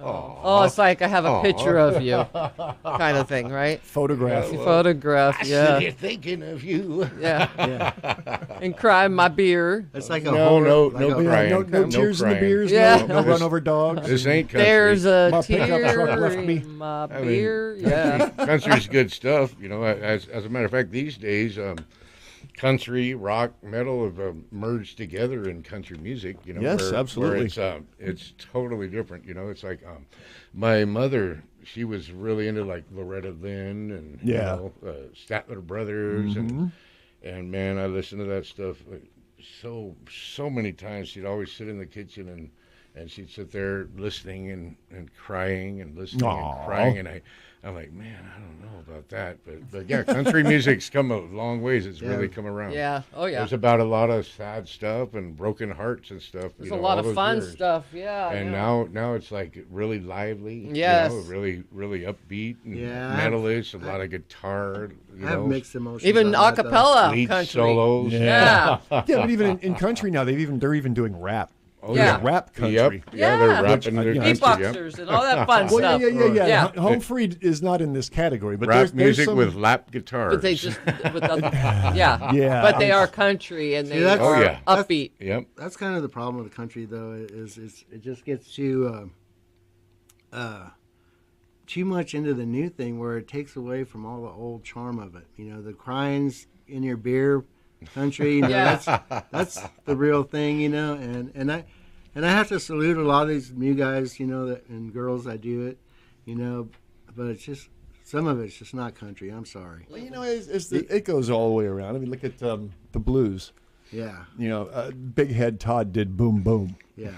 Oh, it's like I have a picture of you, kind of thing, right? Photograph. Photograph, I yeah. sit here thinking of you. Yeah. And cry my beer. It's like a No Yeah, crying. no tears in the crying. beers. Yeah. No run over dogs. This ain't country. There's a My pickup truck tear left me. in my I mean, beer. Yeah. country's good stuff. As a matter of fact, these days, country, rock, metal have merged together in country music. Yes, absolutely. Where it's totally different. It's like my mother. She was really into like Loretta Lynn and Statler Brothers and man, I listened to that stuff so many times. She'd always sit in the kitchen and she'd sit there listening and crying and listening and crying, and I'm like, man, I don't know about that, but yeah, country music's come a long ways. It's really come around. Yeah. Oh yeah. There's about a lot of sad stuff and broken hearts and stuff. There's a lot of fun stuff. Yeah. And now it's like really lively. Yes. Really upbeat and Yeah, metalish. A lot of guitar. I have mixed emotions. Even on a that, though. cappella Lead country. solos. Yeah. Yeah, but even in country now, they're even doing rap. Oh, Yeah. Rap country. Yep. Yeah, they're rapping their country. Beatboxers and all that fun Well, stuff. yeah. Home Free is not in this category, but Rap there's music some... with lap guitars. But they just, yeah. Yeah. But they are country and they that's- are upbeat. Yep. That's kind of the problem with the country, though, is it just gets too much into the new thing where it takes away from all the old charm of it. The crying's in your beer country. That's the real thing. And I have to salute a lot of these new guys, and girls that do it, but it's just some of it's just not country. I'm sorry. Well, it goes all the way around. I mean, look at the blues. Yeah. Big Head Todd did Boom Boom. Yeah.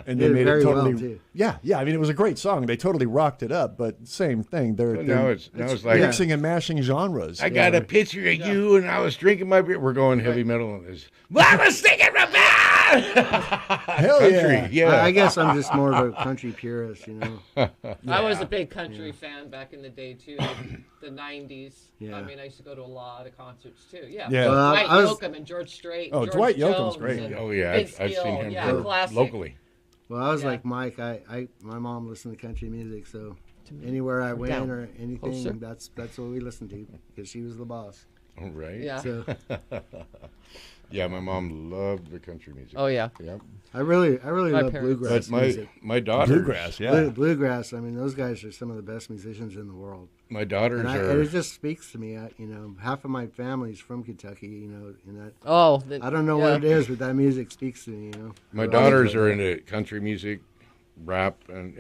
And Did they made very it totally. well, too. Yeah. I mean, it was a great song. They totally rocked it up. But same thing. They're now it's like mixing and mashing genres. I got a picture of you and I was drinking my beer. We're going heavy metal on this. I was thinking about Hell country. Yeah. I guess I'm just more of a country purist, I was a big country fan back in the day too, the '90s. Yeah. I mean, I used to go to a lot of concerts too. Yeah. Yeah. Well, Dwight I was- Yoakam and George Strait. Oh, George Dwight Yoakam's Jones great. and Oh yeah, Vince I've seen Gill. him Yeah, classic. locally. Well, I was Yeah. like Mike. My mom listened to country music, so anywhere I went Down. or anything, Closer. that's what we listened to because she was the boss. All right. Yeah. So Yeah, my mom loved the country music. Oh yeah. Yep. I really My love parents. bluegrass But music. my daughters, Bluegrass, yeah. Bluegrass. I mean, those guys are some of the best musicians in the world. my daughters And are. it just speaks to me. Half of my family's from Kentucky. And that. Oh. I don't know what it is, but that music speaks to me. My So I daughters enjoy are that. into country music, rap, and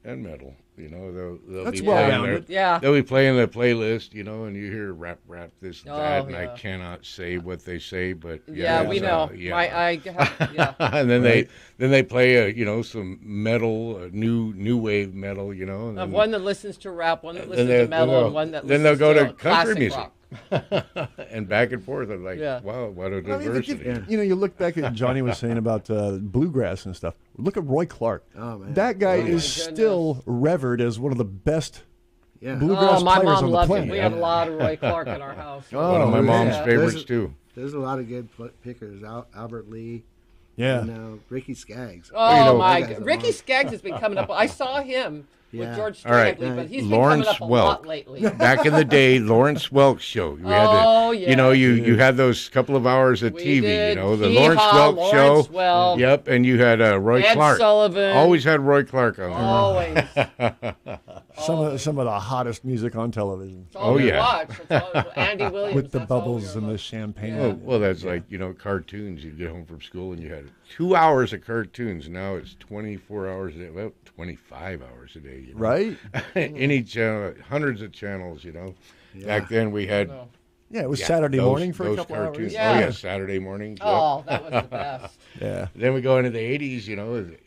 metal. They'll That's be well playing rounded. Yeah. They'll be playing the playlist, and you hear rap, this, Oh, that, and I yeah. cannot say what they say, but Yeah, we it's, know. yeah. Yeah. And then they play some metal, new wave metal, and Of then, one that listens to rap, one that then listens they- to metal, then and one that then listens they'll go to classic country music. rock. and back and forth. I'm like, Yeah. wow, what a I mean, diversity. you look back at Johnny was saying about bluegrass and stuff. Look at Roy Clark. Oh, man. That guy Oh, my is still revered as one of the best bluegrass Oh, my players mom on the loved planet. him. We have a lot of Roy Clark in our house. One of my mom's yeah. favorites too. There's a lot of good pickers. Albert Lee. Yeah. Ricky Skaggs. Oh my That guy's God! a Ricky monster. Skaggs has been coming up. I saw him with Yeah. George All Strait, right. I believe, but he's Lawrence been coming up a lot Welk. lately. Back in the day, Lawrence Welk's show. You had Oh, to, yeah. you had those couple of hours of We TV. did. The Hee Lawrence Haw, Welk Lawrence show. Welk. Yep, and you had Roy Ed Clark. Sullivan. Always had Roy Clark on there. Always. Some of the hottest music on television. That's all Oh, we yeah. watch. That's all, Andy Williams. With the that's all we bubbles ever and the watched. champagne. Well, that's like cartoons. You'd get home from school and you had 2 hours of cartoons. Now it's 24 hours a day. Well, 25 hours a day. Right? Any channel, hundreds of channels. Back then we had. Yeah, it was Saturday morning for a those couple cartoons. hours. Yeah. Oh yeah, Saturday morning. Oh, that was the best. Yeah. Then we go into the 80s,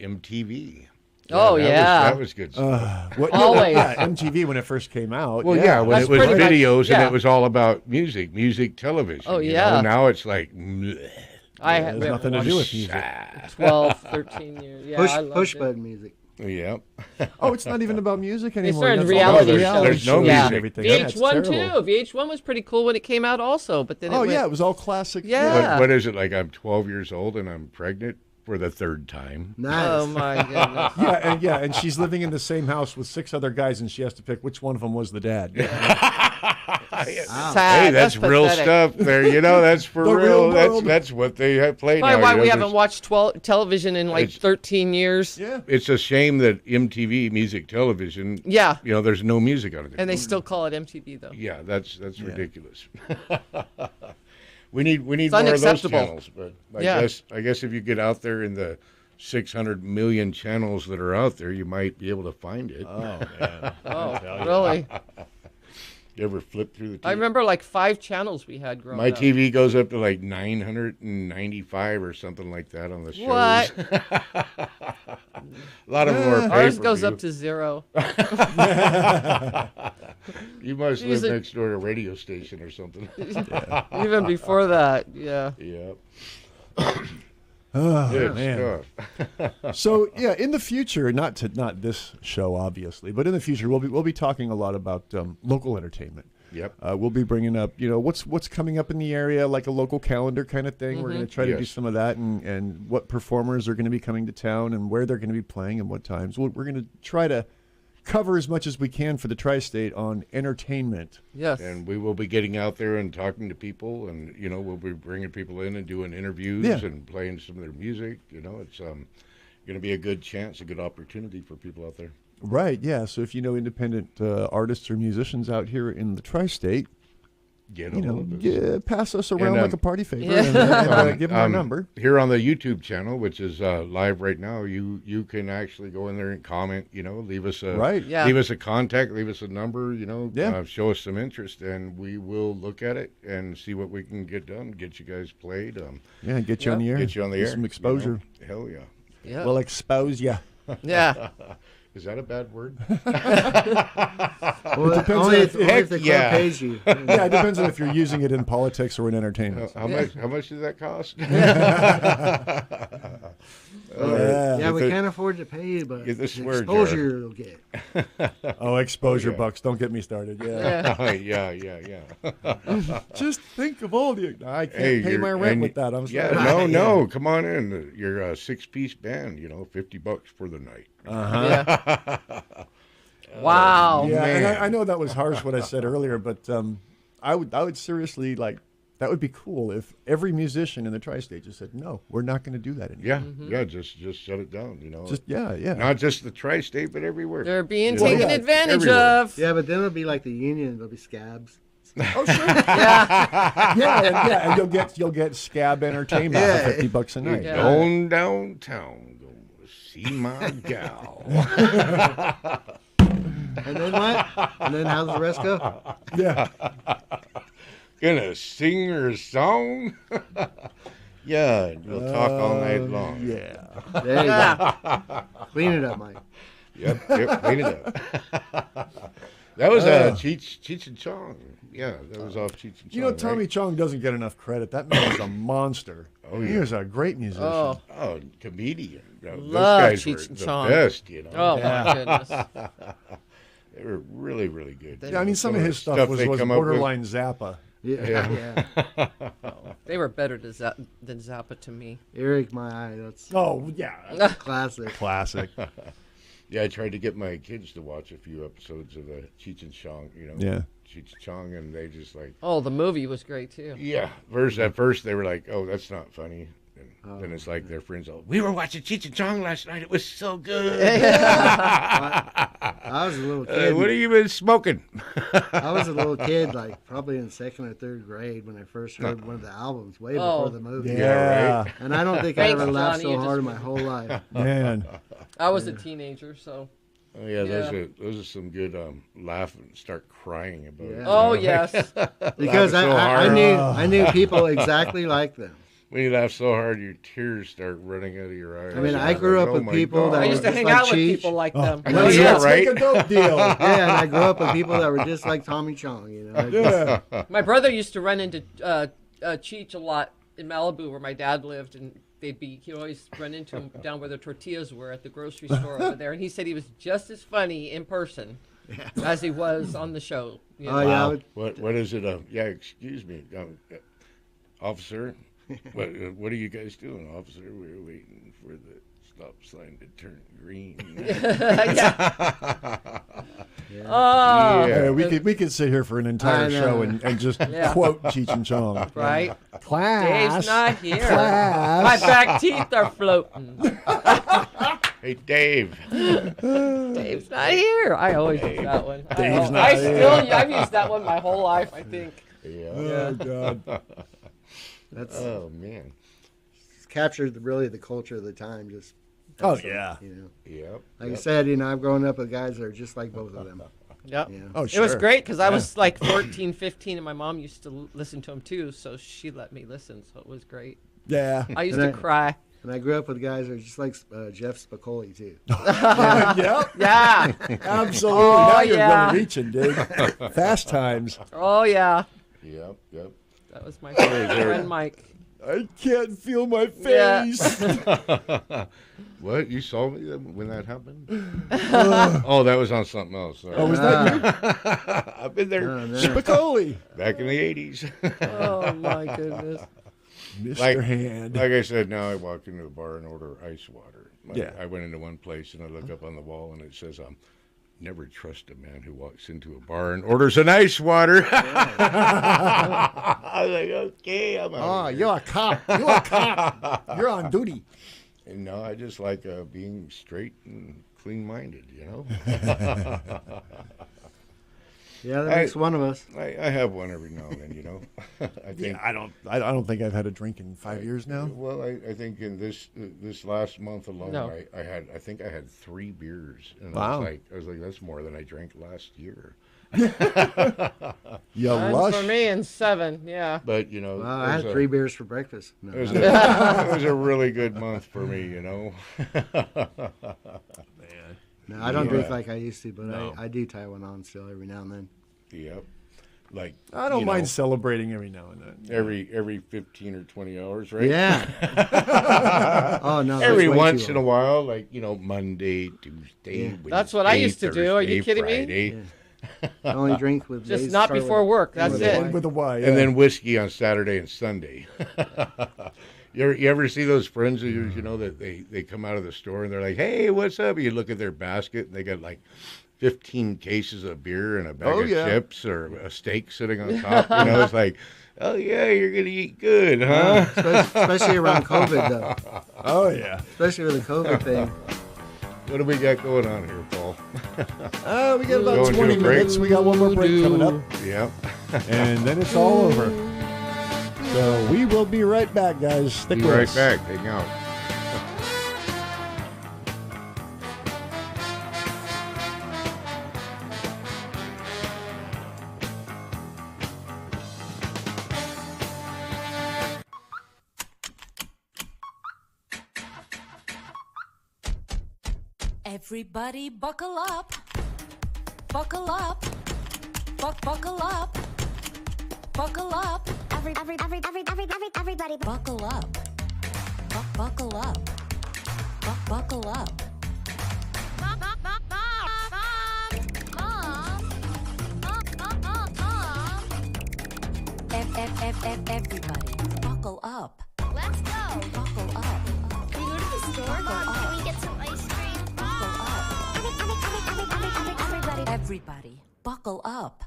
MTV. Oh, that was good stuff. Always. Yeah, MTV when it first came out. Well, yeah, when That's it was pretty much- videos yeah. and it was all about music television. Oh, yeah. Now it's like, bleh. I There's we nothing to haven't do with watched music. 12, 13 years. Yeah, I loved push it. button music. Yep. Oh, it's not even about music They anymore. started That's reality all shows. There's no shows music. and everything. Yeah, it's VH1 terrible. too. VH1 was pretty cool when it came out, also. But then Oh it went, yeah, it was all classic. Yeah. What is it like? I'm 12 years old and I'm pregnant for the third time. Nice. Oh my goodness. and she's living in the same house with 6 other guys, and she has to pick which one of them was the dad. Sad. Hey, that's real pathetic. stuff there. You know, that's for The real. real world. That's what they have played Probably now. why you know, we there's- haven't watched television in like It's- 13 years. Yeah. It's a shame that MTV Music Television. Yeah. You know, there's no music on it. And they still call it MTV though. Yeah, that's ridiculous. we need It's more of those unacceptable. channels. But Yeah. I guess if you get out there in the 600 million channels that are out there, you might be able to find it. Oh man. Oh, really? You ever flip through the TV? I remember like 5 channels we had growing My up. TV goes up to like 995 or something like that on the shows. What? A lot of them are pay-per-view. Ours goes up to 0. You must live Usually- next door to a radio station or something. Even before that, yeah. Yep. Oh, Good man. stuff. So yeah, in the future, not this show obviously, but in the future we'll be talking a lot about local entertainment. Yep. We'll be bringing up what's coming up in the area, like a local calendar kind of thing. We're going to try to do some of that, and what performers are going to be coming to town, and where they're going to be playing, and what times. We're going to try to cover as much as we can for the tri-state on entertainment. Yes. And we will be getting out there and talking to people, and we'll be bringing people in and doing interviews and playing some of their music. It's going to be a good chance, a good opportunity for people out there. Right. Yeah. So if you know independent artists or musicians out here in the tri-state, pass us around like a party favor and give them our number. Here on the YouTube channel, which is live right now, you can actually go in there and comment. Leave us leave us a contact, leave us a number. Show us some interest, and we will look at it and see what we can get done. Get you guys played. Get you on the air. Get you on the Get air. some exposure. Hell yeah. Yeah. We'll expose you. Yeah. Is that a bad word? Well, it depends only on if the club pays you. Yeah, it depends on if you're using it in politics or in entertainment. How much does that cost? We can't afford to pay you, but get the the swear exposure jar. you'll get. Exposure bucks. Don't get me started. Yeah. Yeah. Just think of all the. I can't pay my rent with that. I'm sorry. No. Come on in. You're a 6-piece band. $50 for the night. Wow. Yeah, and I know that was harsh what I said earlier, but I would seriously that would be cool if every musician in the tri-state just said, no, we're not going to do that anymore. Yeah, just shut it down. Not just the tri-state, but everywhere. They're being taken advantage of. Yeah, but then it'll be like the union. There'll be scabs. Oh sure. Yeah, and you'll get scab entertainment for $50 a night. You're going downtown, going to see my gal. And then what? And then how does the rest go? Yeah. Gonna sing her song? Yeah, we'll talk all night long. Yeah. There you go. Clean it up, Mike. Yep, clean it up. That was Cheech and Chong. Yeah, that was off Cheech and Chong. Tommy Chong doesn't get enough credit. That man is a monster. Oh, yeah. He is a great musician. Oh, comedian. Love Those guys Cheech were and the Chong. best, Oh, my goodness. They were really, really good. Yeah, I mean, some of his stuff was borderline Zappa. Yeah. They were better than Zappa to me. Eric, my eye. That's classic. Classic. Yeah, I tried to get my kids to watch a few episodes of the Cheech and Chong. Yeah. Cheech and Chong, and they just like. Oh, the movie was great too. Yeah. At first they were like, "Oh, that's not funny." And then it's like their friends all, "We were watching Cheech and Chong last night. It was so good." I was a little kid. What have you been smoking? I was a little kid, probably in 2nd or 3rd grade when I first heard one of the albums, way before the movie. Yeah. Right. And I don't think I ever laughed so hard in my whole life. Man. I was a teenager, so. Oh yeah, those are some good laugh and start crying about it. Oh yes. Because I knew people exactly like them. When you laugh so hard, your tears start running out of your eyes. I mean, I grew up with people that I were used to just hang like out with Cheech. people like them. Let's make a dope deal. Yeah, and I grew up with people that were just like Tommy Chong. Yeah. My brother used to run into Cheech a lot in Malibu where my dad lived, and he'd always run into him down where the tortillas were at the grocery store over there, and he said he was just as funny in person as he was on the show. You know? Wow. What is it? Yeah, excuse me, officer. What are you guys doing, officer? We're waiting for the stop sign to turn green. We could sit here for an entire show and just quote Cheech and Chong. Right? Class. Dave's not here. Class. My back teeth are floating. Hey, Dave. Dave's not here. I always use that one. Dave's not here. I've used that one my whole life, I think. Yeah. Oh, God. Oh, man. It's captured really the culture of the time. Just Oh, yeah. You know. Yep. Like I said, I've grown up with guys that are just like both of them. Yep. Yeah. Oh, It was great because I was like 14, 15, and my mom used to listen to him too, so she let me listen, so it was great. Yeah. I used to cry. And I grew up with guys that are just like Jeff Spicoli, too. Yep. Yeah. Absolutely. Oh, Now you're yeah. really reaching, dude. Fast times. Oh, yeah. Yep. That was my friend Mike. I can't feel my Yeah. face. What? You saw me when that happened? Oh, that was on something else. Sorry. Oh, was that you? I've been there. Spicoli. Back in the 80s. Oh, my goodness. Mr. Hand. Like I said, now I walk into a bar and order ice water. Yeah. I went into one place and I look up on the wall and it says, never trust a man who walks into a bar and orders an ice water. I was like, okay, I'm out. Oh, you're a cop. You're a cop. You're on duty. And no, I just like being straight and clean-minded, you know? Yeah, that makes one of us. I have one every now and then, you know. I think. I don't think I've had a drink in 5 years now. Well, I think in this last month alone, No. I think I had 3 beers, and Wow. I was like, that's more than I drank last year. You Mine's lush. for me and 7, yeah. But you know, Well, I had 3 beers for breakfast. No, it was no. it was a really good month for me, you know. Man. No, I don't drink like I used to, but No. I do tie one on still every now and then. Yep. Like I don't mind celebrating every now and then. Every 15 or 20 hours, right? Yeah. Oh no. Every that's way once too in a long. while, like Monday, Tuesday, Yeah. Wednesday, That's what I used to do. Are you Thursday, kidding me? Friday. I only drink with Just days not start before with- work. That's with it. a Y. With a Y. And then whiskey on Saturday and Sunday. You ever see those friends who you know that they come out of the store and they're like, "Hey, what's up?" You look at their basket and they got like 15 cases of beer and a bag of chips or a steak sitting on top. You know, it's like, oh yeah, you're gonna eat good, huh? Especially around COVID, though. Oh yeah. Especially with the COVID thing. What do we got going on here, Paul? We got about Going to 20 a break? minutes. We got one more break coming up. Yep. And then it's all over. So we will be right back, guys. Stick Be with right us. back. Hang out. Everybody buckle up. Buckle up. Buckle up. Buckle up. Everybody buckle up. Buckle up. Buckle up. Everybody buckle up. Let's go. Buckle up. Can we go to the store, Mom? Can we get some ice cream? Everybody buckle up.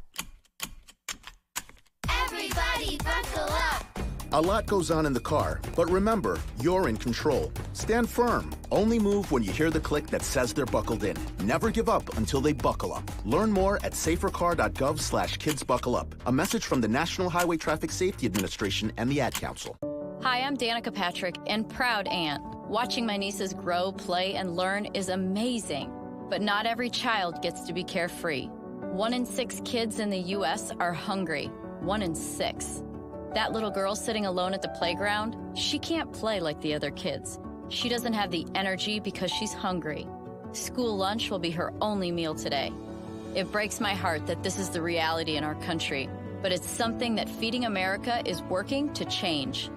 Everybody buckle up. A lot goes on in the car, but remember, you're in control. Stand firm. Only move when you hear the click that says they're buckled in. Never give up until they buckle up. Learn more at safercar.gov/kidsbuckleup. A message from the National Highway Traffic Safety Administration and the Ad Council. Hi, I'm Danica Patrick and proud aunt. Watching my nieces grow, play, and learn is amazing. But not every child gets to be carefree. 1 in 6 kids in the U.S. are hungry. 1 in 6. That little girl sitting alone at the playground, she can't play like the other kids. She doesn't have the energy because she's hungry. School lunch will be her only meal today. It breaks my heart that this is the reality in our country, but it's something that Feeding America is working to change.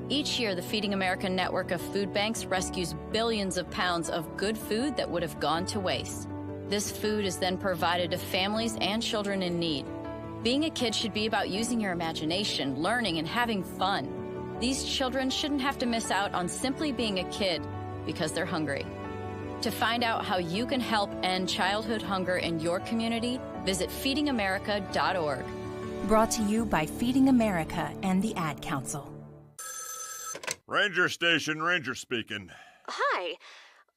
Each year, the Feeding America network of food banks rescues billions of pounds of good food that would have gone to waste. This food is then provided to families and children in need. Being a kid should be about using your imagination, learning, and having fun. These children shouldn't have to miss out on simply being a kid because they're hungry. To find out how you can help end childhood hunger in your community, visit feedingamerica.org. Brought to you by Feeding America and the Ad Council. Ranger Station, Ranger speaking. Hi.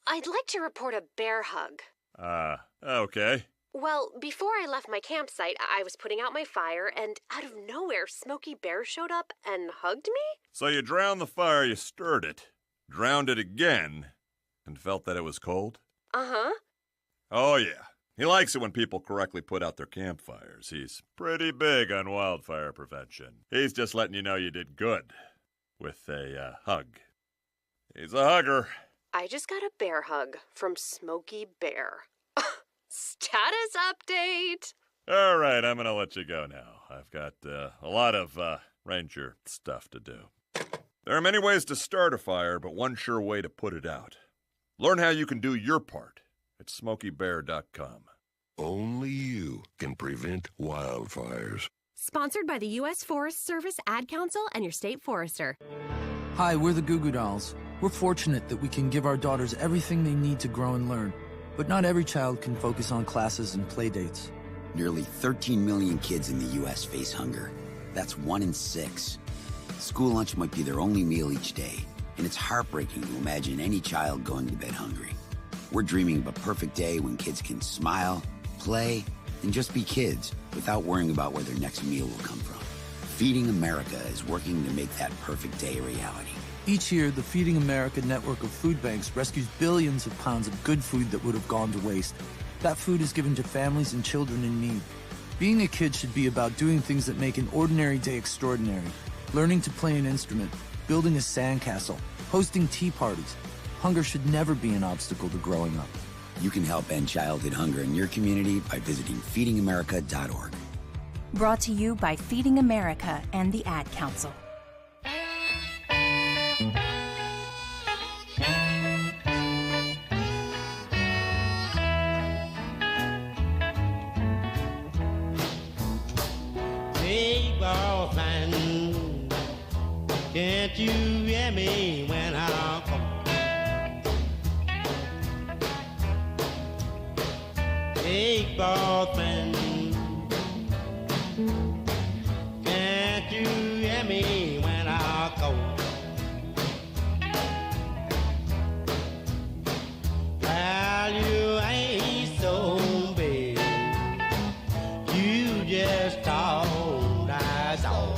I'd like to report a bear hug. Okay. Well, before I left my campsite, I was putting out my fire, and out of nowhere, Smokey Bear showed up and hugged me? So you drowned the fire, you stirred it, drowned it again, and felt that it was cold? Uh-huh. Oh, yeah. He likes it when people correctly put out their campfires. He's pretty big on wildfire prevention. He's just letting you know you did good with a hug. He's a hugger. I just got a bear hug from Smokey Bear. Status update! All right, I'm going to let you go now. I've got a lot of ranger stuff to do. There are many ways to start a fire, but one sure way to put it out. Learn how you can do your part at SmokeyBear.com. Only you can prevent wildfires. Sponsored by the U.S. Forest Service, Ad Council, and your state forester. Hi, we're the Goo Goo Dolls. We're fortunate that we can give our daughters everything they need to grow and learn. But not every child can focus on classes and play dates. Nearly 13 million kids in the U.S. face hunger. That's 1 in 6. School lunch might be their only meal each day, and it's heartbreaking to imagine any child going to bed hungry. We're dreaming of a perfect day when kids can smile, play, and just be kids without worrying about where their next meal will come from. Feeding America is working to make that perfect day a reality. Each year, the Feeding America network of food banks rescues billions of pounds of good food that would have gone to waste. That food is given to families and children in need. Being a kid should be about doing things that make an ordinary day extraordinary. Learning to play an instrument, building a sandcastle, hosting tea parties. Hunger should never be an obstacle to growing up. You can help end childhood hunger in your community by visiting feedingamerica.org. Brought to you by Feeding America and the Ad Council. Can't you hear me when I come? Hey, boyfriend, can't you hear me when I call? Well, you ain't so big, you just talk, that's all.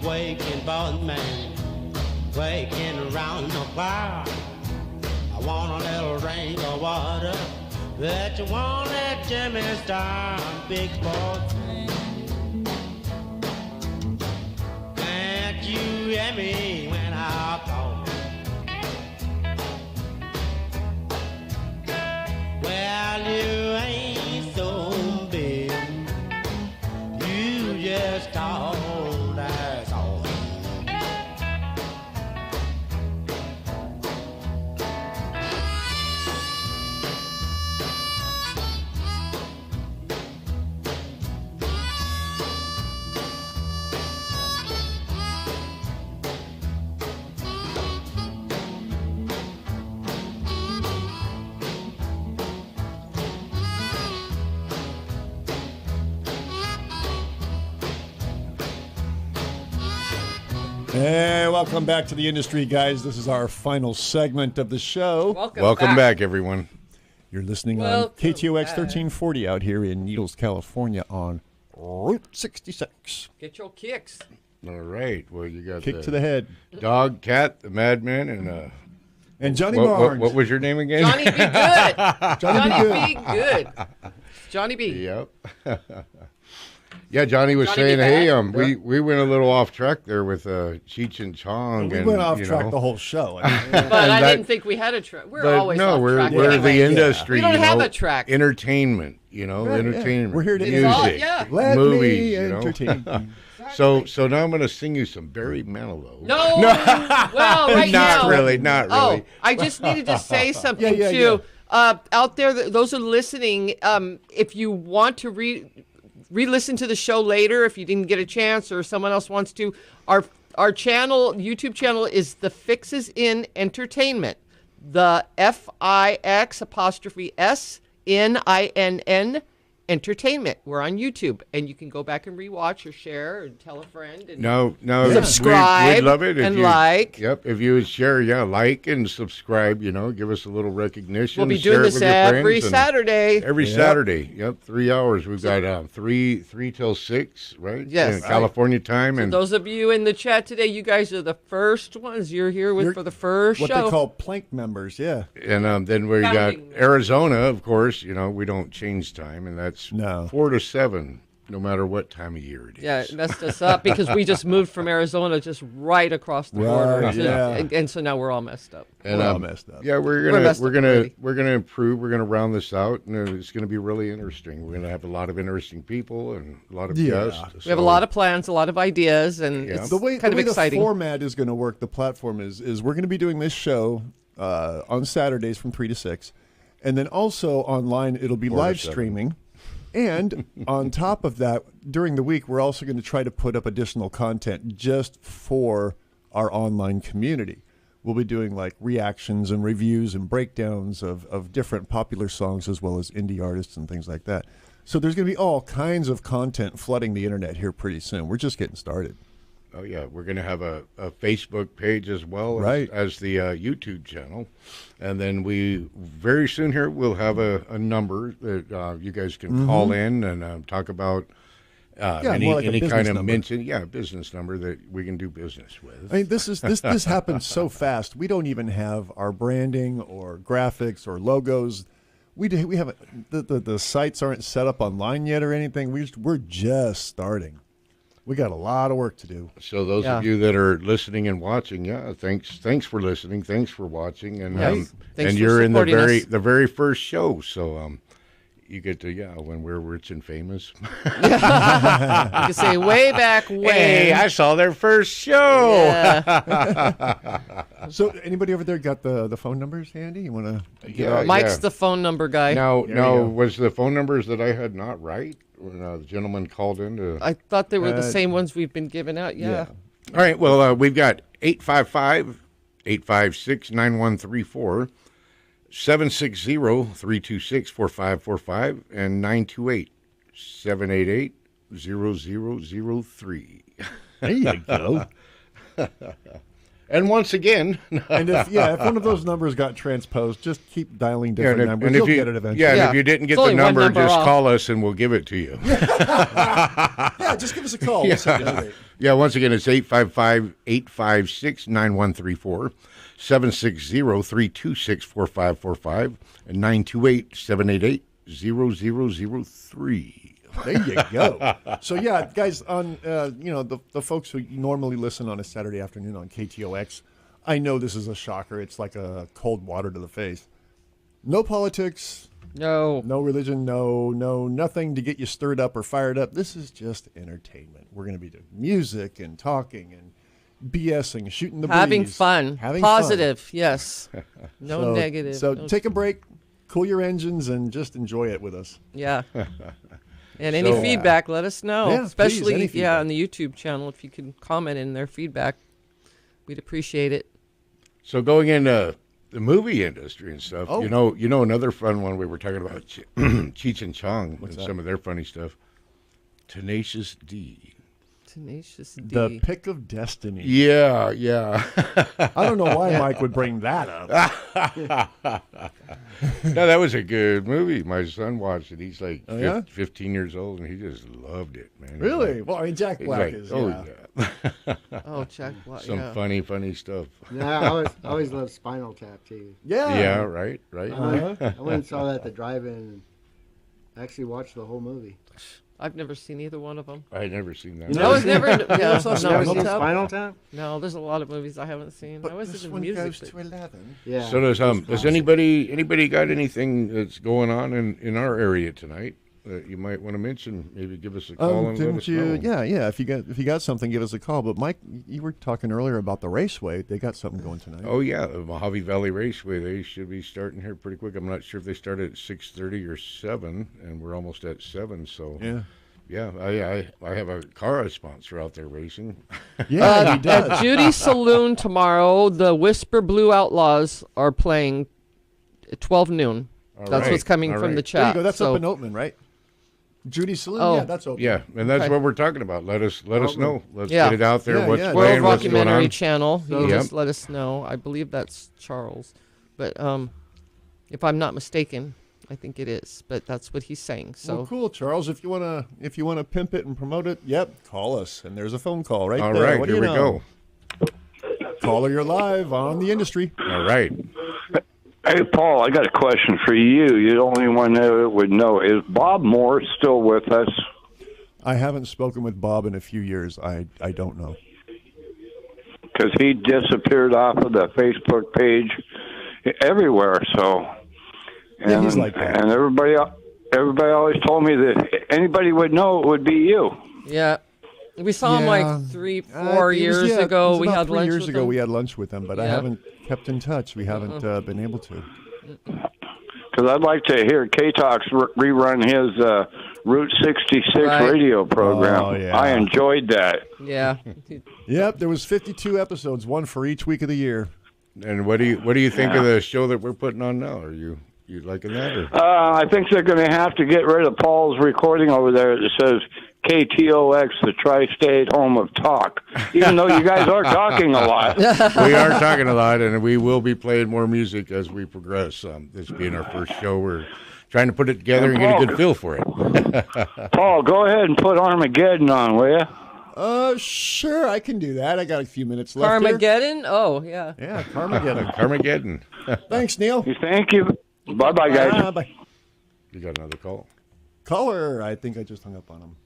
Waking both man, waking around the fire. I want a little drink of water, but you won't let Jimmy start, big boy. Can't you hear me when I call? Well, you ain't so big, you just talk. Hey, welcome back to the industry, guys. This is our final segment of the show. Welcome back, everyone. You're listening on KTOX 1340 out here in Needles, California on Route 66. Get your kicks. All right. Well, you got Kick to the head. Dog, Cat, the Madman, and Johnny Barnes. What was your name again? Johnny Be Good. Johnny Be Good. Johnny B. Yep. Yeah, Johnny was Johnny, saying, be hey, back. we went a little off track there with Cheech and Chong. We and, went off you track know. the whole show. But I didn't think we had a track. We're always no, off track. we're anyway. the industry. We don't you have know, a track. Entertainment, you know, Right, yeah. entertainment. We're here to music, yeah. Let movies, me you know. entertain. So now I'm going to sing you some Barry Manilow. No, well, right now. Not really. Oh, I just needed to say something Yeah, too. Out there, those are listening. If you want to re-listen to the show later, if you didn't get a chance, or someone else wants to, our channel, YouTube channel, is The Fixes in Entertainment. The FIX_SINNN Entertainment. We're on YouTube, and you can go back and rewatch or share or tell a friend. And subscribe. We'd love it if and you, like. Yep, if you would share, like and subscribe. You know, give us a little recognition. We'll be share doing it this with your every friends, and Saturday. Every Saturday. Yep, 3 hours. We've got 3 till 6, right? Yes. In California time, So and those of you in the chat today, you guys are the first ones. You're here for the first What show. they call plank members, yeah. And then we got Arizona, of course. You know, we don't change time, and that's 4 to 7, no matter what time of year it is. Yeah, it messed us up because we just moved from Arizona just right across the border, and so now we're all messed up. And, we're all messed up. Yeah, we're gonna improve. We're gonna round this out, and it's gonna be really interesting. We're gonna have a lot of interesting people and a lot of guests. We have a lot of plans, a lot of ideas, and it's kind of exciting. The format is going to work. The platform is we're going to be doing this show on Saturdays from 3 to 6, and then also online it'll be live streaming. And on top of that, during the week, we're also going to try to put up additional content just for our online community. We'll be doing like reactions and reviews and breakdowns of different popular songs as well as indie artists and things like that. So there's going to be all kinds of content flooding the internet here pretty soon. We're just getting started. Oh, yeah. We're going to have a Facebook page as well as the YouTube channel. And then we, very soon here, we'll have a number that you guys can call in and talk about any kind of mention. Yeah, business number that we can do business with. I mean, this happens so fast. We don't even have our branding or graphics or logos. We haven't, the sites aren't set up online yet or anything. We're just starting. We got a lot of work to do. So those of you that are listening and watching, thanks for listening, thanks for watching, and you're in the very first show. So you get to when we're rich and famous. You can say way back when. Hey, I saw their first show. Yeah. So anybody over there got the phone numbers handy? You want to? Mike's the phone number guy. No, was the phone numbers that I had not right? When the gentleman called in to... I thought they were the same ones we've been giving out, yeah. All right, well, we've got 855-856-9134, 760-326-4545, and 928-788-0003. There you go. And once again... and if one of those numbers got transposed, just keep dialing different numbers. And you'll get it eventually. Yeah, and if you didn't get the number, just call us and we'll give it to you. Yeah, just give us a call. Yeah, once again, it's 855-856-9134, 760-326-4545, and 928-788-0003. There you go. So guys, on the folks who normally listen on a Saturday afternoon on KTOX, I know this is a shocker. It's like a cold water to the face. No politics. No religion. No nothing to get you stirred up or fired up. This is just entertainment. We're going to be doing music and talking and BSing, shooting the breeze. Having fun. Positive, yes. No negative. So take a break, cool your engines, and just enjoy it with us. Yeah. And any feedback, let us know. Yeah, especially on the YouTube channel, if you can comment in their feedback, we'd appreciate it. So going into the movie industry and stuff, you know, another fun one we were talking about, Cheech and Chong and some of their funny stuff. Tenacious D. Tenacious D. The Pick of Destiny. Yeah. I don't know why Mike would bring that up. No, that was a good movie. My son watched it. He's like 15 years old, and he just loved it, man. Really? Well, I mean, Jack Black is. Oh, Jack Black. Some funny stuff. Yeah, I always loved Spinal Tap too. Yeah, right. I went and saw that at the drive-in. And actually watched the whole movie. I've never seen either one of them. I've never seen that. I was never. Never saw Spinal Tap? No, there's a lot of movies I haven't seen. But I was this in one music. goes to 11. Yeah. So does anybody got anything that's going on in our area tonight that you might want to mention? Maybe give us a call and let us know. Yeah. If you got something, give us a call. But Mike, you were talking earlier about the raceway. They got something going tonight. Oh yeah, the Mojave Valley Raceway. They should be starting here pretty quick. I'm not sure if they started at 6:30 or 7, and we're almost at 7. So yeah, I have a car sponsor out there racing. Yeah, he does. At Judy's Saloon tomorrow, the Whisper Blue Outlaws are playing at 12 noon. That's what's coming from the chat. There you go. That's up in Oatman, right? Judy's Saloon. Yeah, that's open. Yeah, and that's what we're talking about. Let us know. Let's get it out there. What's World playing, what's going Documentary on. Channel. You just let us know. I believe that's Charles, but if I'm not mistaken, I think it is. But that's what he's saying. So well, cool, Charles. If you wanna pimp it and promote it, call us. And there's a phone call right All there. right, What here do we you go. Caller, you're live on The Industry. All right. Hey, Paul, I got a question for you. You're the only one that would know. Is Bob Moore still with us? I haven't spoken with Bob in a few years. I don't know. Because he disappeared off of the Facebook page everywhere. So, and, he's like that. And everybody always told me that anybody would know it would be you. Yeah. We saw him like 3-4 years ago. We had lunch years with ago. him. We had lunch with him, but I haven't kept in touch. We haven't been able to. Because I'd like to hear KTOX rerun his Route 66 radio program. Oh, yeah. I enjoyed that. Yeah. Yep, there was 52 episodes, one for each week of the year. And what do you think of the show that we're putting on now? Are you liking that? Or? I think they're going to have to get rid of Paul's recording over there that says KTOX, the tri-state home of talk, even though you guys are talking a lot. We are talking a lot, and we will be playing more music as we progress. This being our first show, we're trying to put it together and get a good feel for it. Paul, go ahead and put Armageddon on, will you? Sure, I can do that. I got a few minutes left. Carmageddon? Oh, yeah. Yeah, Carmageddon. Carmageddon. Thanks, Neil. Thank you. Bye-bye, guys. Bye. You got another call? Caller, I think I just hung up on him.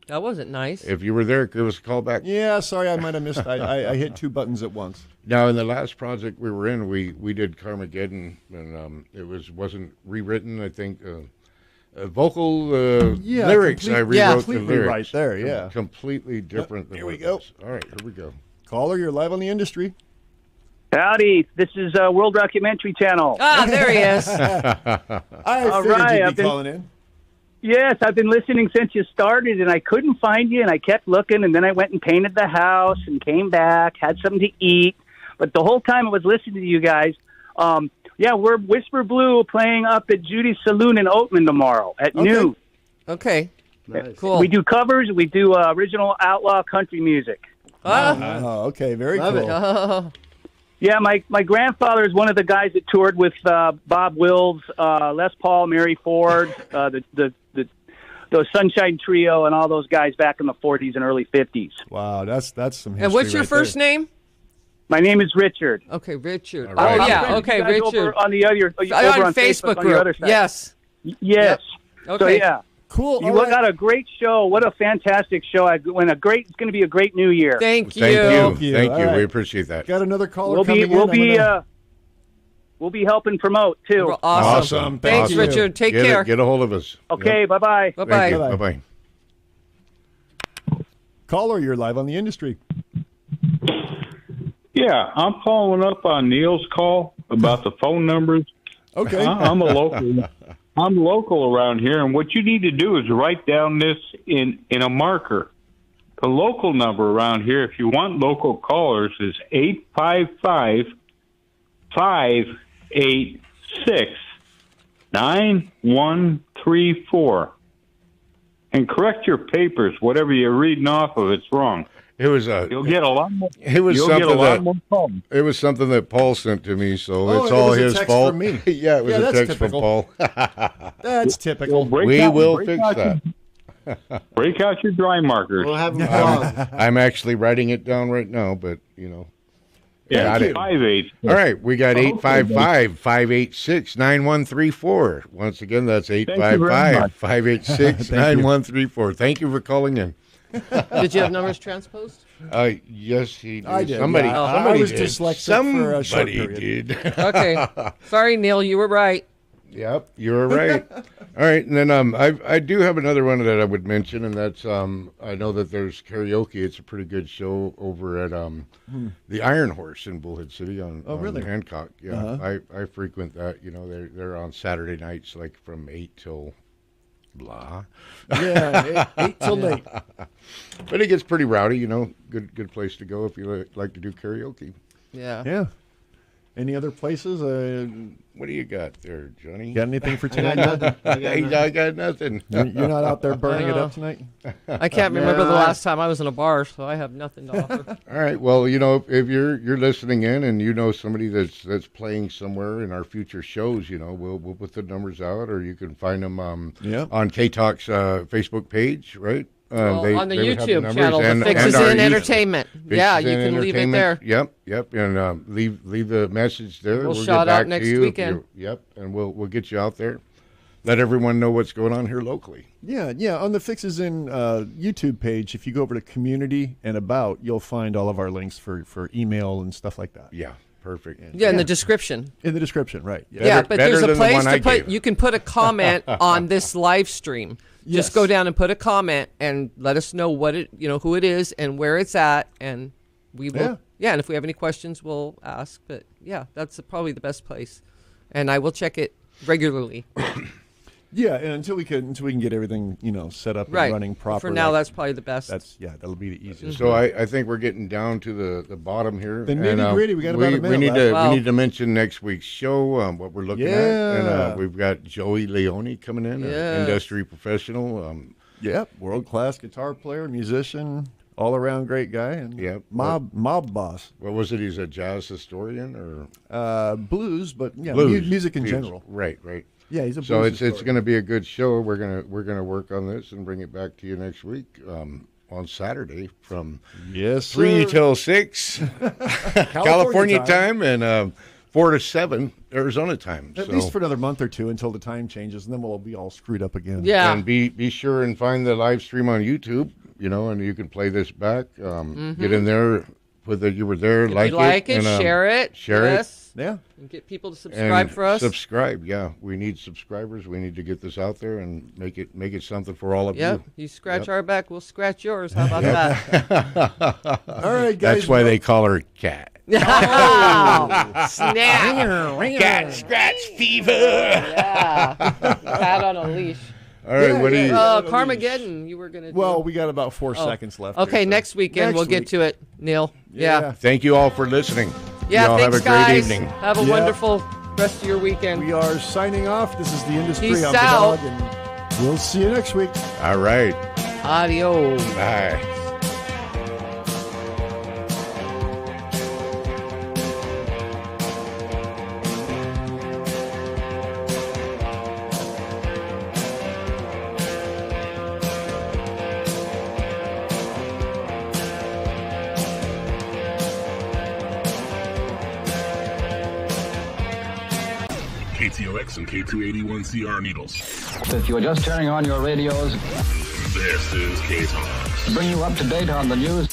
That wasn't nice. If you were there, give us a call back. Yeah, sorry, I might have missed. I hit two buttons at once. Now, in the last project we were in, we did Carmageddon, and it wasn't rewritten. I think vocal lyrics. I rewrote the lyrics. Right there. Yeah, completely different. Than here we go. All right, here we go. Caller, you're live on The Industry. Howdy, this is World Documentary Channel. Ah, there he is. I figured you'd be calling in. Yes, I've been listening since you started, and I couldn't find you, and I kept looking, and then I went and painted the house and came back, had something to eat. But the whole time I was listening to you guys, we're Whisper Blue playing up at Judy's Saloon in Oatman tomorrow at noon. Okay. Nice. Cool. We do covers. We do original outlaw country music. Oh, okay. Very Love cool. it. Oh. Yeah, my grandfather is one of the guys that toured with Bob Wills, Les Paul, Mary Ford, the Sunshine Trio, and all those guys back in the 40s and early 50s. Wow, that's some history. And what's your right first there. name? My name is Richard. Okay, Richard. All right. Oh, yeah. Okay, Richard. Richard. On the other, on Facebook on group. your other side. Yes. Yes. Yep. So Okay. yeah. Cool. You got a great show. What a fantastic show! It's going to be a great new year. Thank you. Thank you. All right. We appreciate that. Got another caller We'll coming in. We'll be helping promote too. Awesome. Thanks, Awesome. Richard. Take Get care. Get a hold of us. Okay. Bye bye. Bye bye. Bye bye. Caller, you're live on The Industry. Yeah, I'm following up on Neil's call about the phone numbers. Okay. I'm a local. I'm local around here, and what you need to do is write down this in a marker. The local number around here, if you want local callers, is 855-586-9134. And correct your papers. Whatever you're reading off of, it's wrong. It was You'll get a lot more. It was you'll something get a lot that more calls. it was something that Paul sent to me, so Oh, it's it all was a his text fault. from me. Yeah, it was a that's text typical. from Paul. That's typical. We will fix that. Break out your dry markers. We'll have them call. I'm actually writing it down right now, but Got it. 58. All right, we got Okay, 855-586-9134. Once again, that's you very much. 855-586-9134. Thank you for calling in. Did you have numbers transposed? Yes, he did. I did. Somebody, yeah. somebody I was did. dyslexic for a short Somebody period. did. Okay. Sorry, Neil, you were right. Yep, you were right. All right, and then I do have another one that I would mention, and that's I know that there's karaoke. It's a pretty good show over at the Iron Horse in Bullhead City on really? Hancock. Yeah, I frequent that. You know, they're on Saturday nights, like from 8 till blah. Yeah, 8 till late. But it gets pretty rowdy. You know, good place to go if you like to do karaoke. Yeah. Yeah. Any other places? What do you got there, Johnny? Got anything for I tonight? got nothing. I got nothing. You're not out there burning it up tonight? I can't remember the last time I was in a bar, so I have nothing to offer. All right. Well, you know, if you're listening in and you know somebody that's playing somewhere in our future shows, you know, we'll put the numbers out, or you can find them on KTOX Facebook page, right? On the YouTube channel, the Fixes in Entertainment. Yeah, you can leave it there. Yep, and leave the message there. We'll shout get back out next to you weekend. Yep, and we'll get you out there. Let everyone know what's going on here locally. Yeah. On the Fixes in YouTube page, if you go over to Community and About, you'll find all of our links for email and stuff like that. Yeah. Perfect. Yeah, in the description. In the description, right. Yeah, but there's a place to put, you can put a comment on this live stream. Yes. Just go down and put a comment and let us know what it, who it is and where it's at, and we will. Yeah, and if we have any questions, we'll ask. But yeah, that's probably the best place, and I will check it regularly. Yeah, and until we can get everything set up and running properly. For now, that's probably the best. That'll be the easiest. So I think we're getting down to the bottom here. The nitty gritty. We got about a minute. We need to mention next week's show. What we're looking at, and we've got Joey Leone coming in, an industry professional. World class guitar player, musician, all around great guy, and mob boss. What was it? He's a jazz historian or blues, but music in general. Right. Yeah, he's a so blues it's going to be a good show. We're gonna work on this and bring it back to you next week on Saturday from 3 till 6 California time and 4 to 7 Arizona time. At least for another month or two until the time changes, and then we'll be all screwed up again. Yeah, and be sure and find the live stream on YouTube. And you can play this back. Get in there. Whether you were there, if like you like it, and, share it. Yeah. And get people to subscribe for us. Subscribe, yeah. We need subscribers. We need to get this out there and make it something for all of you. Yep. You scratch our back, we'll scratch yours. How about that? All right, guys. That's why they call her Cat. Oh, snap. Cat scratch fever. Yeah. Cat on a leash. All right, what do you... Carmageddon, you were going to do. Well, we got about 4 seconds left. Okay, next weekend we'll get to it, Neil. Yeah. Thank you all for listening. Yeah, you all thanks, have a great guys. evening. Have a wonderful rest of your weekend. We are signing off. This is The Industry. Peace I'm the out. Dog, and we'll see you next week. All right. Adios. Bye. KTOX and K281CR needles. If you are just turning on your radios, this is KTOX. To bring you up to date on the news.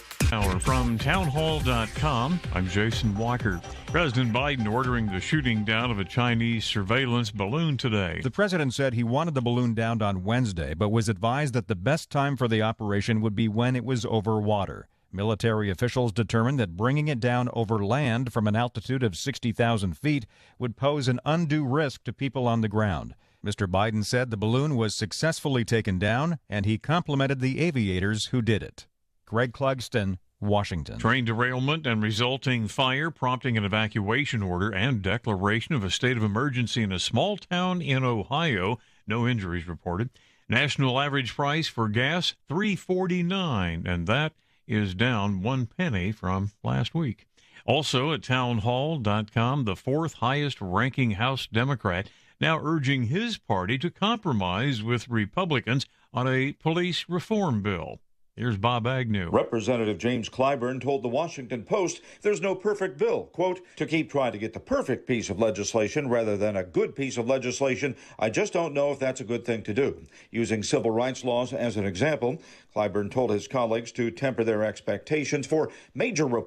From townhall.com, I'm Jason Walker. President Biden ordering the shooting down of a Chinese surveillance balloon today. The president said he wanted the balloon downed on Wednesday, but was advised that the best time for the operation would be when it was over water. Military officials determined that bringing it down over land from an altitude of 60,000 feet would pose an undue risk to people on the ground. Mr. Biden said the balloon was successfully taken down, and he complimented the aviators who did it. Greg Clugston, Washington. Train derailment and resulting fire prompting an evacuation order and declaration of a state of emergency in a small town in Ohio. No injuries reported. National average price for gas, $3.49, and that is down 1 penny from last week. Also at townhall.com, the fourth highest ranking House Democrat now urging his party to compromise with Republicans on a police reform bill. Here's Bob Agnew. Representative James Clyburn told the Washington Post there's no perfect bill. Quote, to keep trying to get the perfect piece of legislation rather than a good piece of legislation, I just don't know if that's a good thing to do. Using civil rights laws as an example, Clyburn told his colleagues to temper their expectations for major